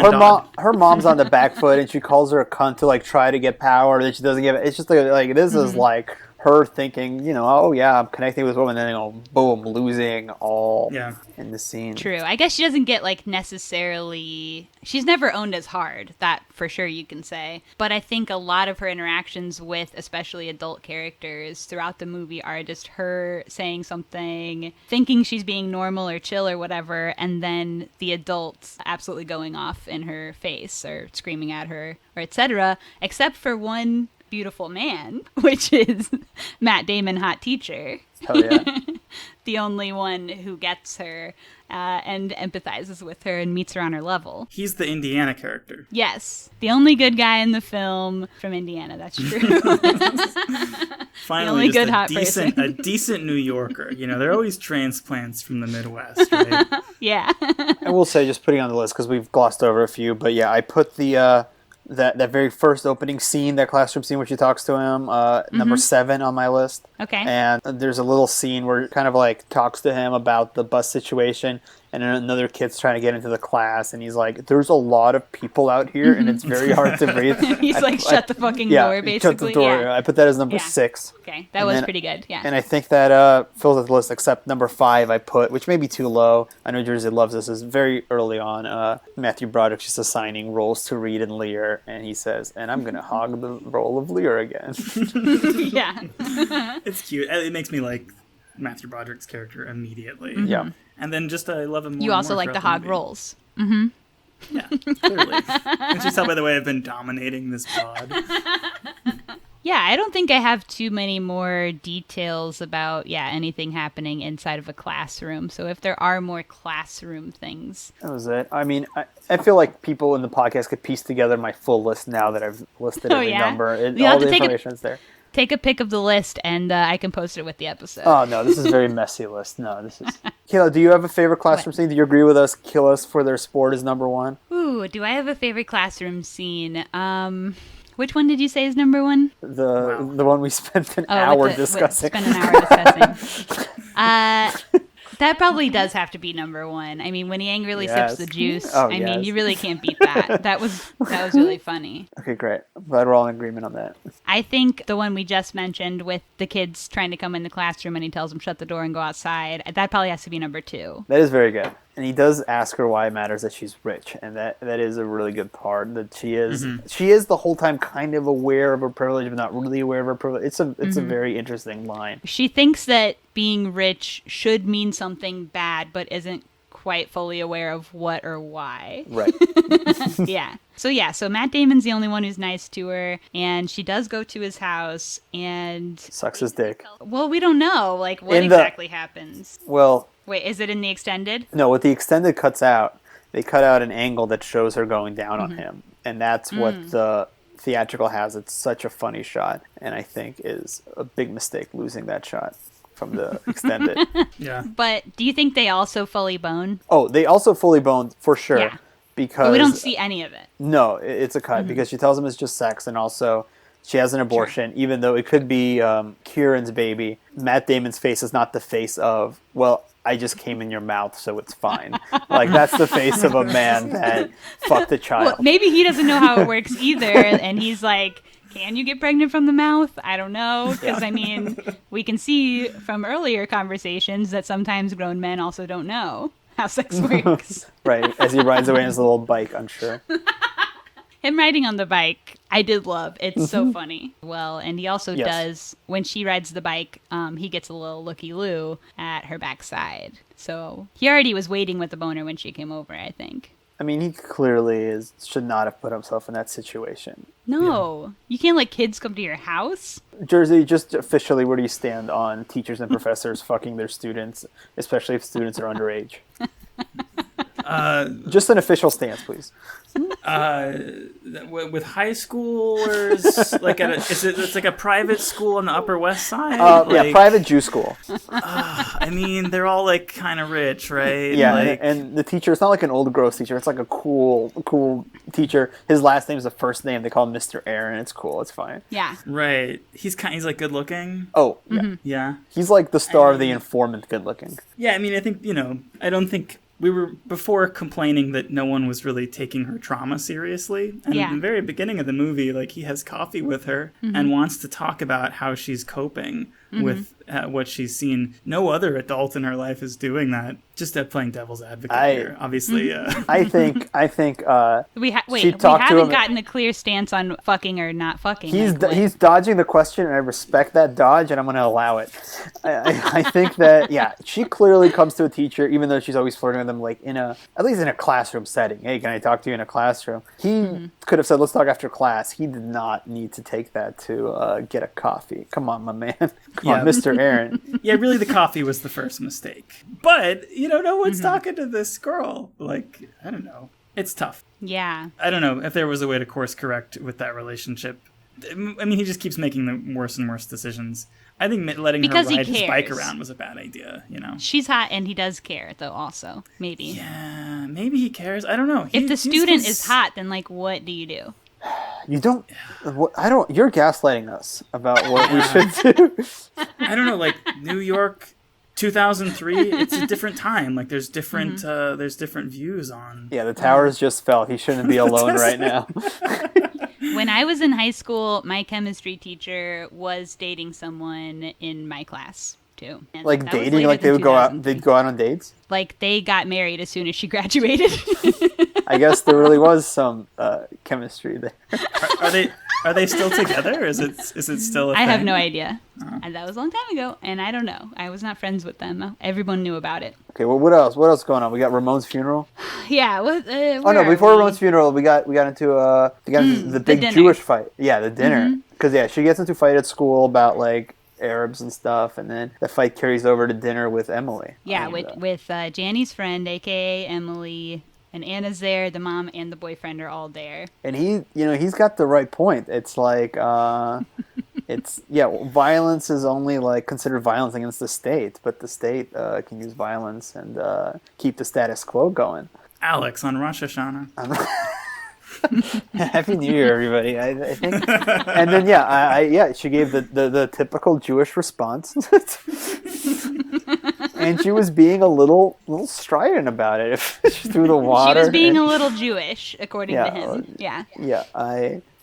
her mom's on the back foot, and she calls her a cunt to, like, try to get power that she doesn't give it. It's just like this is like her thinking, you know, oh yeah, I'm connecting with this woman, and then, you know, boom, losing all in the scene. True. I guess she doesn't get, like, necessarily... She's never owned as hard, that for sure you can say. But I think a lot of her interactions with especially adult characters throughout the movie are just her saying something, thinking she's being normal or chill or whatever, and then the adults absolutely going off in her face or screaming at her or etc. Except for one beautiful man, which is Matt Damon, hot teacher. Hell yeah. The only one who gets her and empathizes with her and meets her on her level. He's the Indiana character. Yes. The only good guy in the film from Indiana, that's true. Finally, the only just good hot person. A decent New Yorker. You know, they're always transplants from the Midwest, right? Yeah. I will say, just putting on the list, because we've glossed over a few, but yeah, I put the... That very first opening scene, that classroom scene where she talks to him, number 7 on my list. Okay. And there's a little scene where it kind of like talks to him about the bus situation, and then another kid's trying to get into the class, and he's like, there's a lot of people out here, and it's very hard to breathe. He's like, shut the fucking door, basically. Shut the door. Yeah. I put that as number 6. Okay, that was pretty good, yeah. And I think that fills out the list, except number 5 I put, which may be too low. I know Jersey loves this, is very early on. Matthew Broderick's just assigning roles to Reed and Lear, and he says, and I'm going to hog the role of Lear again. Yeah. It's cute. It makes me like Matthew Broderick's character immediately. Yeah. And then just I love him more. You also like the hog roles. Mm-hmm. Yeah, clearly. Which you tell by the way I've been dominating this pod. Yeah, I don't think I have too many more details about, anything happening inside of a classroom. So if there are more classroom things. That was it. I mean, I feel like people in the podcast could piece together my full list now that I've listed every number. All the information is there. Take a pic of the list, and I can post it with the episode. Oh, no, this is a very messy list. No, this is... Kayla, do you have a favorite classroom scene? Do you agree with us? Kill Us for Their Sport is number one? Ooh, do I have a favorite classroom scene? Which one did you say is number one? The one we spent an hour discussing. Spent an hour discussing. That probably does have to be number one. I mean, when he angrily sips the juice, I mean, you really can't beat that. That was really funny. Okay, great. I'm glad we're all in agreement on that. I think the one we just mentioned with the kids trying to come in the classroom and he tells them shut the door and go outside, that probably has to be number two. That is very good. And he does ask her why it matters that she's rich, and that is a really good part. That she is the whole time kind of aware of her privilege, but not really aware of her privilege. It's a very interesting line. She thinks that being rich should mean something bad, but isn't quite fully aware of what or why. Right. Yeah. So Matt Damon's the only one who's nice to her, and she does go to his house and sucks his dick. Well, we don't know what exactly happens. Well. Wait, is it in the extended? No, what the extended cuts out, they cut out an angle that shows her going down on him. And that's what the theatrical has. It's such a funny shot. And I think is a big mistake losing that shot from the extended. Yeah. But do you think they also fully bone? Oh, they also fully boned for sure. Yeah. Because but we don't see any of it. No, it's a cut because she tells him it's just sex, and also she has an abortion, even though it could be Kieran's baby. Matt Damon's face is not the face of, well, I just came in your mouth, so it's fine. Like, that's the face of a man that fucked a child. Well, maybe he doesn't know how it works either, and he's like, can you get pregnant from the mouth? I don't know, because, I mean, we can see from earlier conversations that sometimes grown men also don't know how sex works. Right, as he rides away on his little bike, I'm sure. Him riding on the bike, I did love. It's so funny. Well, and he also does, when she rides the bike, he gets a little looky-loo at her backside. So he already was waiting with the boner when she came over, I think. I mean, he clearly should not have put himself in that situation. No. You can't let kids come to your house. Jerzy, just officially, where do you stand on teachers and professors fucking their students, especially if students are underage? Just an official stance, please. With high schoolers, like it's like a private school on the Upper West Side. Yeah, private Jew school. I mean, they're all like kind of rich, right? Yeah, like, and the teacher, it's not like an old gross teacher. It's like a cool teacher. His last name is the first name. They call him Mr. Aaron. It's cool. It's fine. Yeah. Right. He's like good looking. Oh, yeah. Yeah. He's like the star of The Informant, good looking. Yeah, I mean, I think I don't think. We were before complaining that no one was really taking her trauma seriously. And in the very beginning of the movie, like, he has coffee with her and wants to talk about how she's coping with what she's seen. No other adult in her life is doing that. Just playing devil's advocate here, obviously. I think. We haven't gotten a clear stance on fucking or not fucking. He's dodging the question, and I respect that dodge, and I'm going to allow it. I think that she clearly comes to a teacher, even though she's always flirting with them, like at least in a classroom setting. Hey, can I talk to you in a classroom? He could have said, let's talk after class. He did not need to take that to get a coffee. Come on, my man. Come on, Mr. Aaron. Yeah, really, the coffee was the first mistake. But no one's talking to this girl. Like, I don't know. It's tough. Yeah. I don't know if there was a way to course correct with that relationship. I mean, he just keeps making the worse and worse decisions. I think letting her ride his bike around was a bad idea, She's hot, and he does care, though, also. Maybe. Yeah, maybe he cares. I don't know. If the student is hot, then, like, what do you do? You don't... You're gaslighting us about what we should do. I don't know, like, New York... 2003, it's a different time. Like, there's different views on... Yeah, the towers just fell. He shouldn't be alone right now. When I was in high school, my chemistry teacher was dating someone in my class, too. And like dating? Like they'd go out on dates? Like, they got married as soon as she graduated. I guess there really was some chemistry there. Are they still together? Is it still a thing? I have no idea. And that was a long time ago, and I don't know. I was not friends with them. Everyone knew about it. Okay, well, what else? What else is going on? We got Ramon's funeral. Yeah. Before Ramon's funeral, we got into the big Jewish fight. Yeah, the dinner. Because she gets into a fight at school about like Arabs and stuff, and then the fight carries over to dinner with Emily. Yeah, with Janny's friend, aka Emily. And Anna's there, the mom and the boyfriend are all there. And he's got the right point. It's like, It's violence is only like considered violence against the state, but the state can use violence and keep the status quo going. Alex on Rosh Hashanah. Happy New Year, everybody! I think, and then she gave the typical Jewish response, and she was being a little strident about it. She threw the water. She was being a little Jewish, according to him.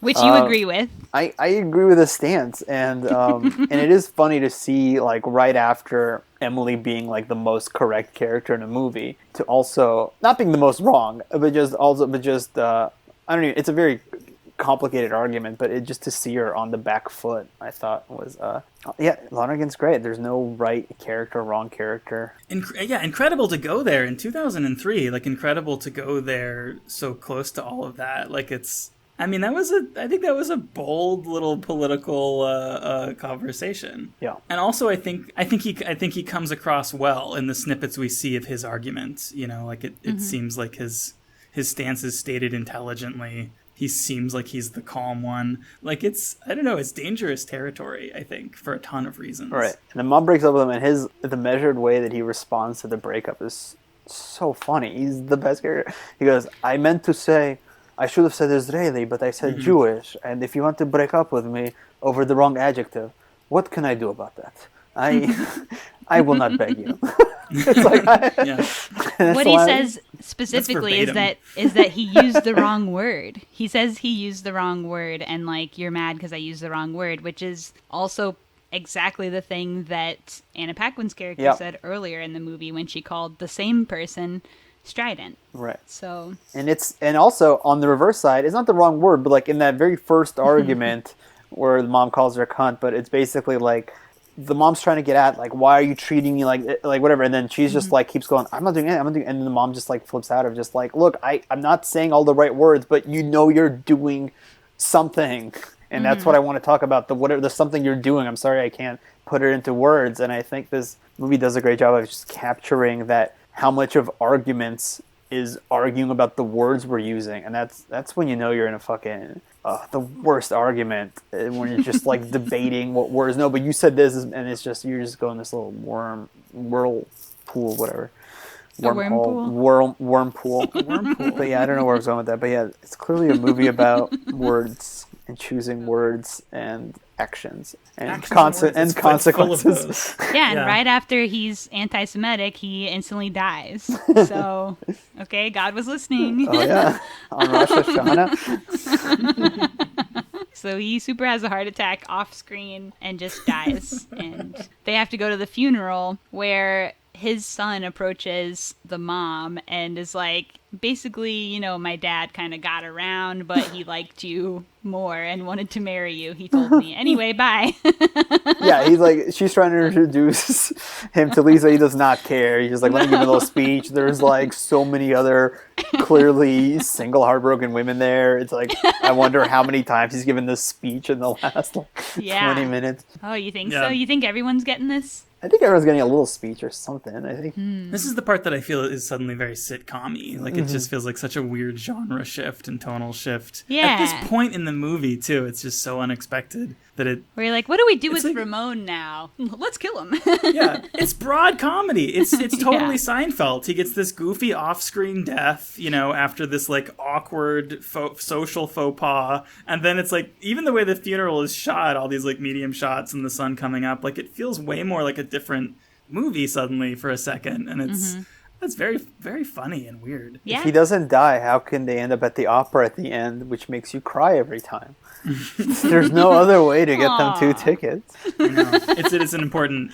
Which you agree with. I agree with his stance, and and it is funny to see like right after Emily being like the most correct character in a movie to also not being the most wrong, but just I don't know. It's a very complicated argument, but just to see her on the back foot, I thought was Lonergan's great. There's no right character, wrong character. Incredible to go there in 2003. Like incredible to go there so close to all of that. Like it's. I mean, I think that was a bold little political conversation. Yeah. And also, I think he comes across well in the snippets we see of his argument. You know, like it seems like his stance is stated intelligently. He seems like he's the calm one. Like it's dangerous territory, I think, for a ton of reasons. Right. And the mom breaks up with him, and the measured way that he responds to the breakup is so funny. He's the best character. He goes, I meant to say, I should have said Israeli, but I said Jewish. And if you want to break up with me over the wrong adjective, what can I do about that? I will not beg you. It's like what he says specifically is that he used the wrong word. He says he used the wrong word, and like you're mad because I used the wrong word, which is also exactly the thing that Anna Paquin's character said earlier in the movie when she called the same person strident. Right. So and also on the reverse side, it's not the wrong word, but like in that very first argument where the mom calls her a cunt, but it's basically like the mom's trying to get at like, why are you treating me like whatever, and then she's just like keeps going, I'm not doing it, and then the mom just like flips out of just like, look, I'm not saying all the right words, but you know you're doing something, and that's what I want to talk about. There's something you're doing. I'm sorry I can't put it into words, and I think this movie does a great job of just capturing that, how much of arguments is arguing about the words we're using, and that's when you know you're in a fucking the worst argument, when you're just like debating what words. No, but you said this, and it's just you're just going this little whirlpool, whatever. Wormpool. But yeah, I don't know where I was going with that. But yeah, it's clearly a movie about words and choosing words and actions and consequences. Yeah, and right after he's anti-Semitic, he instantly dies. So, okay, God was listening. Oh yeah, on Rosh Hashanah. So he super has a heart attack off screen and just dies. And they have to go to the funeral where his son approaches the mom and is like, basically, you know, my dad kind of got around, but he liked you more and wanted to marry you, he told me. Anyway, bye. Yeah, he's like, she's trying to introduce him to Lisa. He does not care. He's just like, let me give a little speech. There's like so many other clearly single heartbroken women there. It's like, I wonder how many times he's given this speech in the last 20 minutes. Oh, you think so? You think everyone's getting this? I think everyone's getting a little speech or something. I think this is the part that I feel is suddenly very sitcom-y. Like it just feels like such a weird genre shift and tonal shift. Yeah. At this point in the movie too, it's just so unexpected that it. Where you're like, what do we do with Ramon now? Let's kill him. Yeah, it's broad comedy. It's totally Seinfeld. He gets this goofy off-screen death, you know, after this like awkward social faux pas, and then it's like even the way the funeral is shot, all these like medium shots and the sun coming up, like it feels way more like a different movie suddenly for a second, and it's very, very funny and weird. Yeah. If he doesn't die, how can they end up at the opera at the end, which makes you cry every time? There's no other way to get them 2 tickets. I know. It is an important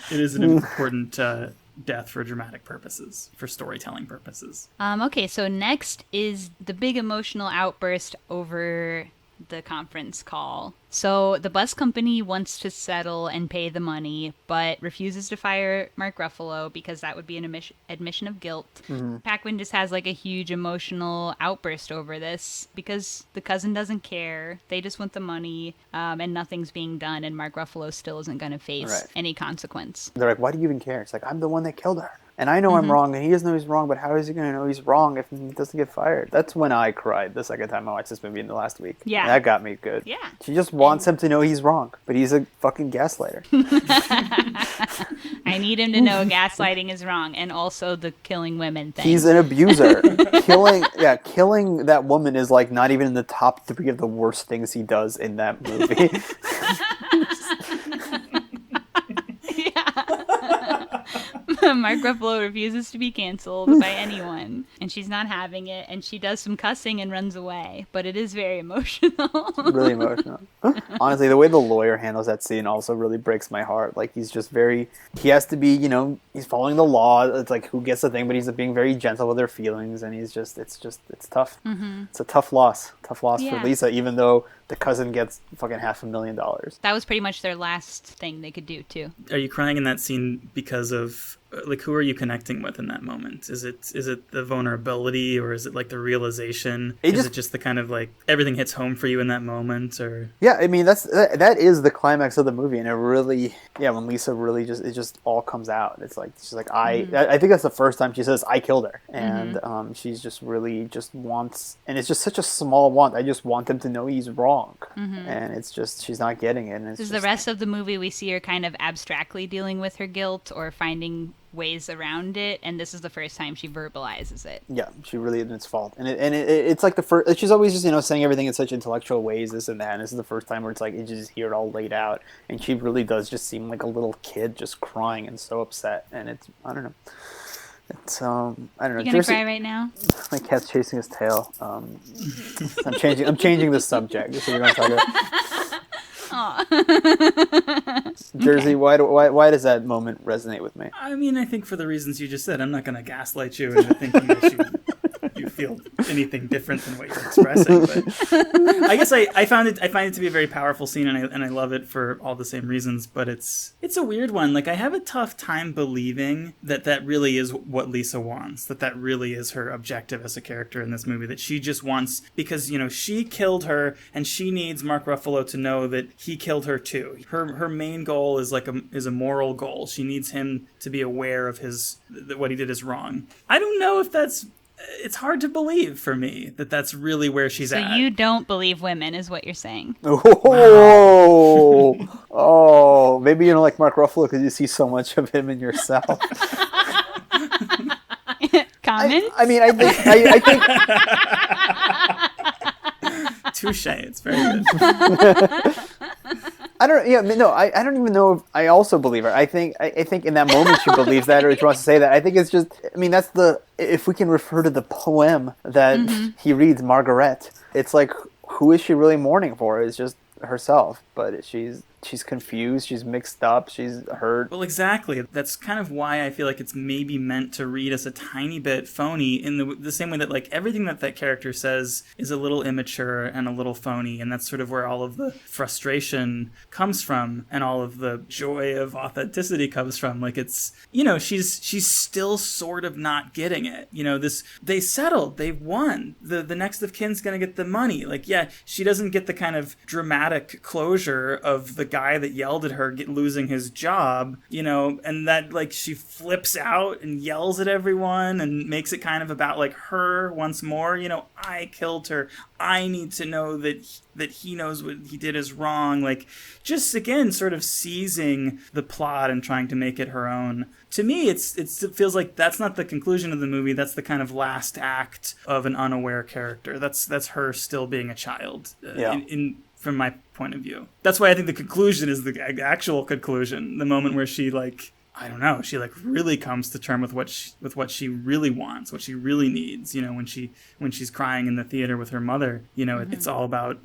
death for dramatic purposes, for storytelling purposes. Okay, so next is the big emotional outburst over the conference call. So the bus company wants to settle and pay the money, but refuses to fire Mark Ruffalo because that would be an admission of guilt. Paquin just has like a huge emotional outburst over this because the cousin doesn't care. They just want the money, and nothing's being done, and Mark Ruffalo still isn't going to face any consequence. They're like, why do you even care? It's like, I'm the one that killed her. And I know I'm wrong, and he doesn't know he's wrong, but how is he going to know he's wrong if he doesn't get fired? That's when I cried the second time I watched this movie in the last week. Yeah. That got me good. Yeah. She just wants him to know he's wrong, but he's a fucking gaslighter. I need him to know gaslighting is wrong, and also the killing women thing. He's an abuser. Killing that woman is like not even in the top 3 of the worst things he does in that movie. Mark Ruffalo refuses to be canceled by anyone, and she's not having it, and she does some cussing and runs away, but it is very emotional. Really emotional. Honestly, the way the lawyer handles that scene also really breaks my heart. Like, he's just he has to be, he's following the law. It's like, who gets the thing, but he's being very gentle with her feelings, and it's tough. Mm-hmm. It's a tough loss for Lisa, even though the cousin gets fucking $500,000. That was pretty much their last thing they could do, too. Are you crying in that scene because of, like, who are you connecting with in that moment? Is it the vulnerability, or is it like the realization? Is it just the kind of like everything hits home for you in that moment? Or yeah, I mean that is the climax of the movie, and it really, when Lisa really it just all comes out. It's like she's like I think that's the first time she says I killed her, and she's just really just wants, and it's just such a small want. I just want him to know he's wrong, and it's just she's not getting it. And the rest of the movie we see her kind of abstractly dealing with her guilt or finding ways around it, and this is the first time she verbalizes it. Yeah, she really admits fault, and it's like the first. She's always just saying everything in such intellectual ways, this and that. And this is the first time where it's like you just hear it all laid out, and she really does just seem like a little kid, just crying and so upset. And it's I don't know. It's I don't know. You gonna cry right now? My cat's chasing his tail. I'm changing the subject. So we're gonna talk about. Jerzy, why does that moment resonate with me? I mean, I think for the reasons you just said. I'm not going to gaslight you into thinking that you feel anything different than what you're expressing. But I guess I find it to be a very powerful scene, and I love it for all the same reasons. But it's a weird one. Like, I have a tough time believing that really is what Lisa wants. That really is her objective as a character in this movie. That she just wants, because she killed her, and she needs Mark Ruffalo to know that he killed her too. Her main goal is a moral goal. She needs him to be aware of that what he did is wrong. I don't know if it's hard to believe for me that that's really where she's at. So you don't believe women is what you're saying. Oh, maybe you don't like Mark Ruffalo because you see so much of him in yourself. Comments? I think touche. It's very good. I don't even know if I also believe her. I think in that moment she believes that, or she wants to say that. I think it's just, that's if we can refer to the poem that he reads, Margaret, it's like, who is she really mourning for? It's just herself, but she's confused, she's mixed up, she's hurt. Well, exactly. That's kind of why I feel like it's maybe meant to read as a tiny bit phony, in the same way that like everything that character says is a little immature and a little phony, and that's sort of where all of the frustration comes from and all of the joy of authenticity comes from. Like, it's, she's still sort of not getting it. They settled, they won. The next of kin's gonna get the money. Like, yeah, she doesn't get the kind of dramatic closure of the guy that yelled at her losing his job, and that like she flips out and yells at everyone and makes it kind of about like her once more. I killed her. I need to know that he knows what he did is wrong. Like, just again, sort of seizing the plot and trying to make it her own. To me, it feels like that's not the conclusion of the movie. That's the kind of last act of an unaware character. That's her still being a child. From my point of view. That's why I think the conclusion is the actual conclusion. The moment where she she really comes to terms with what she really wants, what she really needs. When she's crying in the theater with her mother, it's all about,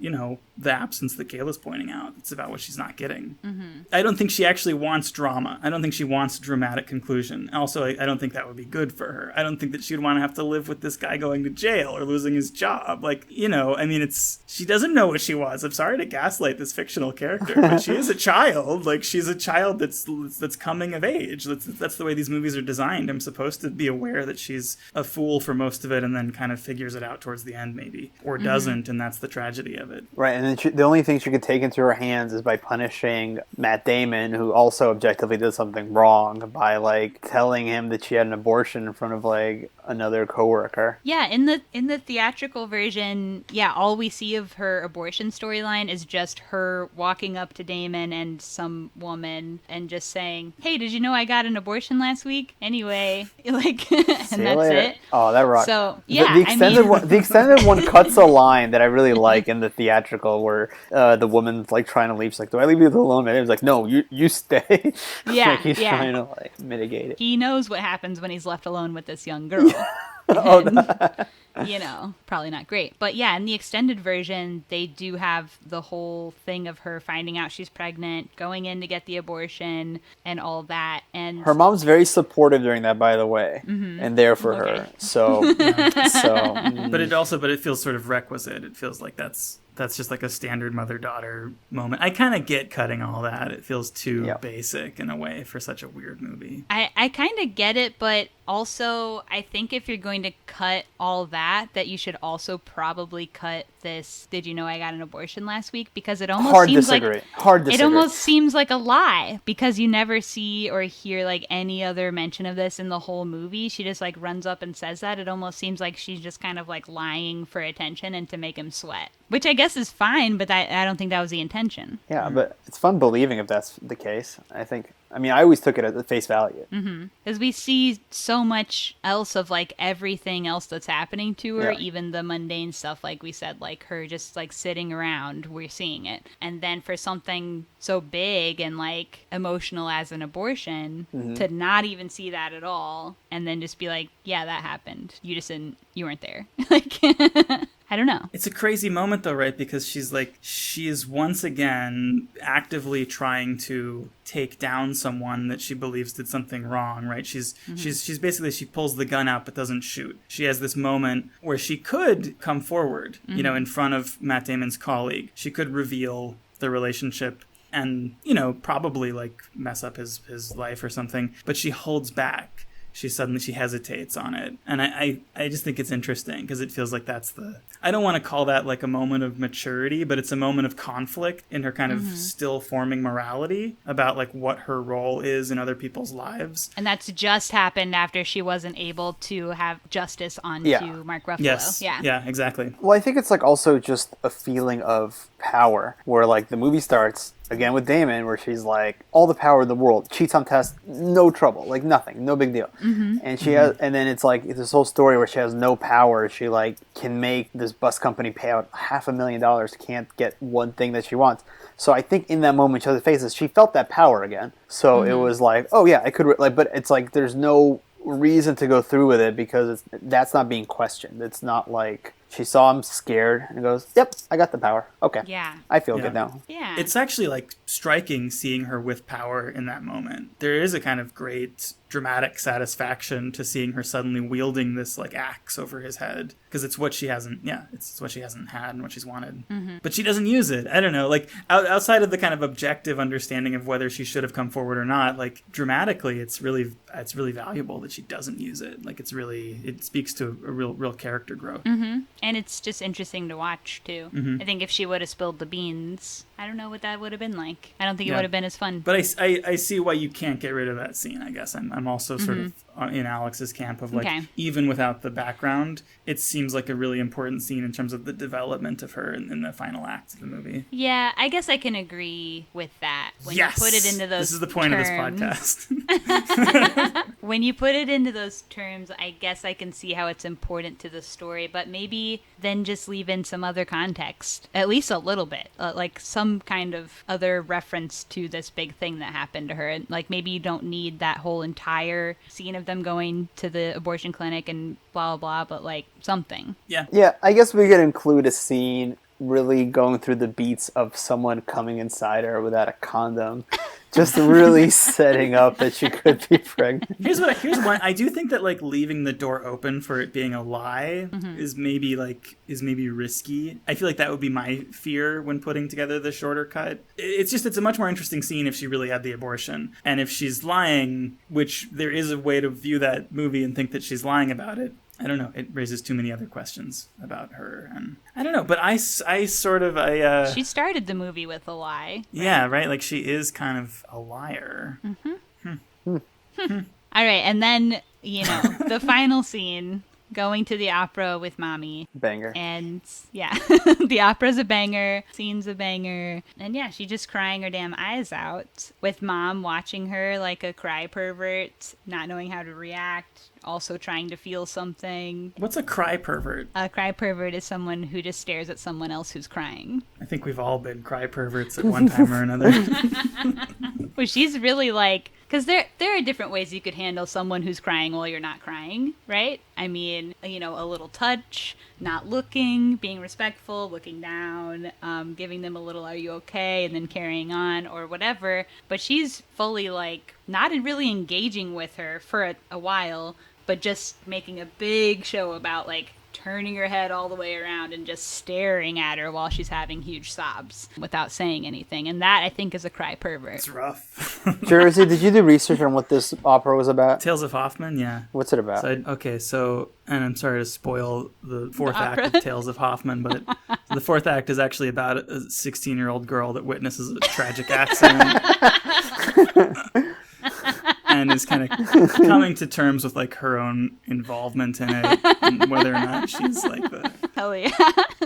the absence that Kayla's pointing out. It's about what she's not getting. Mm-hmm. I don't think she actually wants drama. I don't think she wants a dramatic conclusion. Also, I don't think that would be good for her. I don't think that she would want to have to live with this guy going to jail or losing his job. Like, she doesn't know what she wants. I'm sorry to gaslight this fictional character, but she is a child. Like, she's a child that's coming of age. That's the way these movies are designed. I'm supposed to be aware that she's a fool for most of it and then kind of figures it out towards the end, maybe. Or doesn't, and that's the tragedy of it. Right, and then the only thing she could take into her hands is by punishing Matt Damon, who also objectively did something wrong, by, like, telling him that she had an abortion in front of, like, another coworker. Yeah, in the theatrical version, yeah, all we see of her abortion storyline is just her walking up to Damon and some woman and just saying, "Hey, did you know I got an abortion last week?" Anyway, like, and that's it. Oh, that rocks. So yeah, the extended one cuts a line that I really like in the theatrical where the woman's like trying to leave. She's like, "Do I leave you alone?" And he's like, "No, you stay." Yeah, like he's trying to like mitigate it. He knows what happens when he's left alone with this young girl. You know, probably not great. But yeah, in the extended version, they do have the whole thing of her finding out she's pregnant, going in to get the abortion, and all that. And her mom's very supportive during that, by the way, and there for her. So, but it feels sort of requisite. It feels like that's just like a standard mother-daughter moment. I kind of get cutting all that. It feels too basic in a way for such a weird movie. I kind of get it, but also I think if you're going to cut all that you should also probably cut this, "Did you know I got an abortion last week?" Because it almost Hard seems disagree. like Hard disagree. It almost seems like a lie because you never see or hear like any other mention of this in the whole movie. She just like runs up and says that. It almost seems like she's just kind of like lying for attention and to make him sweat, which I guess is fine, but I don't think that was the intention. Yeah, but it's fun believing if that's the case. I always took it at the face value. Because we see so much else of like everything else that's happening to her, even the mundane stuff, like we said, like her just like sitting around, we're seeing it. And then for something so big and like emotional as an abortion, to not even see that at all, and then just be like, yeah, that happened. You weren't there. Like, I don't know. It's a crazy moment though, right? Because she is once again actively trying to take down someone that she believes did something wrong, right? She's basically, she pulls the gun out but doesn't shoot. She has this moment where she could come forward, you know, in front of Matt Damon's colleague. She could reveal the relationship and, you know, probably like mess up his life or something, but she holds back. She hesitates on it. And I just think it's interesting because it feels like I don't want to call that like a moment of maturity, but it's a moment of conflict in her kind of still forming morality about like what her role is in other people's lives. And that's just happened after she wasn't able to have justice onto Mark Ruffalo. Yes. Yeah, exactly. Well, I think it's like also just a feeling of power where like the movie starts again with Damon, where she's like, all the power in the world, cheats on tests, no trouble, like nothing, no big deal. And she has, and then it's like this whole story where she has no power. She like can make this bus company pay out $500,000, can't get one thing that she wants. So I think in that moment, she faces, she felt that power again. So it was like, oh yeah, I could but it's like there's no reason to go through with it because that's not being questioned. It's not like she saw him scared and goes, "Yep, I got the power. Okay, yeah, I feel good now." Yeah, it's actually like striking seeing her with power in that moment. There is a kind of great dramatic satisfaction to seeing her suddenly wielding this like axe over his head because it's what she hasn't. Yeah, it's what she hasn't had and what she's wanted, but she doesn't use it. I don't know. Like outside of the kind of objective understanding of whether she should have come forward or not, like dramatically, it's really valuable that she doesn't use it. Like it speaks to a real character growth. And it's just interesting to watch, too. I think if she would have spilled the beans, I don't know what that would have been like. I don't think it would have been as fun. But I see why you can't get rid of that scene, I guess. I'm also sort of in Alex's camp of like, even without the background, it seems like a really important scene in terms of the development of her in the final act of the movie. Yeah, I guess I can agree with that. When you put it into those This is the point of this podcast. When you put it into those terms, I guess I can see how it's important to the story, but maybe then just leave in some other context, at least a little bit, like some kind of other reference to this big thing that happened to her. Like maybe you don't need that whole entire scene of them going to the abortion clinic and blah, blah, blah, but like something. Yeah, I guess we could include a scene really going through the beats of someone coming inside her without a condom. Just really setting up that she could be pregnant. Here's one. I do think that like leaving the door open for it being a lie is maybe risky. I feel like that would be my fear when putting together the shorter cut. It's a much more interesting scene if she really had the abortion, and if she's lying, which there is a way to view that movie and think that she's lying about it. I don't know. It raises too many other questions about her, and I don't know. But I she started the movie with a lie. Right? Yeah, right. Like she is kind of a liar. All right, and then you know, the final scene, going to the opera with mommy. Banger. And yeah, the opera's a banger, scene's a banger. And yeah, she's just crying her damn eyes out with mom watching her like a cry pervert, not knowing how to react, also trying to feel something. What's a cry pervert? A cry pervert is someone who just stares at someone else who's crying. I think we've all been cry perverts at one time or another. Well, she's really like, because there are different ways you could handle someone who's crying while you're not crying, right? I mean, you know, a little touch, not looking, being respectful, looking down, giving them a little "are you okay?" and then carrying on or whatever. But she's fully like not really engaging with her for a while, but just making a big show about like turning her head all the way around and just staring at her while she's having huge sobs without saying anything. And that, I think, is a cry pervert. It's rough. Jerzy, did you do research on what this opera was about? Tales of Hoffmann, yeah. What's it about? So, and I'm sorry to spoil the fourth act of Tales of Hoffmann, but the fourth act is actually about a 16-year-old girl that witnesses a tragic accident. And is kind of coming to terms with like her own involvement in it, and whether or not she's like the. Hell yeah!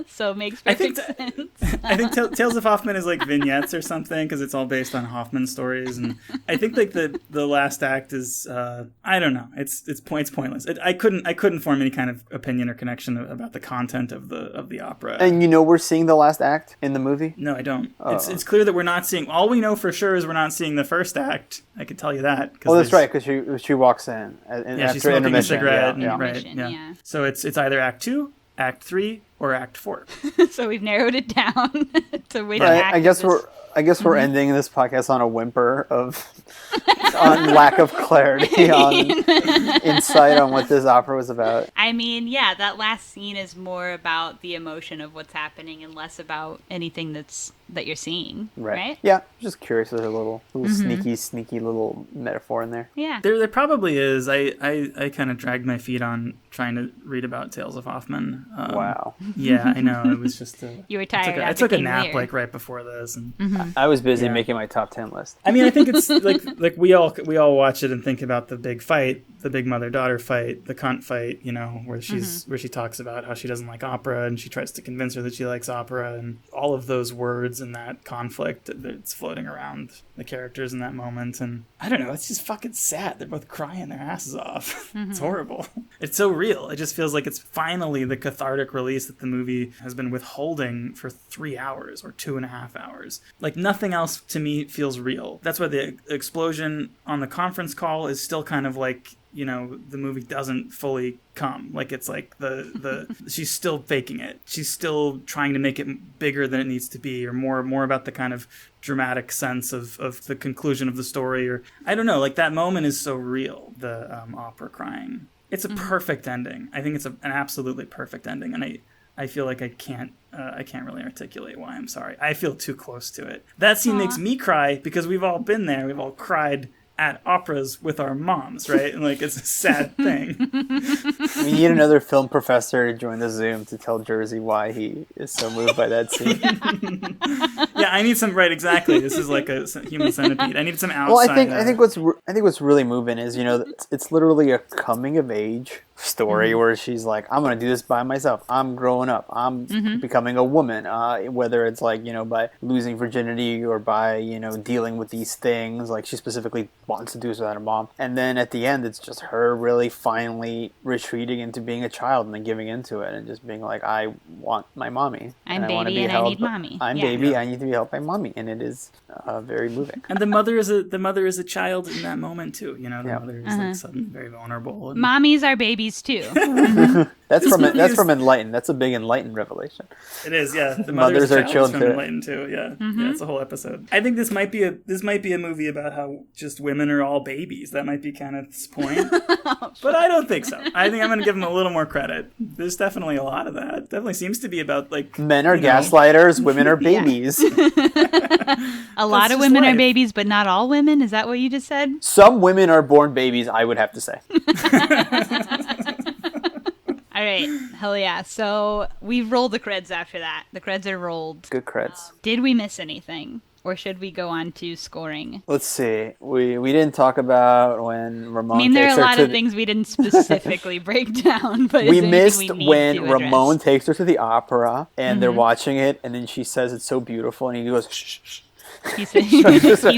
So it makes perfect sense. I think Tales of Hoffmann is like vignettes or something because it's all based on Hoffman stories, and I think like the last act is I don't know. It's pointless. I couldn't form any kind of opinion or connection about the content of the opera. And you know we're seeing the last act in the movie? No, I don't. Oh. It's clear that we're not seeing. All we know for sure is we're not seeing the first act. I can tell you that. Oh, that's right, because she walks in. Yeah, she's smoking a cigarette. Yeah. Right. Yeah. So it's either Act 2, Act 3, or Act 4. So we've narrowed it down to which act. I guess we're ending this podcast on a whimper of on lack of clarity on insight on what this opera was about. I mean, yeah, that last scene is more about the emotion of what's happening and less about anything that you're seeing, right? Yeah, I'm just curious. There's a little sneaky little metaphor in there. Yeah. There probably is. I kind of dragged my feet on trying to read about Tales of Hoffmann. Wow. Yeah, I know. It was just you were tired. I took a nap like right before this, and I was busy making my top 10 list. I mean, I think it's like we all watch it and think about the big fight, the big mother-daughter fight, the cunt fight, you know, where she talks about how she doesn't like opera and she tries to convince her that she likes opera, and all of those words and that conflict that's floating around the characters in that moment. And I don't know, it's just fucking sad. They're both crying their asses off. It's horrible. It's so real. It just feels like it's finally the cathartic release that the movie has been withholding for 3 hours or 2.5 hours. Like nothing else to me feels real. That's why the explosion on the conference call is still kind of like, you know, the movie doesn't fully come. Like it's like the she's still faking it. She's still trying to make it bigger than it needs to be, or more about the kind of dramatic sense of the conclusion of the story, or I don't know, like that moment is so real, the opera crying. It's a perfect ending. I think it's an absolutely perfect ending, and I feel like I can't really articulate why I'm sorry. I feel too close to it. That scene makes me cry because we've all been there. We've all cried at operas with our moms, right? And like, it's a sad thing. We need another film professor to join the Zoom to tell Jerzy why he is so moved by that scene. Yeah, I need some, right, exactly. This is like a human centipede. I need some outside. Well, I think what's really moving is, you know, it's literally a coming of age story where she's like, I'm going to do this by myself. I'm growing up. I'm becoming a woman, whether it's like, you know, by losing virginity or by, you know, dealing with these things. Like she specifically wants to do this without a mom. And then at the end, it's just her really finally retreating into being a child and then giving into it and just being like, I want my mommy. I'm baby and I need mommy. I'm baby. I need to be held by mommy. And it is very moving. And the mother is a child in that moment too. You know, the mother is like suddenly very vulnerable. And mommies are babies too. That's from Enlightened. That's a big Enlightened revelation. It is, yeah. The mothers are children from Enlightened too. Yeah, yeah. It's a whole episode. I think this might be a movie about how just women are all babies. That might be Kenneth's point, but I don't think so. I think I'm going to give him a little more credit. There's definitely a lot of that. It definitely seems to be about like men are gaslighters, women are babies. A lot of women are babies, but not all women. Is that what you just said? Some women are born babies, I would have to say. All right, hell yeah. So we've rolled the creds after that. The creds are rolled. Good creds. Did we miss anything? or should we go on to scoring? Let's see. We didn't talk about when Ramon. I mean, there are takes a her lot to of things we didn't specifically break down, but we is there anything missed we need when to address? Ramon takes her to the opera and they're watching it, and then she says it's so beautiful, and he goes, shh, shh, shh. He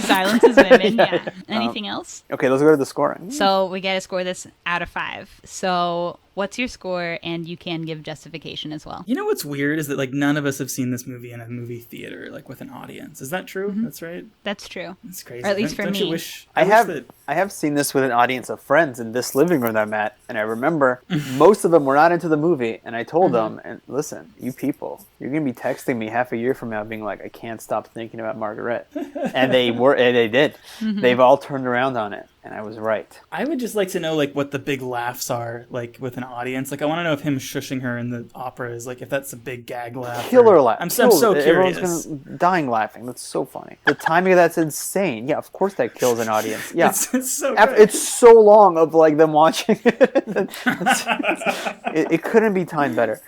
silences women. Yeah. Anything else? Okay, let's go to the scoring. So we got to score this out of 5. So what's your score? And you can give justification as well. You know what's weird is that like none of us have seen this movie in a movie theater, like with an audience. Is that true? That's right. That's true. That's crazy. Or at least for Don't me. You wish, I wish have that- I have seen this with an audience of friends in this living room that I'm at, and I remember most of them were not into the movie, and I told them, and listen, you people, you're gonna be texting me half a year from now being like, I can't stop thinking about Margaret. And they did. They've all turned around on it, and I was right. I would just like to know like what the big laughs are like with an audience. Like I want to know if him shushing her in the opera is like if that's a big gag laugh. Killer laugh. I'm so curious. Everyone's dying laughing. That's so funny. The timing of that's insane. Yeah, of course that kills an audience. Yeah. It's so After, good. it's so long of like them watching it. It couldn't be timed better.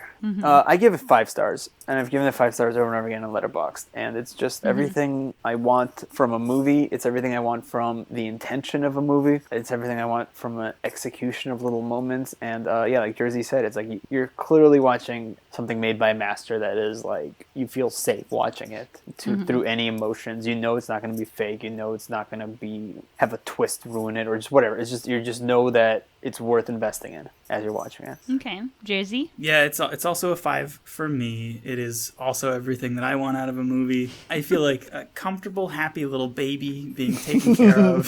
I give it 5 stars, and I've given it 5 stars over and over again on Letterboxd, and it's just everything I want from a movie. It's everything I want from the intention of a movie. It's everything I want from an execution of little moments, and yeah, like Jerzy said, it's like you're clearly watching something made by a master that is like you feel safe watching it through any emotions. You know it's not going to be fake. You know it's not going to have a twist ruin it or just whatever. It's just you just know that it's worth investing in as you're watching it. Okay. Jerzy? Yeah, it's also a 5 for me. It is also everything that I want out of a movie. I feel like a comfortable, happy little baby being taken care of.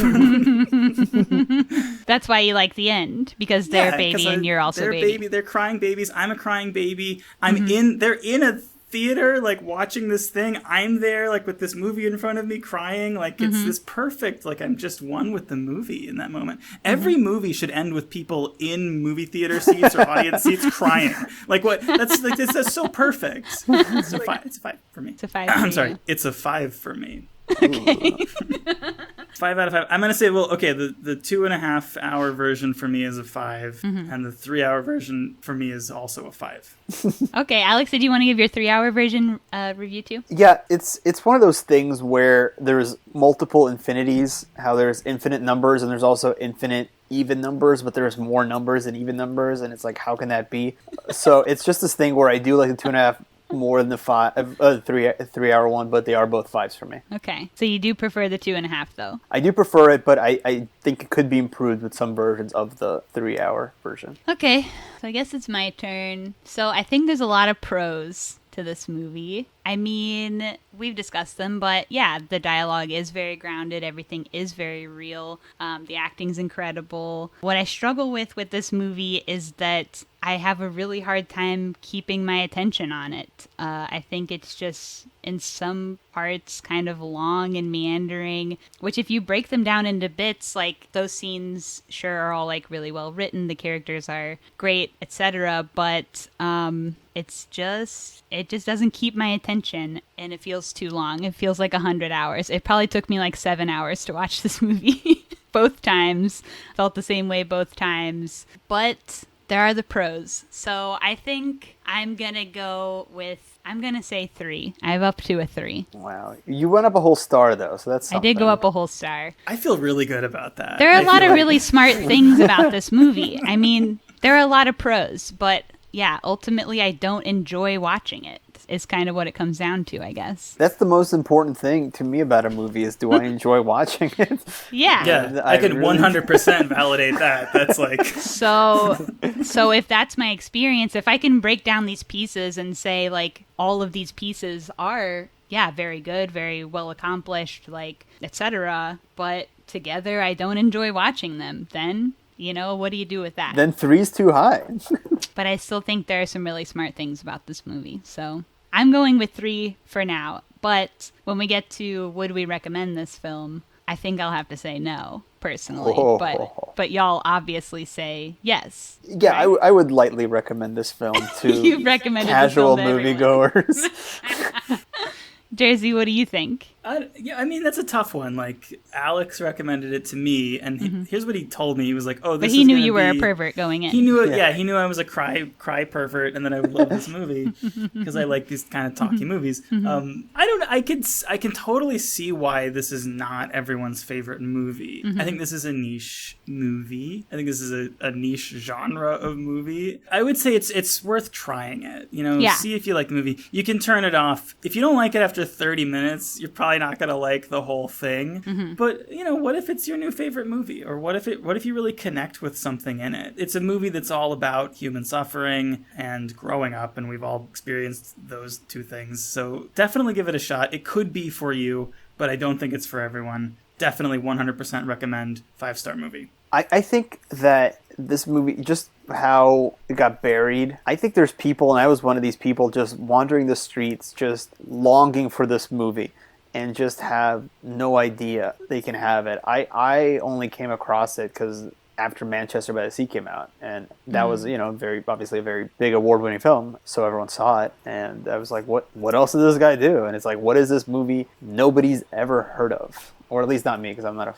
That's why you like the end, because they're baby and you're also baby. They're crying babies. I'm a crying baby. They're in a theater, like watching this thing. I'm there, like with this movie in front of me, crying. Like it's this perfect. Like I'm just one with the movie in that moment. Every movie should end with people in movie theater seats or audience seats crying. Like what? That's so perfect. It's a 5. It's a 5 for me. It's a 5. I'm sorry. It's a 5 for me. Okay. 5 out of 5. I'm gonna say, well, okay, the 2.5 hour version for me is a 5, and the 3 hour version for me is also a 5. Okay, Alex, did you want to give your 3 hour version review too? Yeah, it's one of those things where there's multiple infinities, how there's infinite numbers and there's also infinite even numbers, but there's more numbers than even numbers, and it's like, how can that be? So it's just this thing where I do like the 2.5 more than the 3 hour one, but they are both 5s for me. Okay, so you do prefer the 2.5 though? I do prefer it, but I think it could be improved with some versions of the 3 hour version. Okay, so I guess it's my turn. So I think there's a lot of pros to this movie. I mean, we've discussed them, but yeah, the dialogue is very grounded. Everything is very real. The acting's incredible. What I struggle with this movie is that I have a really hard time keeping my attention on it. I think it's just, in some parts, kind of long and meandering, which if you break them down into bits, like those scenes sure are all like really well written, the characters are great, etc., but it just doesn't keep my attention, and it feels too long. It feels like 100 hours. It probably took me like 7 hours to watch this movie. Both times. Felt the same way both times. But there are the pros. So I think I'm going to say 3. I'm up to a 3. Wow. You went up a whole star, though, so that's something. I did go up a whole star. I feel really good about that. There are a lot of really smart things about this movie. I mean, there are a lot of pros, but yeah, ultimately I don't enjoy watching it. Is kind of what it comes down to, I guess. That's the most important thing to me about a movie is, do I enjoy watching it? Yeah. Yeah, I could 100% validate that. That's like... So if that's my experience, if I can break down these pieces and say, like, all of these pieces are, yeah, very good, very well accomplished, like, etc., but together I don't enjoy watching them, then... You know, what do you do with that? Then 3's too high. But I still think there are some really smart things about this movie. So I'm going with 3 for now. But when we get to would we recommend this film, I think I'll have to say no, personally. Oh. But y'all obviously say yes. Yeah, right? I would lightly recommend this film to You've recommended casual this film to moviegoers. Jerzy, what do you think? I mean, that's a tough one. Like, Alex recommended it to me, and here's what he told me. He was like, "Oh, this." But he knew you were a pervert going in. He knew it. Yeah, he knew I was a cry pervert, and then I would love this movie because I like these kind of talky movies. I can totally see why this is not everyone's favorite movie. I think this is a niche movie. I think this is a niche genre of movie. I would say it's worth trying it. See if you like the movie. You can turn it off if you don't like it after 30 minutes. You're probably not gonna like the whole thing. But what if it's your new favorite movie, or what if you really connect with something in it? It's a movie that's all about human suffering and growing up, and we've all experienced those two things. So definitely give it a shot. It could be for you, but I don't think it's for everyone. Definitely 100% recommend. 5-star movie. I think that this movie, just how it got buried, I think there's people, and I was one of these people, just wandering the streets, just longing for this movie, and just have no idea they can have it. I only came across it because after Manchester by the Sea came out, and that was, very obviously a very big award-winning film, so everyone saw it, and I was like, what else does this guy do? And it's like, what is this movie nobody's ever heard of? Or at least not me, because I'm not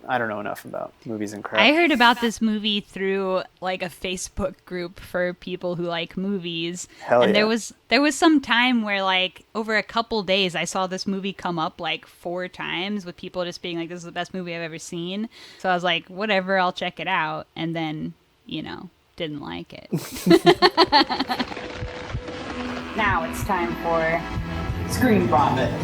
I don't know enough about movies and crap. I heard about this movie through like a Facebook group for people who like movies. Hell and yeah. there was some time where like over a couple days I saw this movie come up like 4 times with people just being like, this is the best movie I've ever seen. So I was like, whatever, I'll check it out. And then, didn't like it. Now it's time for ScreenVomit.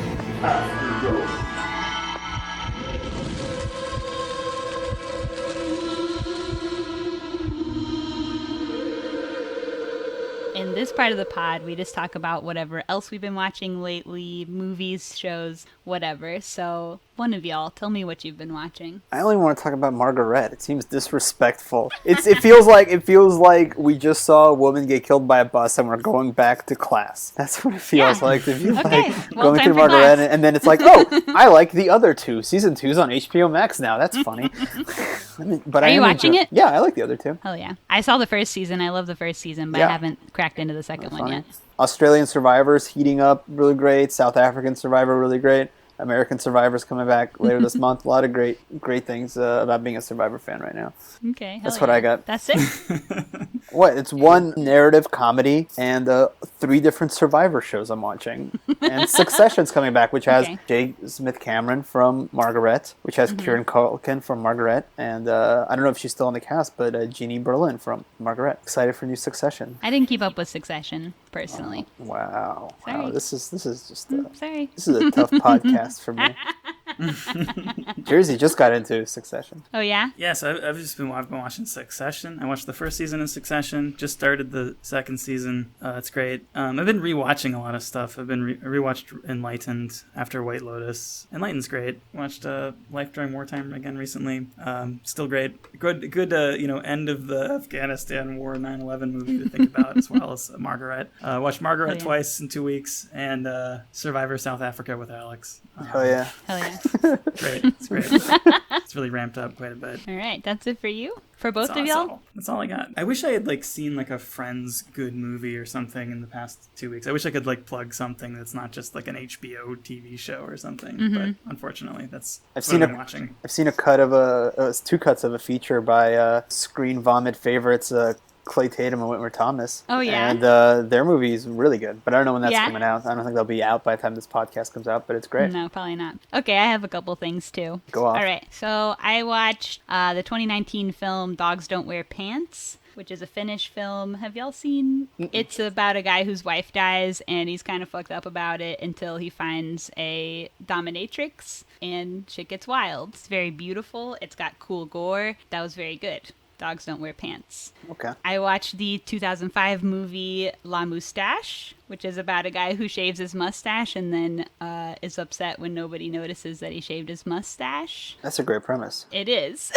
In this part of the pod, we just talk about whatever else we've been watching lately, movies, shows, whatever. So, one of y'all, tell me what you've been watching. I only want to talk about Margaret. It seems disrespectful. It feels like we just saw a woman get killed by a bus and we're going back to class. That's what it feels like. It feels like going through Margaret, and then it's like, oh, I like the other two. Season 2's on HBO Max now. That's funny. But Are you watching it? Yeah, I like the other two. Hell yeah. I saw the first season. I love the first season, but I haven't cracked into the second one yet. Australian Survivors heating up really great. South African Survivor really great. American Survivor's coming back later this month. A lot of great things about being a Survivor fan right now. Okay, that's what I got. That's it. What? It's one narrative comedy and 3 different Survivor shows I'm watching. And Succession's coming back, which has J. Smith Cameron from Margaret, which has Kieran Culkin from Margaret, and I don't know if she's still in the cast, but Jeannie Berlin from Margaret. Excited for new Succession. I didn't keep up with Succession personally. Wow. Sorry. Wow. This is just sorry. This is a tough podcast for me. Jerzy just got into Succession. Oh yeah? Yes, I've been watching Succession. I watched the first season of Succession. Just started the second season. It's great. I've been rewatching a lot of stuff. I've been rewatched Enlightened after White Lotus. Enlightened's great. Watched Life During Wartime again recently. Still great. Good. End of the Afghanistan War 9/11 movie to think about, as well as Margaret. Watched Margaret twice in 2 weeks, and Survivor South Africa with Alex. Hell yeah. Hell yeah. Great. It's great. It's really ramped up quite a bit. All right, that's it for you? For both of y'all? That's all I got. I wish I had seen a Friends good movie or something in the past 2 weeks. I wish I could plug something that's not just an HBO TV show or something. But unfortunately, that's what I've been watching. I've seen a cut of 2 cuts of a feature by ScreenVomit favorites Clay Tatum and Whitmer Thomas. Oh, yeah? And their movie is really good, but I don't know when that's coming out. I don't think they'll be out by the time this podcast comes out, but it's great. No, probably not. Okay, I have a couple things, too. Go off. All right, so I watched the 2019 film Dogs Don't Wear Pants, which is a Finnish film. Have y'all seen? It's about a guy whose wife dies, and he's kind of fucked up about it until he finds a dominatrix, and shit gets wild. It's very beautiful. It's got cool gore. That was very good. Dogs Don't Wear Pants. Okay. I watched the 2005 movie La Moustache, which is about a guy who shaves his mustache and then is upset when nobody notices that he shaved his mustache. That's a great premise. It is.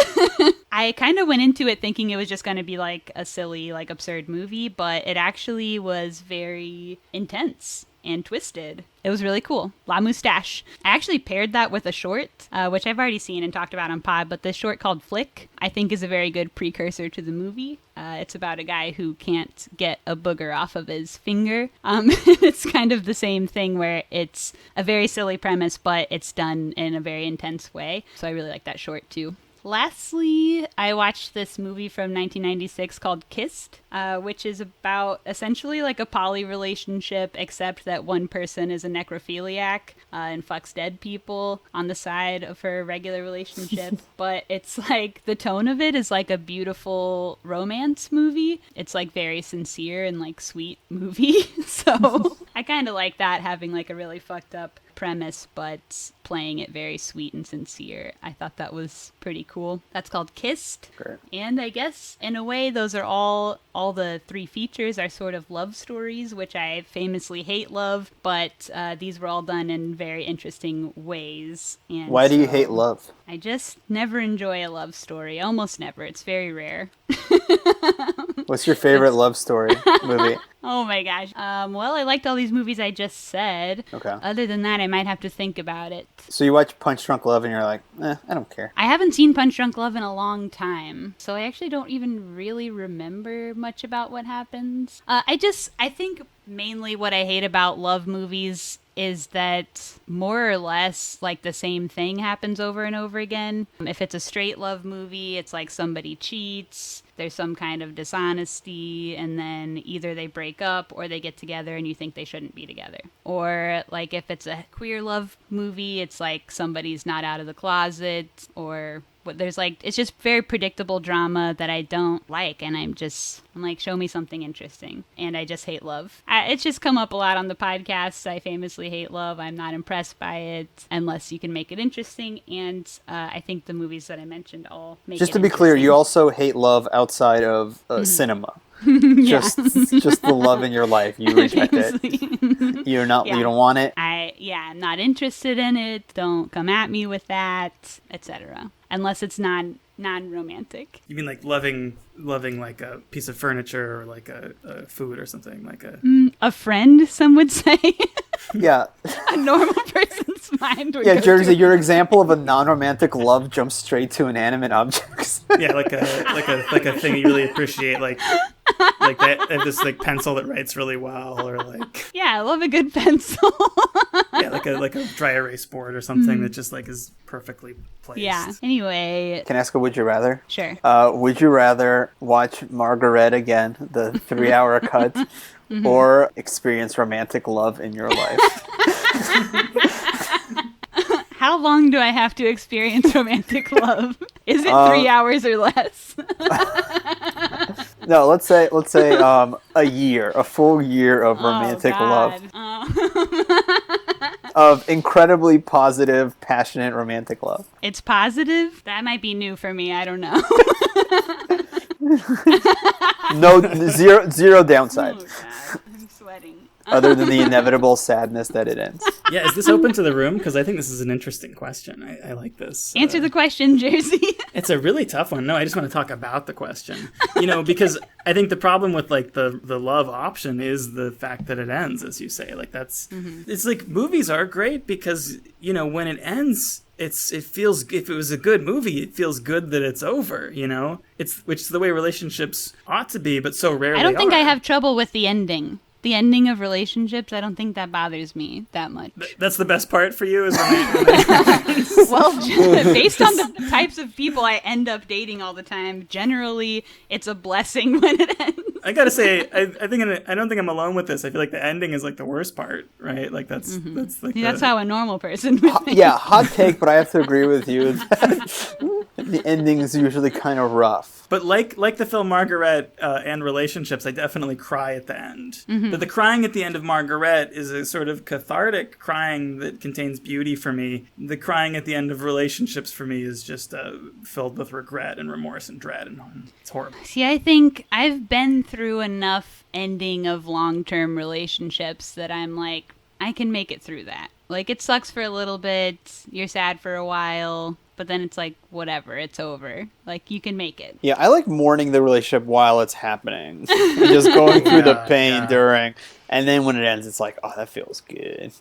I kind of went into it thinking it was just going to be a silly, absurd movie, but it actually was very intense. and Twisted. It was really cool. La Moustache. I actually paired that with a short, which I've already seen and talked about on Pod, but the short called Flick, I think is a very good precursor to the movie. It's about a guy who can't get a booger off of his finger. It's kind of the same thing where it's a very silly premise, but it's done in a very intense way. So I really like that short too. Lastly, I watched this movie from 1996 called Kissed, which is about essentially like a poly relationship, except that one person is a necrophiliac and fucks dead people on the side of her regular relationship. But it's like the tone of it is like a beautiful romance movie. It's like very sincere and like sweet movie. So I kind of like that, having like a really fucked up premise but playing it very sweet and sincere. I thought that was pretty cool. That's called Kissed. Great. And I guess in a way those are all the three features are sort of love stories, which I famously hate love, but these were all done in very interesting ways. And Why do you hate love? I just never enjoy a love story. Almost never. It's very rare. What's your favorite love story movie? Oh my gosh. Well, I liked all these movies I just said. Okay. Other than that, I might have to think about it. So you watch Punch Drunk Love and you're like, I don't care. I haven't seen Punch Drunk Love in a long time, so I actually don't even really remember much about what happens. I think mainly what I hate about love movies is that more or less like the same thing happens over and over again. If it's a straight love movie, it's like somebody cheats, there's some kind of dishonesty, and then either they break up or they get together and you think they shouldn't be together. Or like if it's a queer love movie, it's like somebody's not out of the closet, or there's like, it's just very predictable drama that I don't like, and I'm like, show me something interesting. And I just hate love. It's just come up a lot on the podcast. I famously hate love. I'm not impressed by it unless you can make it interesting, and I think the movies that I mentioned all make Just it to be clear, interesting. you also hate love outside of cinema. Just the love in your life, you reject it. You're not. Yeah. You don't want it. I'm not interested in it. Don't come at me with that, etc. Unless it's non-romantic. You mean like loving like a piece of furniture or like a food or something, like A friend, some would say. Yeah. A normal person's mind would Yeah, go Jersey, to. your example of a non-romantic love jumps straight to inanimate objects. yeah, like a thing you really appreciate, like this like pencil that writes really well, or like Yeah, I love a good pencil. yeah, like a dry erase board or something that just like is perfectly placed. Yeah. Anyway, Can I ask a would you rather? sure. Would you rather watch Margaret again, the 3-hour cut, or experience romantic love in your life? How long do I have to experience romantic love? Is it 3 hours or less? No, let's say a year, a full year of romantic love, of incredibly positive, passionate romantic love. It's positive? That might be new for me. I don't know. No, zero downside, Oh, God. I'm sweating. other than the inevitable sadness that it ends. Yeah, is this open to the room? Because I think this is an interesting question. I like this. Answer the question, Jersey. It's a really tough one. No, I just want to talk about the question. Because I think the problem with like the love option is the fact that it ends, as you say. Like that's it's like movies are great because when it ends, it feels, if it was a good movie, it feels good that it's over. Which is the way relationships ought to be, but so rarely. I don't think are. I have trouble with the ending. The ending of relationships, I don't think that bothers me that much. That's the best part for you, is when they Well, based on the types of people I end up dating all the time, generally it's a blessing when it ends. I gotta say, I don't think I'm alone with this. I feel like the ending is like the worst part, right? Like that's like That's how a normal person would think. Yeah, hot take, but I have to agree with you that the ending is usually kind of rough. But like the film Margaret and relationships, I definitely cry at the end. But the crying at the end of Margaret is a sort of cathartic crying that contains beauty for me. The crying at the end of relationships for me is just filled with regret and remorse and dread, and it's horrible. See, I think I've been through enough ending of long-term relationships that I'm like, I can make it through that. Like, it sucks for a little bit, you're sad for a while, but then it's like, whatever, it's over. Like, you can make it. Yeah, I like mourning the relationship while it's happening. And just going through the pain during. And then when it ends, it's like, oh, that feels good.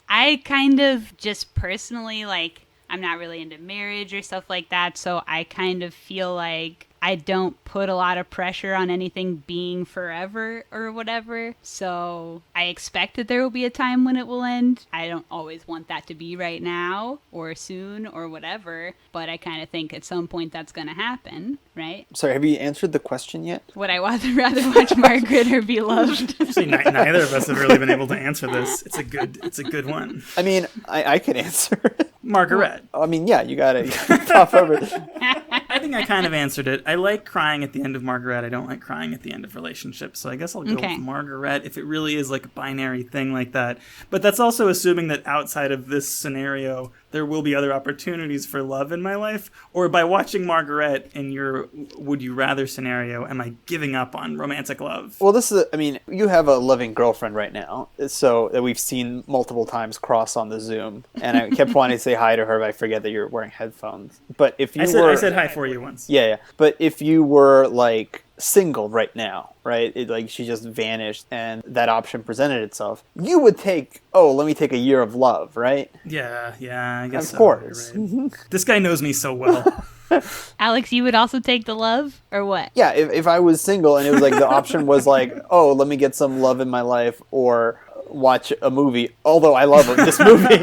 I kind of just personally, like, I'm not really into marriage or stuff like that, so I kind of feel like I don't put a lot of pressure on anything being forever or whatever. So I expect that there will be a time when it will end. I don't always want that to be right now or soon or whatever, but I kind of think at some point that's going to happen, right? Sorry, have you answered the question yet? Would I rather watch Margaret or be loved? Actually, neither of us have really been able to answer this. It's a good one. I mean, I could answer it. Margaret. I mean, yeah, you gotta pop over. I think I kind of answered it. I like crying at the end of Margaret. I don't like crying at the end of relationships. So I guess I'll go with Margaret if it really is like a binary thing like that. But that's also assuming that outside of this scenario, there will be other opportunities for love in my life. Or by watching Margaret in your would you rather scenario, am I giving up on romantic love? Well, you have a loving girlfriend right now, so that we've seen multiple times cross on the Zoom. And I kept wanting to say hi to her, but I forget that you're wearing headphones. But if you I said hi for you once. Yeah. But if you were like single right now, right? Like she just vanished and that option presented itself, you would take, let me take a year of love, right? Yeah, I guess so. Of course. Right. This guy knows me so well. Alex, you would also take the love or what? Yeah, if I was single and it was like the option was like, let me get some love in my life or watch a movie, although I love this movie,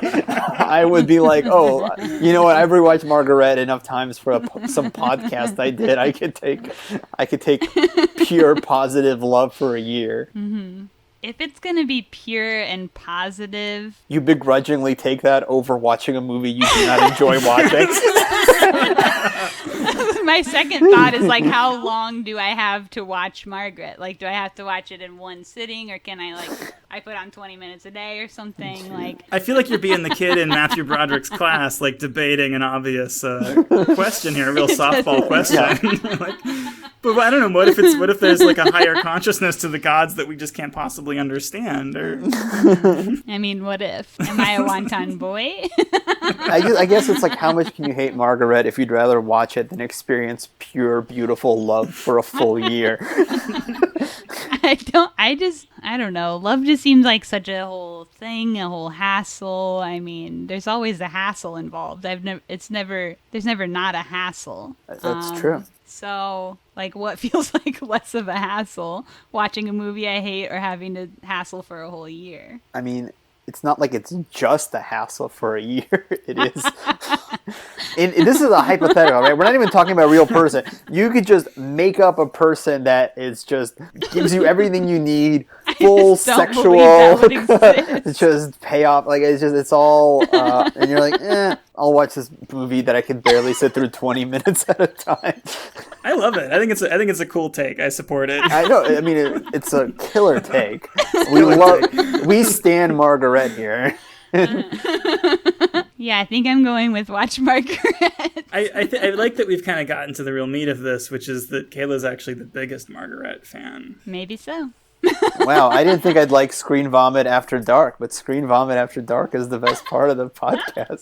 I would be like, you know what? I've rewatched Margaret enough times for some podcast I did. I could take pure positive love for a year. Mm-hmm. If it's going to be pure and positive... You begrudgingly take that over watching a movie you do not enjoy watching? My second thought is, like, how long do I have to watch Margaret? Like, do I have to watch it in one sitting, or can I put on 20 minutes a day or something? Like, I feel like you're being the kid in Matthew Broderick's class, like, debating an obvious question here, a real softball question. But I don't know, what if there's, like, a higher consciousness to the gods that we just can't possibly understand? Or I mean, what if? Am I a wonton boy? I guess it's like, how much can you hate Margaret if you'd rather watch it than experience pure, beautiful love for a full year? I don't know. Love just seems like such a whole thing, a whole hassle. I mean, there's always a hassle involved. There's never not a hassle. That's true. So, like, what feels like less of a hassle? Watching a movie I hate or having to hassle for a whole year? I mean, it's not like it's just a hassle for a year. It is. This is a hypothetical, right? We're not even talking about a real person. You could just make up a person that is just gives you everything you need, full sexual, just payoff. Like it's all, and you're like, I'll watch this movie that I can barely sit through 20 minutes at a time. I love it. I think it's a cool take. I support it. I know. I mean, it's a killer take. We stand Margaret here. Yeah, I think I'm going with watch Margaret. I like that we've kind of gotten to the real meat of this, which is that Kayla's actually the biggest Margaret fan. Maybe so. Wow, I didn't think I'd like Screen Vomit After Dark, but Screen Vomit After Dark is the best part of the podcast.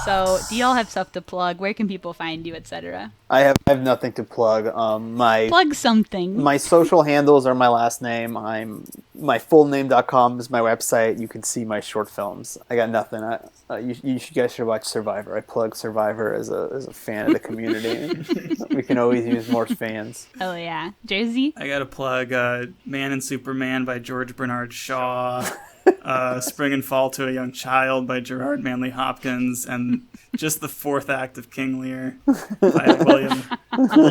So, do y'all have stuff to plug? Where can people find you, etc.? I have nothing to plug. Plug something. My social handles are my last name. myfullname.com is my website. You can see my short films. I got nothing. You guys should watch Survivor. I plug Survivor as a fan of the community. We can always use more fans. Oh yeah, Jerzy. I got to plug Man and Superman by George Bernard Shaw. Spring and Fall to a Young Child by Gerard Manley Hopkins, and just the fourth act of King Lear by a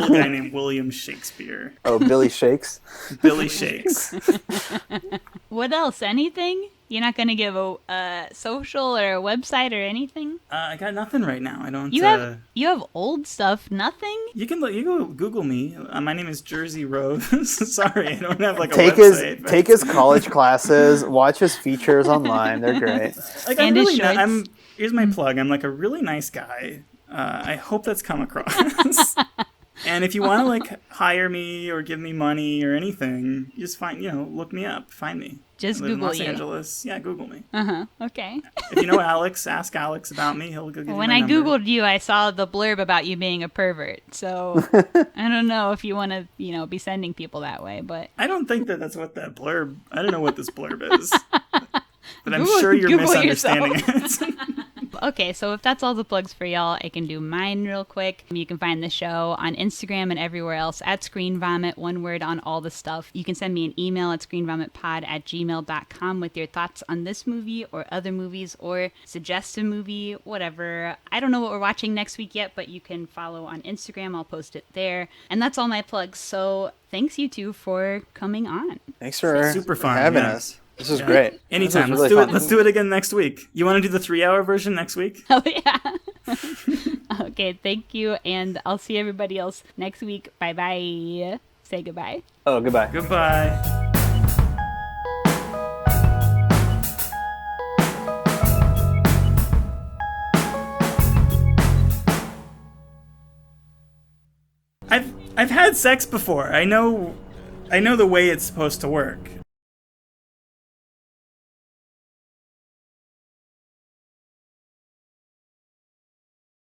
guy named William Shakespeare. Oh, Billy Shakes? Billy Shakes. What else? Anything? You're not going to give a social or a website or anything? I got nothing right now. I don't. You have old stuff. Nothing. You go Google me. My name is Jerzy Rose. Sorry, I don't have like a website. Take his college classes. Watch his features online. They're great. Like, and his shorts. Here's my plug. I'm like a really nice guy. I hope that's come across. And if you want to like hire me or give me money or anything, just look me up, find me. Just I live in Google Los you. Angeles. Yeah, Google me. Okay. If you know Alex, ask Alex about me. He'll go give you When my I number. Googled you, I saw the blurb about you being a pervert. So I don't know if you want to, be sending people that way, but I don't think that's what that blurb. I don't know what this blurb is, but I'm Google- sure you're Google misunderstanding it. okay, so if that's all the plugs for y'all, I can do mine real quick. You can find the show on Instagram and everywhere else at ScreenVomit, one word on all the stuff. You can send me an email at screenvomitpod@gmail.com with your thoughts on this movie or other movies, or suggest a movie, whatever. I don't know what we're watching next week yet, but you can follow on Instagram. I'll post it there. And that's all my plugs. So thanks, you two, for coming on. Thanks for Super fun, having yeah. us. This was great. Anytime. This was Let's really do it. fun. Let's do it again next week. You want to do the 3-hour version next week? Oh, yeah. Okay, thank you. And I'll see everybody else next week. Bye-bye. Say goodbye. Oh, goodbye. Goodbye. I've had sex before. I know the way it's supposed to work.